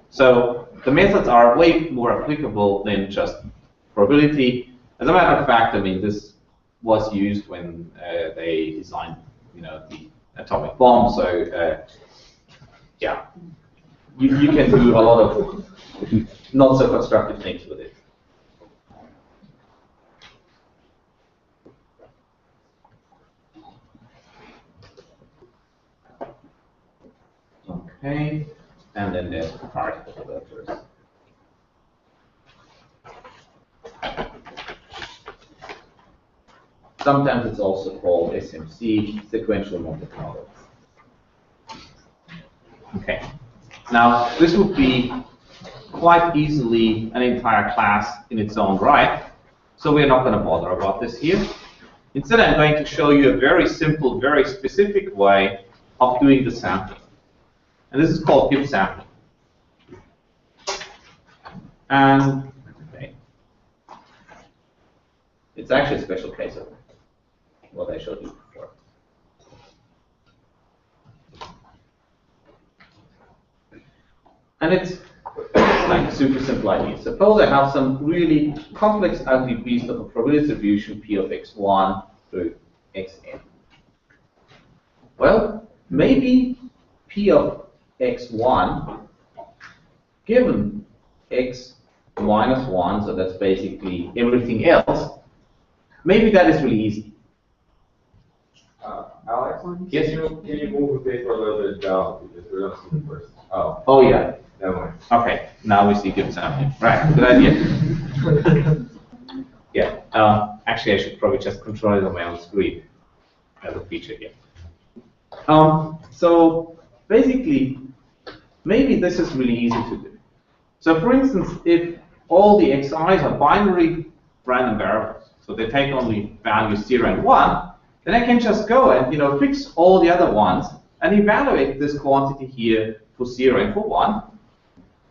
So the methods are way more applicable than just probability. As a matter of fact, I mean, this was used when they designed, the atomic bomb. So yeah, you can do a lot of not so constructive things with it. Okay, and then there's particle filters. Sometimes it's also called SMC, sequential Monte Carlo. Okay, now this would be quite easily an entire class in its own right, so we're not going to bother about this here. Instead, I'm going to show you a very simple, very specific way of doing the sampling. And this is called gift sampling. And okay, it's actually a special case of what I showed you before. And it's like a super simple idea. Suppose I have some really complex ugly beast of a probability distribution P of x1 through xn. Well, maybe P of x1 given x minus 1, so that's basically everything else, maybe that is really easy. Alex? Yes? Can you move the paper a little bit down? Because we're not seeing the first. Oh yeah. Never mind. Okay, now we see given sampling. Right, good idea. Yeah, actually I should probably just control it on my own screen as a feature here. So basically, maybe this is really easy to do. So for instance, if all the xi's are binary random variables, so they take only values 0 and 1, then I can just go and fix all the other ones and evaluate this quantity here for 0 and for 1.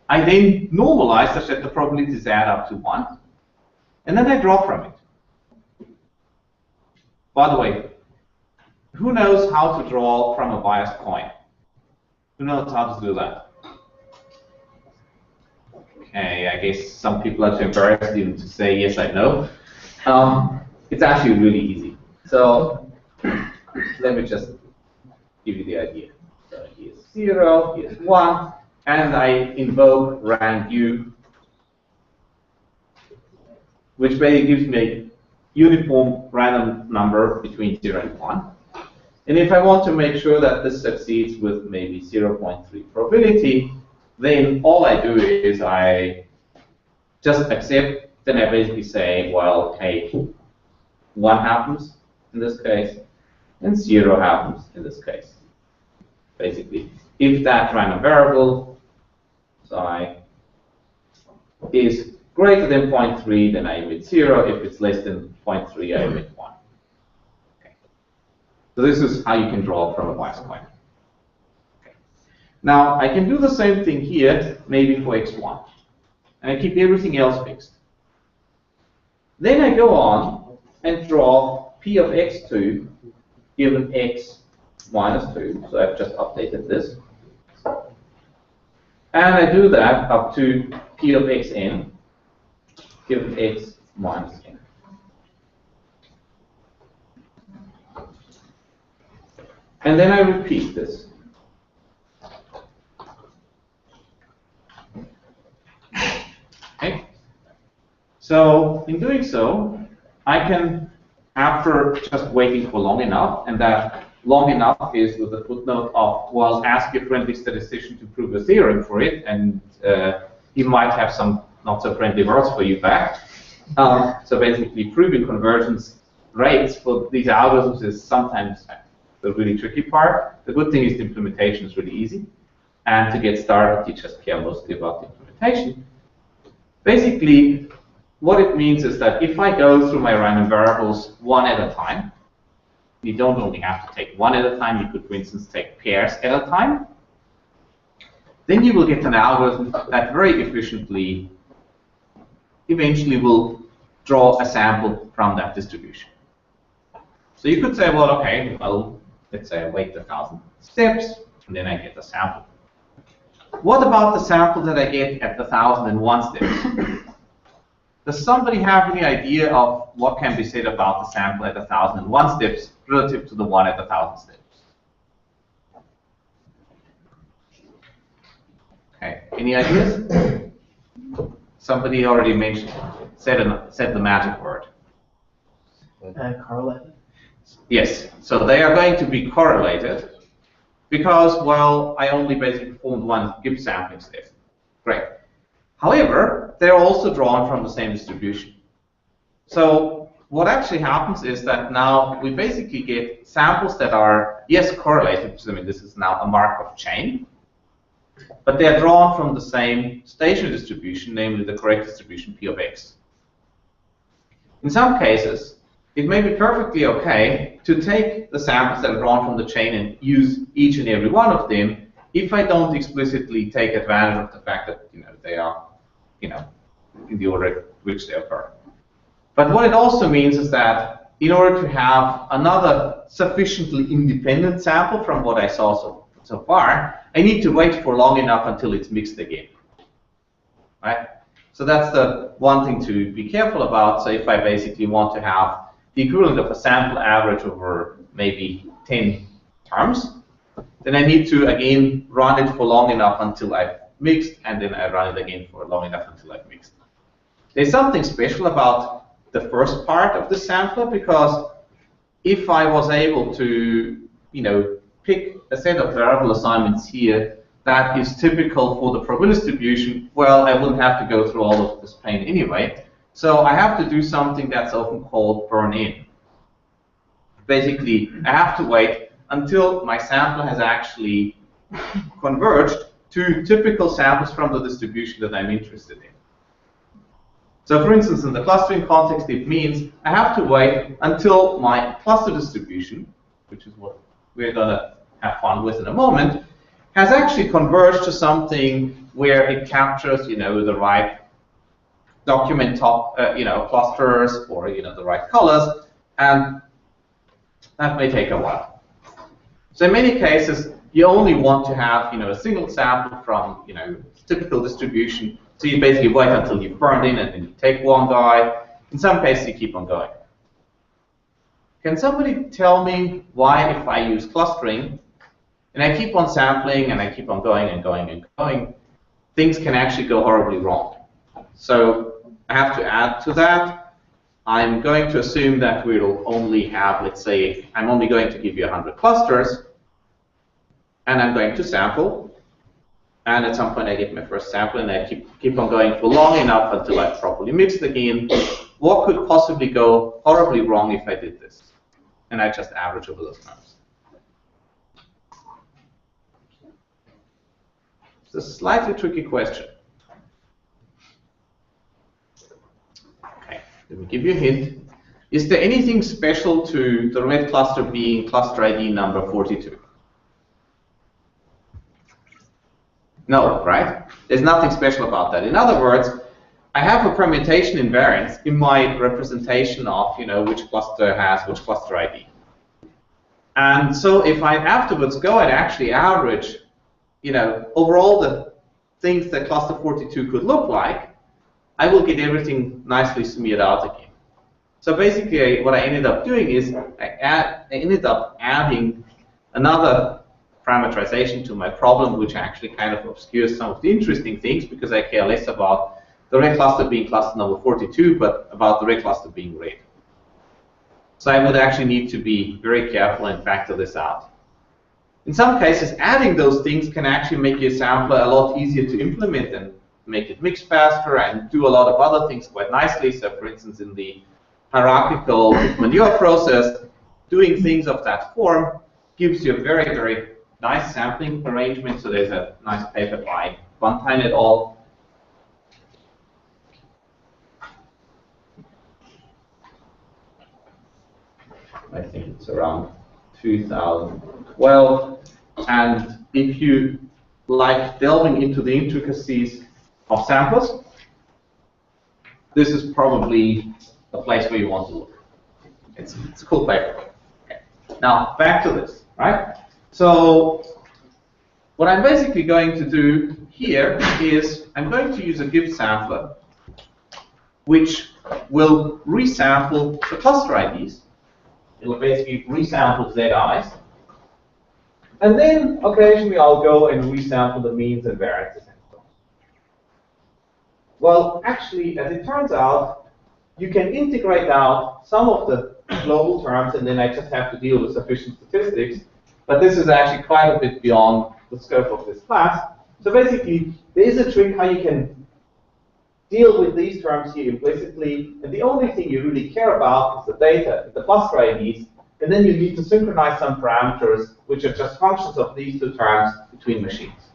I then normalize such that the probabilities add up to 1, and then I draw from it. By the way, who knows how to draw from a biased coin? Who knows how to do that? Okay, I guess some people are too embarrassed even to say yes, I know. It's actually really easy. So let me just give you the idea. So here's 0, here's 1, and I invoke rand u, which basically gives me a uniform random number between 0 and 1. And if I want to make sure that this succeeds with maybe 0.3 probability, then all I do is I just accept, then I basically say, well, hey, 1 happens in this case, and 0 happens in this case. Basically, if that random variable psi is greater than 0.3, then I emit 0. If it's less than 0.3, I emit 1. Okay. So this is how you can draw from a bicoin. Okay. Now, I can do the same thing here, maybe for x1. And I keep everything else fixed. Then I go on and draw p of x2 given x minus 2. So I've just updated this. And I do that up to p of xn given x minus n. And then I repeat this. Okay. So in doing so, I can, after just waiting for long enough, and that long enough is with the footnote of, well, ask your friendly statistician to prove a theorem for it, and he might have some not so friendly words for you back. So basically, proving convergence rates for these algorithms is sometimes the really tricky part. The good thing is the implementation is really easy. And to get started, you just care mostly about the implementation. Basically, what it means is that if I go through my random variables one at a time, you don't only have to take one at a time, you could, for instance, take pairs at a time, then you will get an algorithm that very efficiently eventually will draw a sample from that distribution. So you could say, well, okay, well, let's say I wait 1,000 steps, and then I get a sample. What about the sample that I get at the 1,001 steps? Does somebody have any idea of what can be said about the sample at 1,001 steps relative to the one at 1,000 steps? Okay, any ideas? Somebody already mentioned, said the magic word. Correlated. Yes, so they are going to be correlated because, well, I only basically performed one Gibbs sampling step. Great. However, they're also drawn from the same distribution. So what actually happens is that now we basically get samples that are, yes, correlated, because I mean, this is now a Markov chain, but they're drawn from the same station distribution, namely the correct distribution P of x. In some cases, it may be perfectly okay to take the samples that are drawn from the chain and use each and every one of them if I don't explicitly take advantage of the fact that they are in the order at which they occur. But what it also means is that in order to have another sufficiently independent sample from what I saw so far, I need to wait for long enough until it's mixed again. Right? So that's the one thing to be careful about. So if I basically want to have the equivalent of a sample average over maybe 10 terms, then I need to again run it for long enough until I've mixed, and then I run it again for long enough until I've mixed. There's something special about the first part of the sampler, because if I was able to pick a set of variable assignments here that is typical for the probability distribution, well, I wouldn't have to go through all of this pain anyway. So I have to do something that's often called burn-in. Basically, I have to wait until my sampler has actually converged to typical samples from the distribution that I'm interested in. So for instance, in the clustering context, it means I have to wait until my cluster distribution, which is what we're going to have fun with in a moment, has actually converged to something where it captures, the right document top, clusters, or the right colors, and that may take a while. So in many cases, you only want to have, a single sample from, typical distribution. So you basically wait until you've burned in, and then you take one guy. In some cases, you keep on going. Can somebody tell me why, if I use clustering, and I keep on sampling, and I keep on going and going and going, things can actually go horribly wrong? So I have to add to that. I'm going to assume that we'll only have, let's say, I'm only going to give you 100 clusters, and I'm going to sample. And at some point, I get my first sample, and I keep on going for long enough until I've properly mixed again. What could possibly go horribly wrong if I did this? And I just average over those terms. It's a slightly tricky question. Okay, let me give you a hint. Is there anything special to the red cluster being cluster ID number 42? No, right? There's nothing special about that. In other words, I have a permutation invariance in my representation of, which cluster has which cluster ID. And so if I afterwards go and actually average, overall the things that cluster 42 could look like, I will get everything nicely smeared out again. So basically what I ended up doing is I ended up adding another parameterization to my problem, which actually kind of obscures some of the interesting things because I care less about the red cluster being cluster number 42, but about the red cluster being red. So I would actually need to be very careful and factor this out. In some cases, adding those things can actually make your sampler a lot easier to implement and make it mix faster and do a lot of other things quite nicely. So for instance, in the hierarchical manure process, doing things of that form gives you a very, very nice sampling arrangement. So there's a nice paper by Buntine et al. I think it's around 2012. And if you like delving into the intricacies of samplers, this is probably a place where you want to look. It's a cool paper. Okay. Now, back to this, right? So what I'm basically going to do here is I'm going to use a give sampler, which will resample the cluster IDs. It will basically resample ZIs. And then occasionally I'll go and resample the means and variances and so on. Well, actually, as it turns out, you can integrate out some of the global terms, and then I just have to deal with sufficient statistics. But this is actually quite a bit beyond the scope of this class. So basically, there is a trick how you can deal with these terms here implicitly, and the only thing you really care about is the data, the cluster IDs, and then you need to synchronize some parameters which are just functions of these two terms between machines.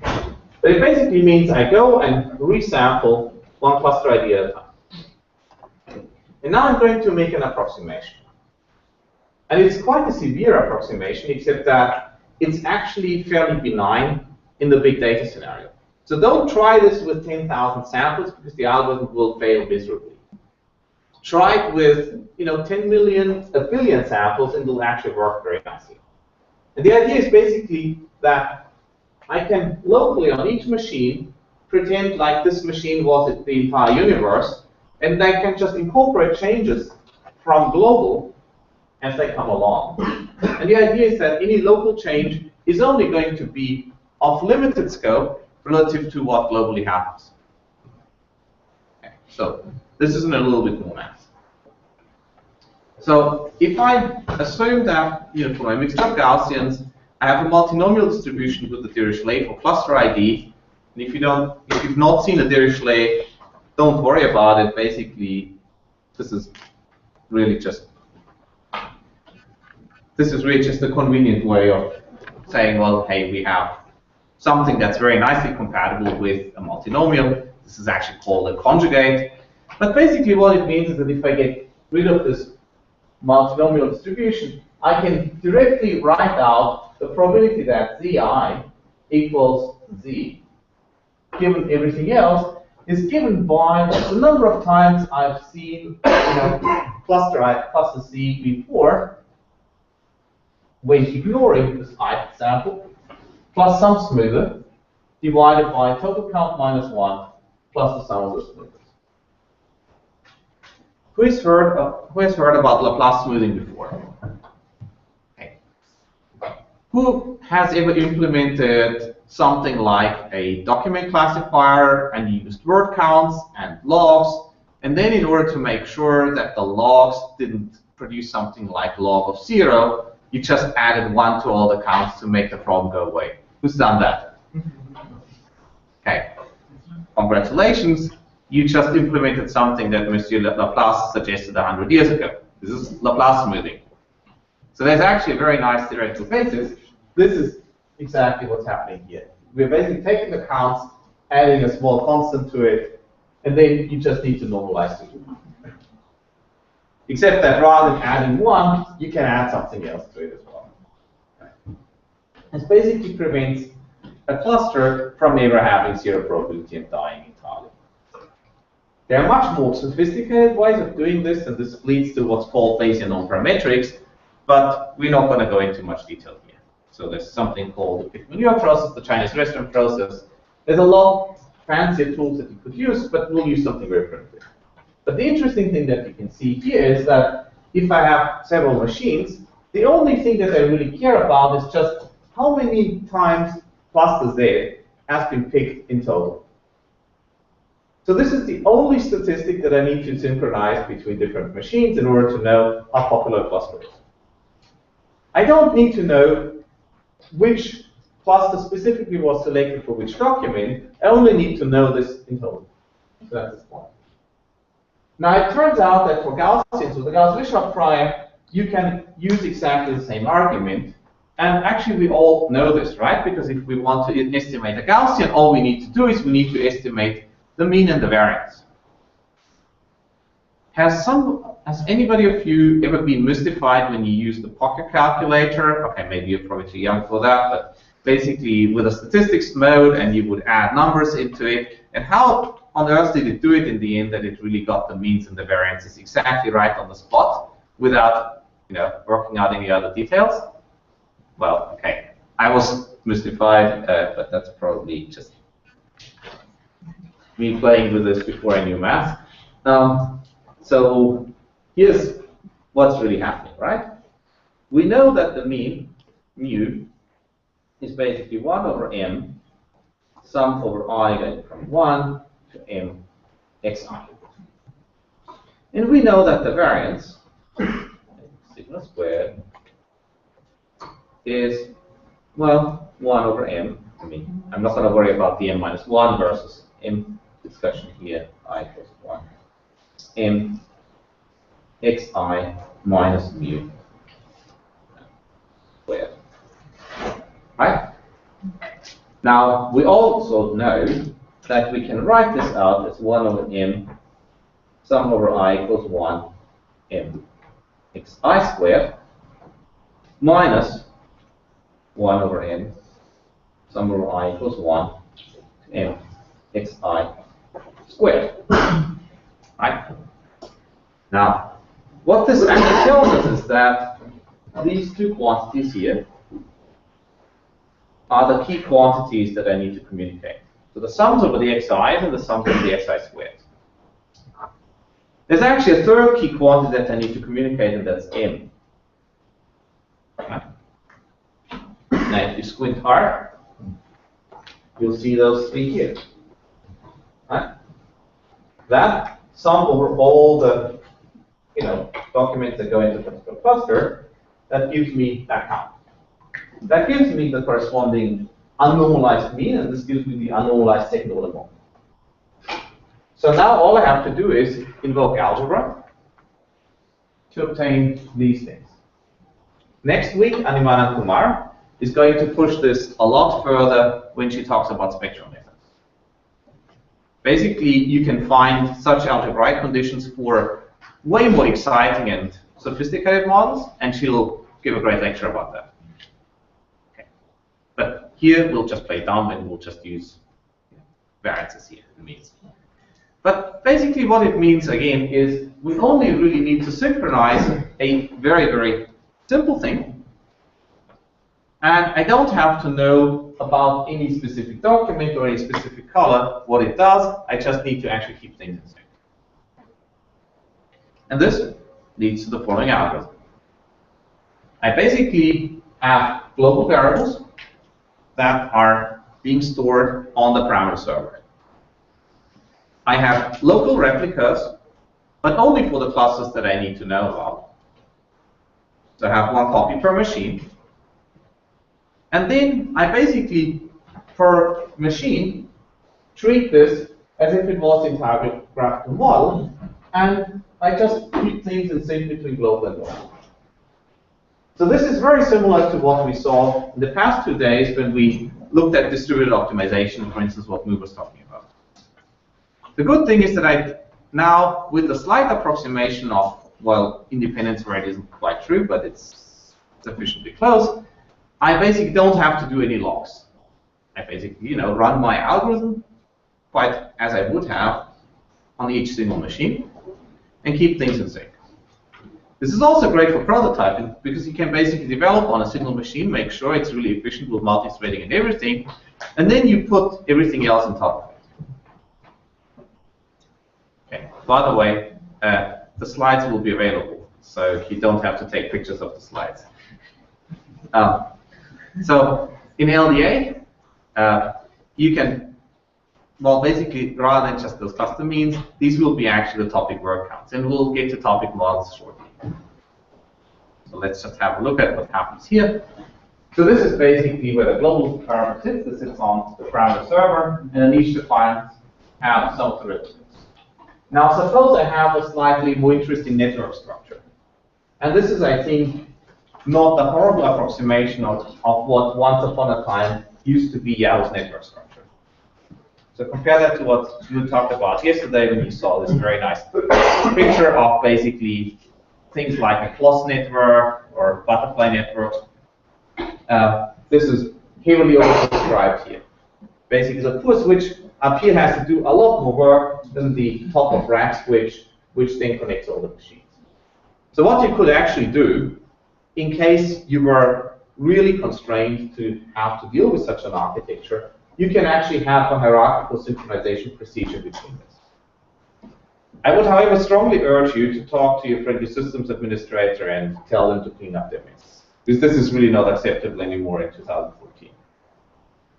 But it basically means I go and resample one cluster ID at a time. And now I'm going to make an approximation. And it's quite a severe approximation, except that it's actually fairly benign in the big data scenario. So don't try this with 10,000 samples because the algorithm will fail miserably. Try it with 10 million, a billion samples, and it'll actually work very nicely. And the idea is basically that I can locally on each machine pretend like this machine was the entire universe, and I can just incorporate changes from global as they come along. And the idea is that any local change is only going to be of limited scope relative to what globally happens. Okay, so this is a little bit more math. So if I assume that for my mixed up Gaussians, I have a multinomial distribution with the Dirichlet for cluster ID, and if you've not seen a Dirichlet, don't worry about it. Basically, this is really just a convenient way of saying, well, hey, we have something that's very nicely compatible with a multinomial. This is actually called a conjugate. But basically what it means is that if I get rid of this multinomial distribution, I can directly write out the probability that Zi equals Z, given everything else, is given by the number of times I've seen cluster C before, when ignoring this ith sample, plus some smoother, divided by total count minus 1, plus the sum of the smoothers. Who has heard about Laplace smoothing before? Okay. Who has ever implemented something like a document classifier and used word counts and logs, and then in order to make sure that the logs didn't produce something like log of 0, you just added 1 to all the counts to make the problem go away? Who's done that? Okay. Congratulations. You just implemented something that Monsieur Laplace suggested 100 years ago. This is Laplace smoothing. So there's actually a very nice theoretical basis. This is exactly what's happening here. We're basically taking the counts, adding a small constant to it, and then you just need to normalize it. except that rather than adding one, you can add something else to it as well. This basically prevents a cluster from ever having zero probability of dying entirely. There are much more sophisticated ways of doing this, and this leads to what's called Bayesian non-parametrics, but we're not going to go into much detail here. So there's something called the Pittsburgh process, the Chinese restaurant process. There's a lot fancier tools that you could use, but we'll use something very primitive. But the interesting thing that you can see here is that if I have several machines, the only thing that I really care about is just how many times cluster Z has been picked in total. So this is the only statistic that I need to synchronize between different machines in order to know how popular a cluster is. I don't need to know which cluster specifically was selected for which document. I only need to know this in total. So that's the point. Now it turns out that for Gaussian, so the Gauss-Bischoff prior, you can use exactly the same argument. And actually we all know this, right? Because if we want to estimate a Gaussian, all we need to do is we need to estimate the mean and the variance. Has anybody of you ever been mystified when you use the pocket calculator? Okay, maybe you're probably too young for that, but basically with a statistics mode, and you would add numbers into it. And how on earth did it do it in the end that it really got the means and the variances exactly right on the spot without, working out any other details? Well, okay, I was mystified, but that's probably just me playing with this before I knew math. So here's what's really happening, right? We know that the mean, mu, is basically 1 over m, sum over I going from 1 to m xi. And we know that the variance, sigma squared, is, well, 1 over m. I mean, I'm not going to worry about the m minus 1 versus m discussion here, I equals 1. M xi minus mu squared. Right? Now, we also know that we can write this out as 1 over m sum over I equals 1 m xi squared minus 1 over m sum over I equals 1 m xi squared. Right? Now, what this actually tells us is that these two quantities here are the key quantities that I need to communicate. So the sums over the xi's and the sums over the xi squared. There's actually a third key quantity that I need to communicate, and that's m. Right? Now, if you squint hard, you'll see those three here. Right? That sum over all the documents that go into the cluster, that gives me that count. That gives me the corresponding unnormalized mean, and this gives me the unnormalized second order moment. So now all I have to do is invoke algebra to obtain these things. Next week, Animan and Kumar is going to push this a lot further when she talks about spectral methods. Basically, you can find such algebraic conditions for way more exciting and sophisticated models, and she'll give a great lecture about that. Okay. But here, we'll just play dumb, and we'll just use variances here, the means. But basically, what it means, again, is we only really need to synchronize a very, very simple thing. And I don't have to know about any specific document or any specific color what it does. I just need to actually keep things in sync. And this leads to the following algorithm. I basically have global variables that are being stored on the parameter server. I have local replicas, but only for the clusters that I need to know about. So I have one copy per machine. And then I basically, per machine, treat this as if it was the entire graphical model, and I just keep things in sync between global and local. So this is very similar to what we saw in the past 2 days when we looked at distributed optimization, for instance, what Mu was talking about. The good thing is that I now, with a slight approximation of well, independence rate isn't quite true, but it's sufficiently close, I basically don't have to do any logs. I basically, run my algorithm quite as I would have on each single machine and keep things in sync. This is also great for prototyping because you can basically develop on a single machine, make sure it's really efficient with multi-threading and everything, and then you put everything else on top of it. Okay. By the way, the slides will be available, so you don't have to take pictures of the slides. So in LDA, you can, well, basically, rather than just those custom means, these will be actually the topic word counts, and we'll get to topic models shortly. So let's just have a look at what happens here. So this is basically where the global parameter sits. This sits on the parameter server, and then each defines have some of the derivatives. Now, suppose I have a slightly more interesting network structure. And this is, I think, not the horrible approximation of what once upon a time used to be Yahoo's network structure. So compare that to what you talked about yesterday when you saw this very nice picture of basically things like a cloth network or butterfly network. This is heavily oversubscribed here. Basically, the poor switch up here has to do a lot more work than the top of rack switch, which then connects all the machines. So what you could actually do, in case you were really constrained to have to deal with such an architecture, you can actually have a hierarchical synchronization procedure between this. I would, however, strongly urge you to talk to your friendly systems administrator and tell them to clean up their mess, because this is really not acceptable anymore in 2014.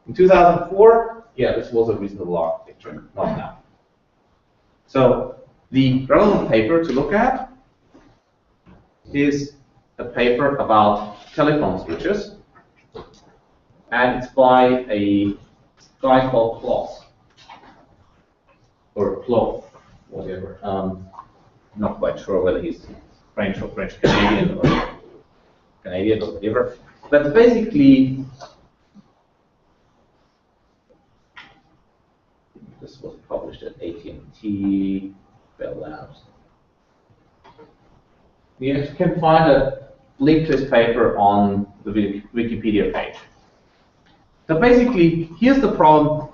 In 2004, yeah, this was a reasonable architecture, not now. So the relevant paper to look at is a paper about telephone switches, and it's by a guy called Kloss, or Cloth, whatever. Not quite sure whether he's French or French-Canadian or Canadian or whatever. But basically, this was published at AT&T, Bell Labs. You can find a link to this paper on the Wikipedia page. So basically, here's the problem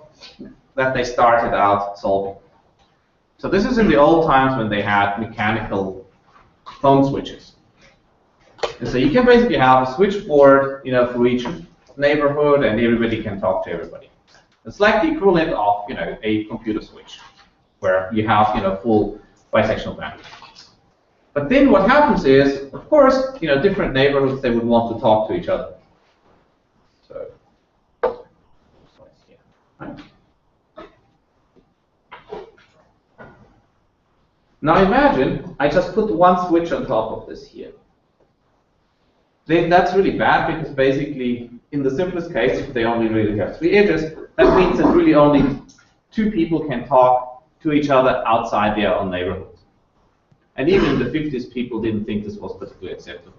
that they started out solving. So this is in the old times when they had mechanical phone switches. And so you can basically have a switchboard, for each neighborhood, and everybody can talk to everybody. It's like the equivalent of, a computer switch, where you have, full bisectional bandwidth. But then what happens is, of course, different neighborhoods, they would want to talk to each other. So, right. Now imagine I just put one switch on top of this here. Then that's really bad, because basically, in the simplest case, if they only really have 3 edges, that means that really only 2 people can talk to each other outside their own neighborhood. And even in the 50s, people didn't think this was particularly acceptable.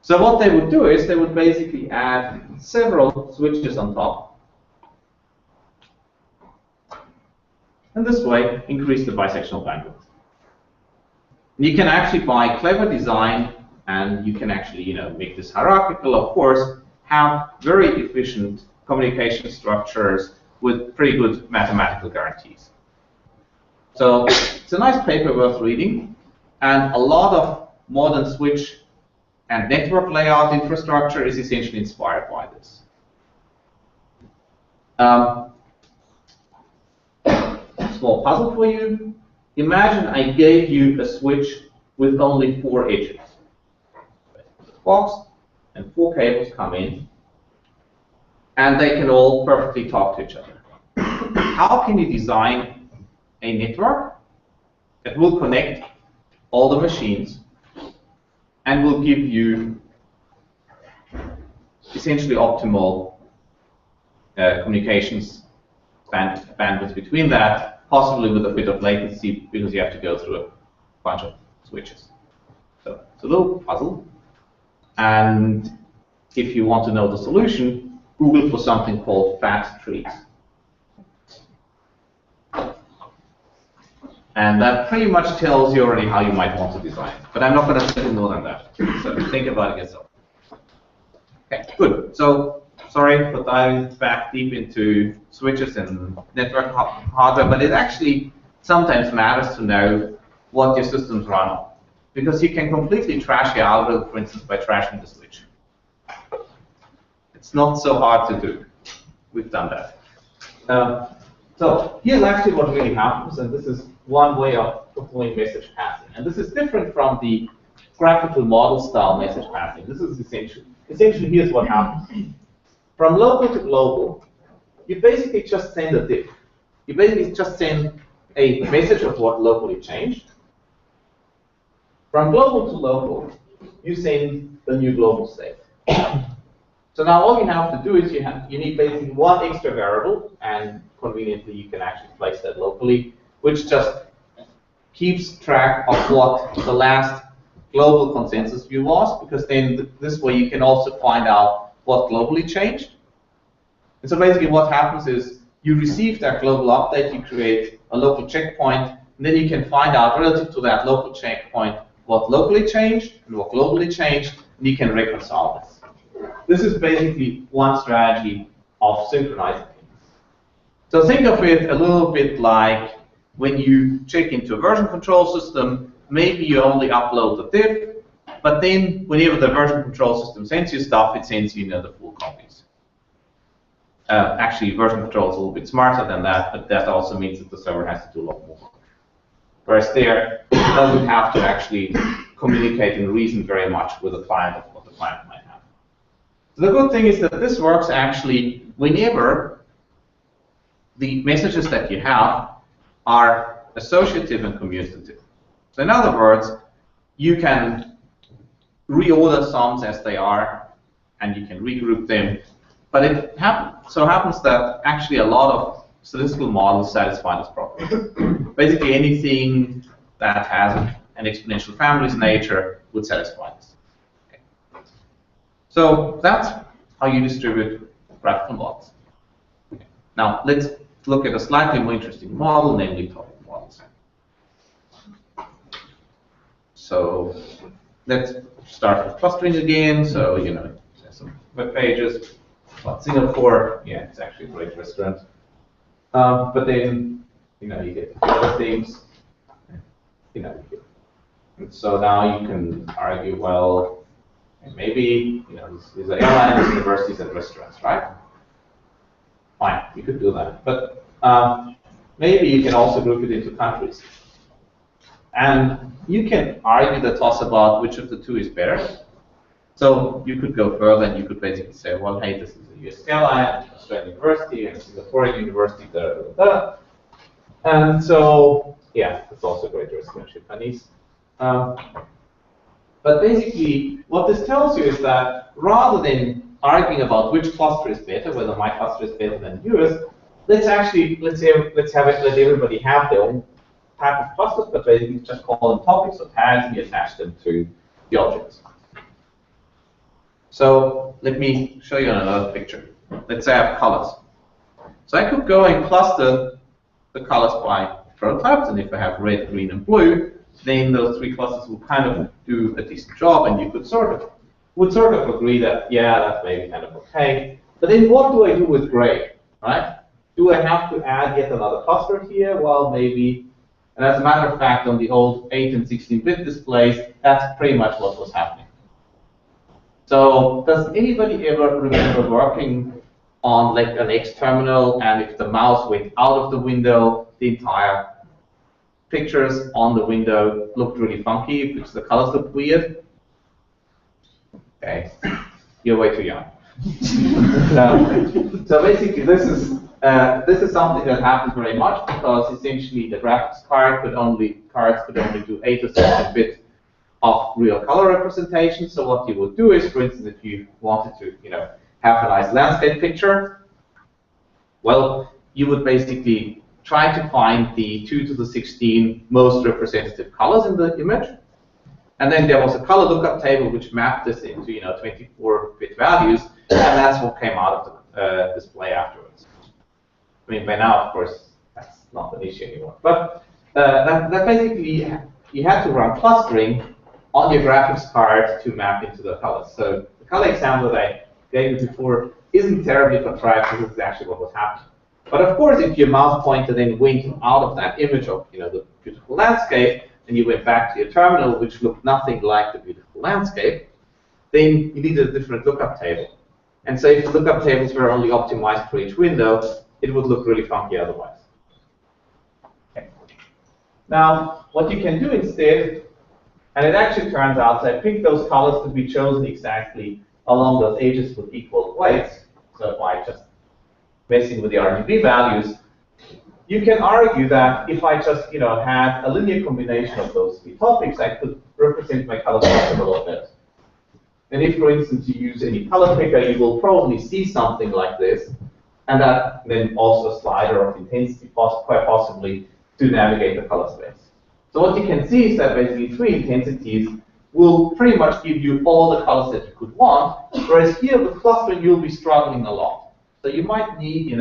So what they would do is they would basically add several switches on top. And this way, increase the bisectional bandwidth. You can actually, by clever design, and you can actually, make this hierarchical, of course, have very efficient communication structures with pretty good mathematical guarantees. So it's a nice paper worth reading, and a lot of modern switch and network layout infrastructure is essentially inspired by this. Small puzzle for you. Imagine I gave you a switch with only 4 edges. Box, and 4 cables come in, and they can all perfectly talk to each other. How can you design a network that will connect all the machines and will give you essentially optimal communications bandwidth between that, possibly with a bit of latency because you have to go through a bunch of switches. So it's a little puzzle. And if you want to know the solution, Google for something called fat trees. And that pretty much tells you already how you might want to design it. But I'm not going to say more than that. So think about it yourself. Okay, good. So sorry for diving back deep into switches and network hardware, but it actually sometimes matters to know what your systems run on. Because you can completely trash your algorithm, for instance, by trashing the switch. It's not so hard to do. We've done that. So here's actually what really happens, and this is one way of performing message passing. And this is different from the graphical model style message passing. This is essentially here's what happens. From local to global, you basically just send a diff. You basically just send a message of what locally changed. From global to local, you send the new global state. So now all you have to do is you need basically one extra variable, and conveniently you can actually place that locally, which just keeps track of what the last global consensus view was, because then this way you can also find out what globally changed. And so basically what happens is you receive that global update, you create a local checkpoint, and then you can find out relative to that local checkpoint what locally changed and what globally changed, and you can reconcile this. This is basically one strategy of synchronizing things. So think of it a little bit like when you check into a version control system, maybe you only upload the diff, but then whenever the version control system sends you stuff, it sends you the full copies. Actually, version control is a little bit smarter than that, but that also means that the server has to do a lot more. Whereas there, it doesn't have to actually communicate and reason very much with the client of what the client might have. So the good thing is that this works actually whenever the messages that you have are associative and commutative. So in other words, you can reorder sums as they are, and you can regroup them. But it so happens that actually a lot of statistical models satisfy this problem. Basically anything that has an exponential family's nature would satisfy this. Okay. So that's how you distribute graphical models. Okay. Now let's look at a slightly more interesting model, namely topic models. So let's start with clustering again. So there's some web pages. Well, Singapore, yeah, it's actually a great restaurant. But then, you get other things. And so now you can argue, well, maybe, these are airlines, universities, and restaurants, right? Fine, you could do that. But maybe you can also group it into countries. And you can argue the toss about which of the two is better. So you could go further and you could basically say, well, hey, this is a US airline, Australian university, and Singaporean university, da, da, da. And so, yeah, it's also a great restaurant, Japanese. But basically, what this tells you is that rather than arguing about which cluster is better, whether my cluster is better than yours, let's let everybody have their own type of clusters, but basically just call them topics or tags and we attach them to the objects. So let me show you another picture. Let's say I have colors. So I could go and cluster the colors by prototypes, and if I have red, green, and blue, then those three clusters will kind of do a decent job, and you could would sort of agree that, yeah, that's maybe kind of okay. But then what do I do with gray, right? Do I have to add yet another cluster here? Well, maybe. And as a matter of fact, on the old 8 and 16-bit displays, that's pretty much what was happening. So does anybody ever remember working on like an X terminal, and if the mouse went out of the window, the entire pictures on the window looked really funky because the colors looked weird? Okay, you're way too young. So basically, this is something that happens very much because essentially the graphics cards could only do 8 or 16-bit of real color representation. So what you would do is, for instance, if you wanted to, have a nice landscape picture, well, you would basically try to find the 2 to the 16 most representative colors in the image. And then there was a color lookup table which mapped this into 24-bit values, and that's what came out of the display afterwards. I mean, by now, of course, that's not an issue anymore. But that basically you had to run clustering on your graphics card to map into the colors. So the color example that I gave you before isn't terribly contrived. This is actually what was happening. But of course, if your mouse pointer then went out of that image of the beautiful landscape, and you went back to your terminal, which looked nothing like the beautiful landscape, then you needed a different lookup table. And so if the lookup tables were only optimized for each window, it would look really funky otherwise. Okay. Now, what you can do instead, and it actually turns out that I picked those colors to be chosen exactly along those edges with equal weights, so by just messing with the RGB values, you can argue that if I just had a linear combination of those three topics, I could represent my color structure a lot better. And if, for instance, you use any color picker, you will probably see something like this, and that then also a slider of intensity, quite possibly, to navigate the color space. So what you can see is that basically 3 intensities will pretty much give you all the colors that you could want, whereas here with clustering, you'll be struggling a lot. So you might need,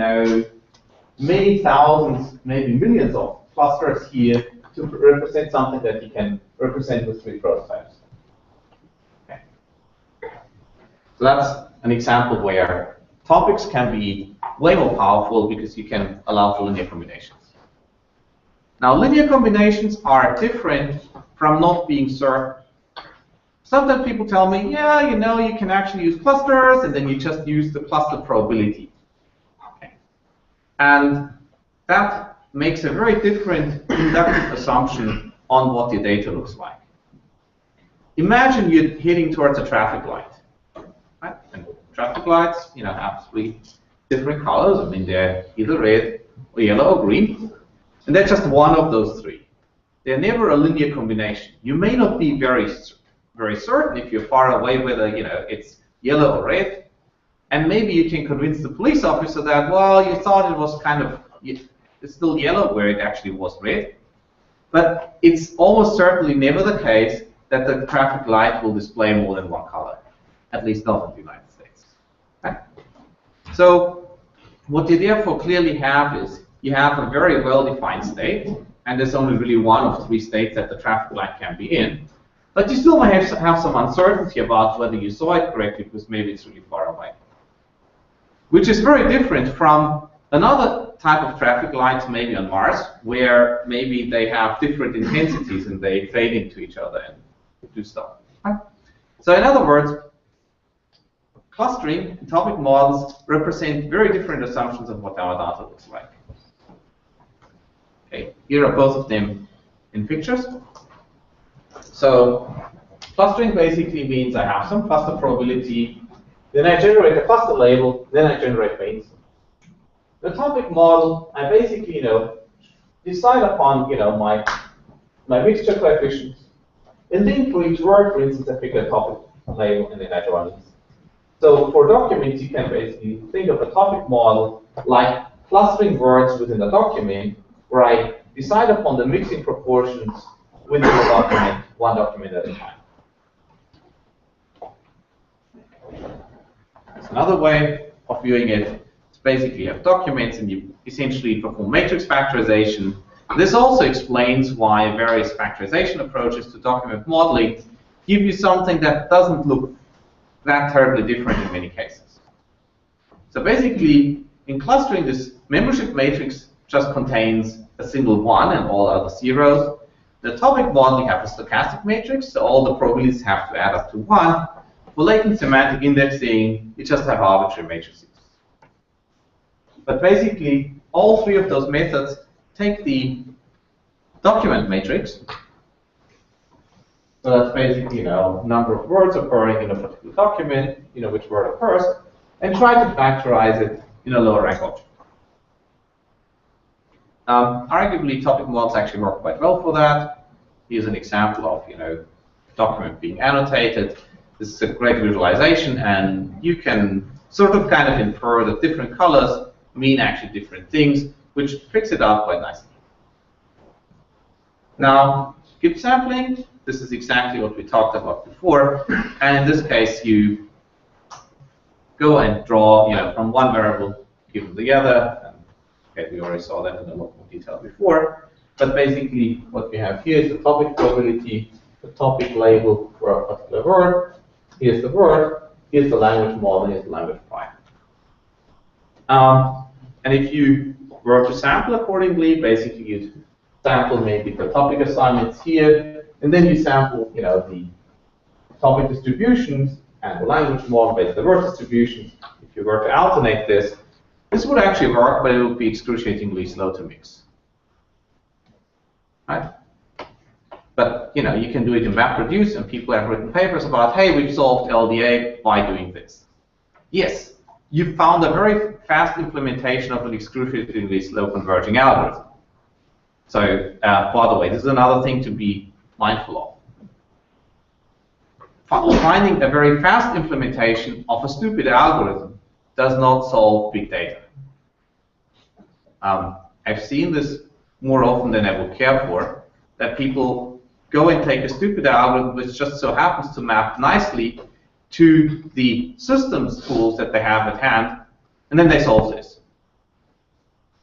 many thousands, maybe millions of clusters here to represent something that you can represent with 3 prototypes. Okay. So that's an example where topics can be way more powerful because you can allow for linear combinations. Now, linear combinations are different from not being certain. Sometimes people tell me, yeah, you can actually use clusters, and then you just use the cluster probability. Okay. And that makes a very different inductive assumption on what your data looks like. Imagine you're heading towards a traffic light. Right? And traffic lights, have 3 different colors. I mean, they're either red or yellow or green. And they're just one of those 3. They're never a linear combination. You may not be very certain if you're far away whether it's yellow or red. And maybe you can convince the police officer that, well, you thought it was it's still yellow where it actually was red. But it's almost certainly never the case that the traffic light will display more than one color, at least not in the United States. Okay? So what you therefore clearly have is you have a very well-defined state, and there's only really one of 3 states that the traffic light can be in. But you still might have some uncertainty about whether you saw it correctly because maybe it's really far away. Which is very different from another type of traffic lights, maybe on Mars, where maybe they have different intensities and they fade into each other and do stuff. Okay? So in other words, clustering and topic models represent very different assumptions of what our data looks like. Okay, here are both of them in pictures. So clustering basically means I have some cluster probability, then I generate a cluster label, then I generate weights. The topic model, I basically decide upon my mixture coefficients, and then for each word, for instance, I pick a topic label and then I draw this. So for documents, you can basically think of a topic model like clustering words within a document, where I decide upon the mixing proportions within the document, one document at a time. That's another way of viewing it. It's basically you have documents and you essentially perform matrix factorization. This also explains why various factorization approaches to document modeling give you something that doesn't look that terribly different in many cases. So basically, in clustering, this membership matrix just contains a single 1 and all other zeros. The topic model, you have a stochastic matrix, so all the probabilities have to add up to 1. For latent semantic indexing, you just have arbitrary matrices. But basically, all 3 of those methods take the document matrix. So that's basically number of words occurring in a particular document, which word occurs, and try to factorize it in a lower rank object. Arguably, topic models actually work quite well for that. Here's an example of document being annotated. This is a great visualization, and you can sort of kind of infer that different colors mean actually different things, which picks it up quite nicely. Now, skip sampling. This is exactly what we talked about before, and in this case, you go and draw, from one variable given the other. And, okay, we already saw that in a lot more detail before. But basically, what we have here is the topic probability, the topic label for a particular word. Here's the word, here's the language model, here's the language prior. And if you were to sample accordingly, basically you'd sample maybe the topic assignments here, and then you sample, the topic distributions and the language model based on the word distributions. If you were to alternate this would actually work, but it would be excruciatingly slow to mix. Right? But you can do it in MapReduce, and people have written papers about, hey, we've solved LDA by doing this. Yes, you found a very fast implementation of an excruciatingly slow converging algorithm. So, by the way, this is another thing to be mindful of. Finding a very fast implementation of a stupid algorithm does not solve big data. I've seen this more often than I would care for, that people go and take a stupid algorithm which just so happens to map nicely to the systems tools that they have at hand, and then they solve this.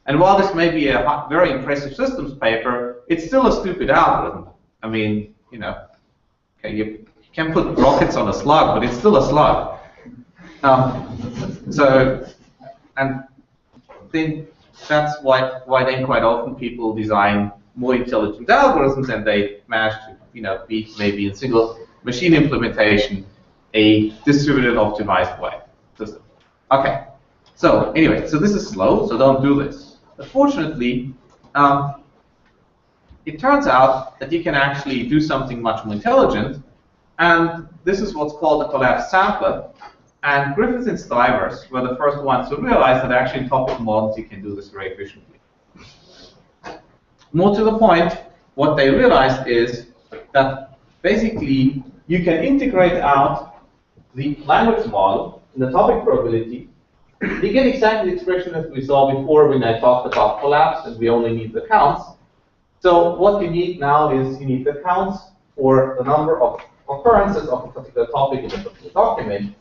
And while this may be a very impressive systems paper, it's still a stupid algorithm. I mean, okay, you can put rockets on a slug, but it's still a slug. And then that's why then quite often people design more intelligent algorithms, and they manage to beat maybe in single machine implementation a distributed optimized way system. Okay, so anyway, so this is slow, so don't do this. But fortunately, it turns out that you can actually do something much more intelligent, and this is what's called a collapsed sampler. And Griffith and Stivers were the first ones to realize that actually in topic models you can do this very efficiently. More to the point, what they realized is that basically you can integrate out the language model in the topic probability. You get exactly the expression that we saw before when I talked about collapse, and we only need the counts. So what you need now is you need the counts for the number of occurrences of a particular topic in a particular document,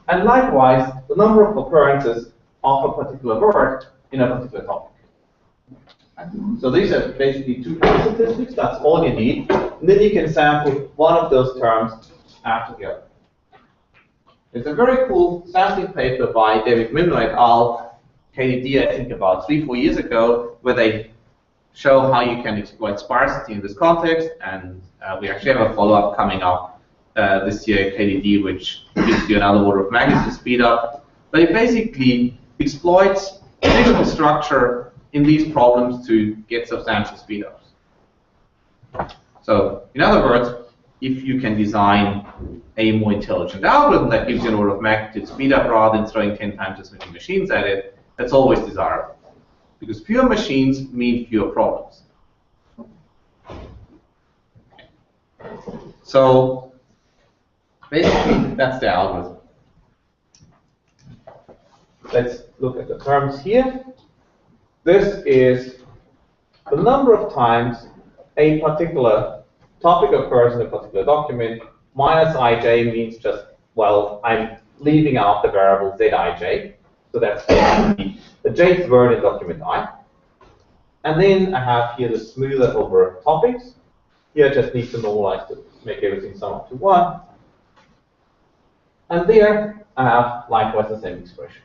and likewise the number of occurrences of a particular word in a particular topic. So these are basically two count statistics, that's all you need. And then you can sample one of those terms after the other. There's a very cool sampling paper by David Mimno et al., KDD, I think about 3-4 years ago, where they show how you can exploit sparsity in this context, and we actually have a follow-up coming up this year, KDD, which gives you another order of magnitude speed up. But it basically exploits physical structure in these problems to get substantial speed ups. So, in other words, if you can design a more intelligent algorithm that gives you an order of magnitude speed up rather than throwing 10 times as many machines at it, that's always desirable. Because fewer machines mean fewer problems. So, basically, that's the algorithm. Let's look at the terms here. This is the number of times a particular topic occurs in a particular document. Minus ij means just, well, I'm leaving out the variable zij. So that's basically the jth word in document I. And then I have here the smoother over topics. Here I just need to normalize to make everything sum up to 1. And there I have likewise the same expression.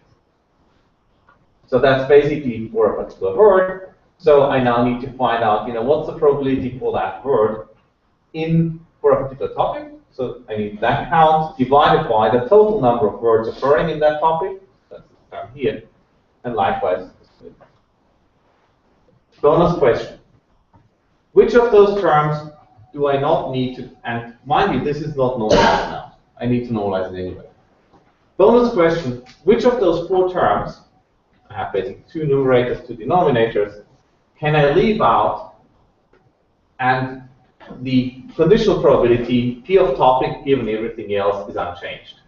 So that's basically for a particular word. So I now need to find out, what's the probability for that word for a particular topic. So I need that count divided by the total number of words occurring in that topic. That's the term here. And likewise. Bonus question. Which of those terms do I not need to, and mind you, this is not normalized now. I need to normalize it anyway. Bonus question, which of those 4 terms, I have basically 2 numerators, 2 denominators, can I leave out, and the conditional probability P of topic given everything else is unchanged?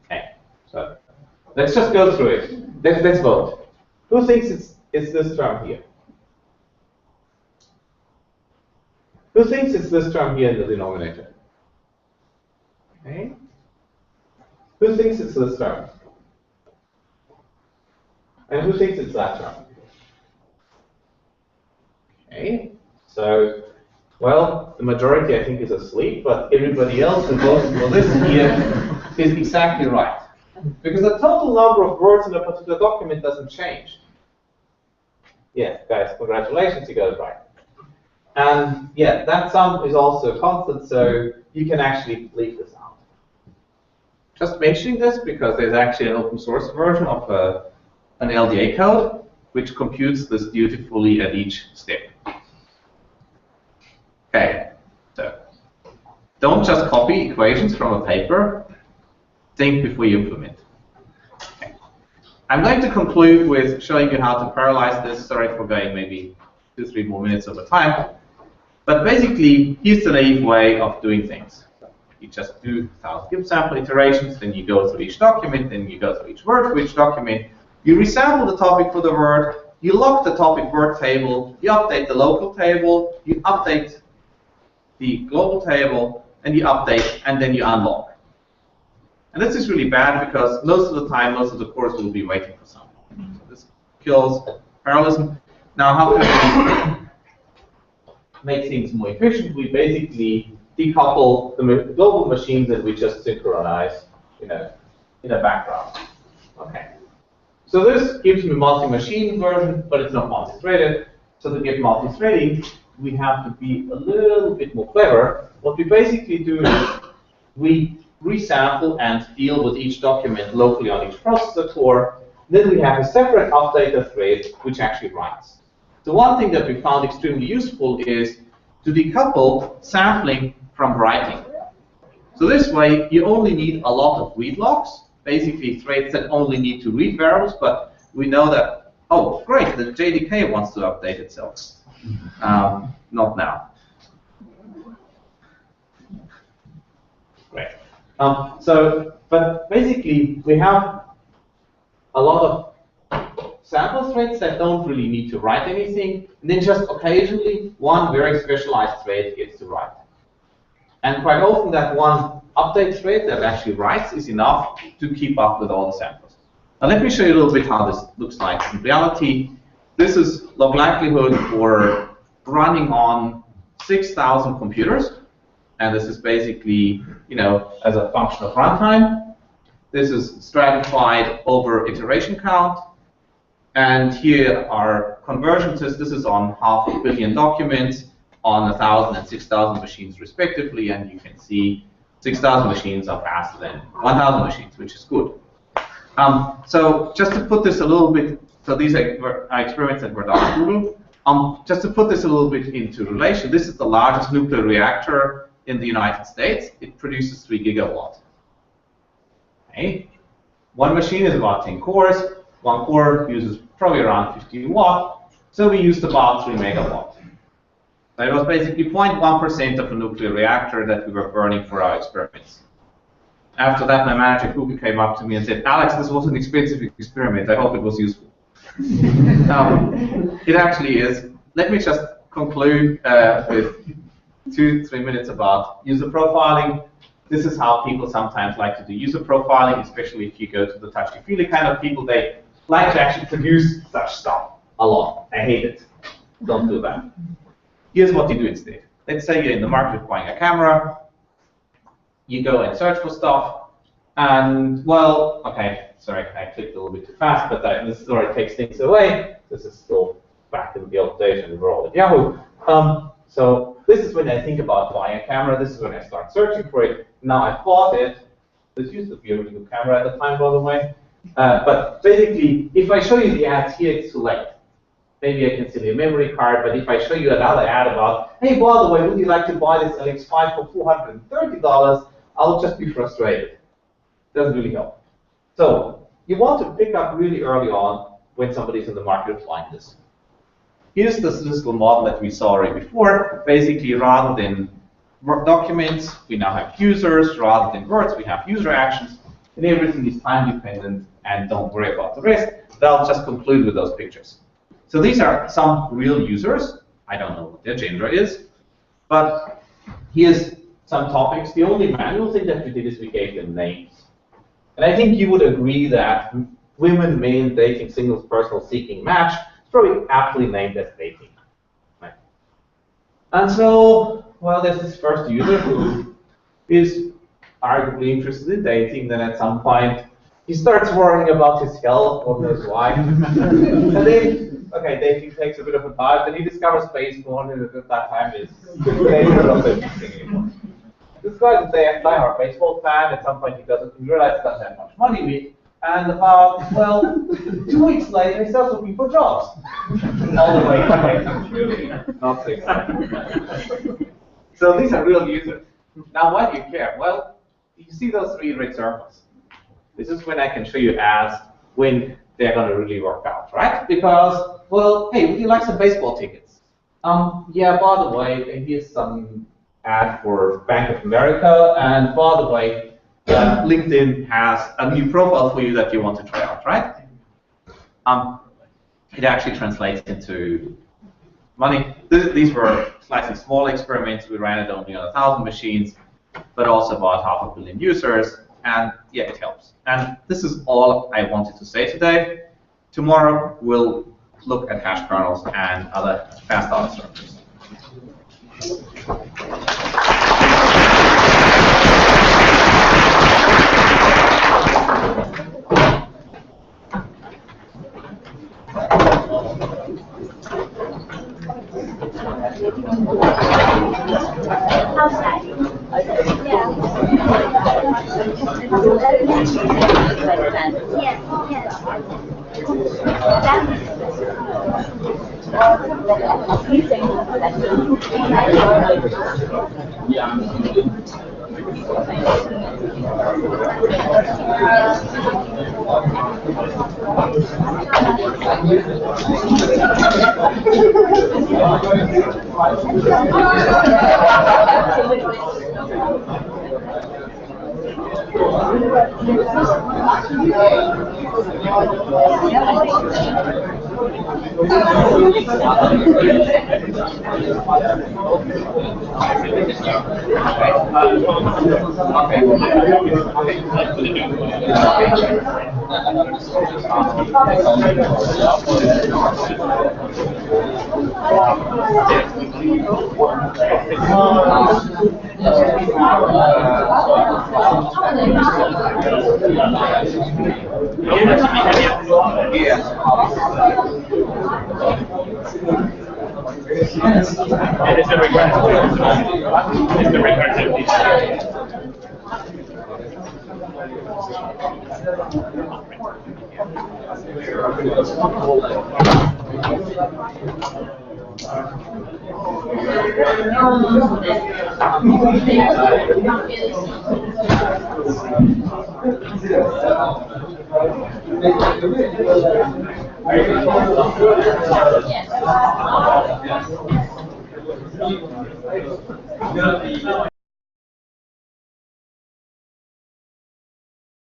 Okay, so let's just go through it. Let's vote. Who thinks it's this term here? Who thinks it's this term here in the denominator? Okay. Who thinks it's this term? And who thinks it's that term? Okay, so, well, the majority I think is asleep, but everybody else who voted for this here is exactly right. Because the total number of words in a particular document doesn't change. Yeah, guys, congratulations, you got it right. And yeah, that sum is also a constant, so you can actually leave this out. Just mentioning this because there's actually an open source version of an LDA code which computes this dutifully at each step. Okay, so don't just copy equations from a paper. Think before you implement. Okay. I'm going to conclude with showing you how to parallelize this. Sorry for going maybe 2-3 more minutes over time. But basically, here's the naive way of doing things. You just do 1,000 given sample iterations, then you go through each document, then you go through each word for each document. You resample the topic for the word, you lock the topic word table, you update the local table, you update the global table, and you update, and then you unlock. And this is really bad because most of the time, most of the course will be waiting for something. So this kills parallelism. Now, how can we make things more efficient? We basically decouple the global machines and we just synchronize, in a background. Okay. So this gives me a multi-machine version, but it's not multi-threaded. So to get multi-threading, we have to be a little bit more clever. What we basically do is we resample and deal with each document locally on each processor core. Then we have a separate updater thread which actually writes. So one thing that we found extremely useful is to decouple sampling from writing. So this way, you only need a lot of read logs, basically threads that only need to read variables, but we know that, oh, great, the JDK wants to update itself. Not now. Great. But basically, we have a lot of sample threads that don't really need to write anything, and then just occasionally, one very specialized thread gets to write. And quite often, that one update thread that actually writes is enough to keep up with all the samples. Now, let me show you a little bit how this looks like in reality. This is log likelihood for running on 6,000 computers. And this is basically, as a function of runtime. This is stratified over iteration count. And here are conversions. This is on 500 million documents on 1,000 and 6,000 machines respectively. And you can see 6,000 machines are faster than 1,000 machines, which is good. So just to put this a little bit, so these are experiments that were done at Google. Just to put this a little bit into relation, this is the largest nuclear reactor in the United States. It produces 3 gigawatts. Okay. One machine is about 10 cores. One core uses probably around 15 watts. So we used about 3 megawatts. That was basically 0.1% of a nuclear reactor that we were burning for our experiments. After that, my manager at Google came up to me and said, Alex, this was an expensive experiment. I hope it was useful. It actually is. Let me just conclude with 2-3 minutes about user profiling. This is how people sometimes like to do user profiling, especially if you go to the touchy-feely kind of people. They like to actually produce such stuff a lot. I hate it. Don't do that. Here's what you do instead. Let's say you're in the market buying a camera. You go and search for stuff. And, well, okay, sorry, I clicked a little bit too fast, but this is where it takes things away. This is still back in the old days and we're all at Yahoo. So this is when I think about buying a camera. This is when I start searching for it. Now I bought it. This used to be a really good camera at the time, by the way. But basically, if I show you the ads here, it's too late. Maybe I can sell you a memory card, but if I show you another ad about, hey, by the way, would you like to buy this LX5 for $430? I'll just be frustrated. Doesn't really help. So you want to pick up really early on when somebody's in the market applying this. Here's the statistical model that we saw already before. Basically, rather than documents, we now have users. Rather than words, we have user actions. And everything is time dependent, and don't worry about the rest. I'll just conclude with those pictures. So these are some real users. I don't know what their gender is. But here's some topics. The only manual thing that we did is we gave them names. And I think you would agree that women, male dating, singles, personal, seeking, match is probably aptly named as dating. Right? And so, well, there's this first user who is arguably interested in dating, then at some point he starts worrying about his health or his wife. And then, okay, dating takes a bit of a dive, then he discovers baseball, and at that time is not interesting anymore. This guy's a diehard baseball fan. At some point he realizes he doesn't have much money, and about, well, 2 weeks later he starts looking for jobs. All the way to dating, really, not 6 months. So these are real users. Now, why do you care? Well, you see those 3 red circles. This is when I can show you ads when they're going to really work out, right? Because, well, hey, would you like some baseball tickets? Yeah, by the way, here's some ad for Bank of America, and by the way, LinkedIn has a new profile for you that you want to try out, right? It actually translates into money. These were slightly small experiments. We ran it only on 1,000 machines, but also about 500 million users, and yeah, it helps. And this is all I wanted to say today. Tomorrow, we'll look at hash kernels and other fast data structures.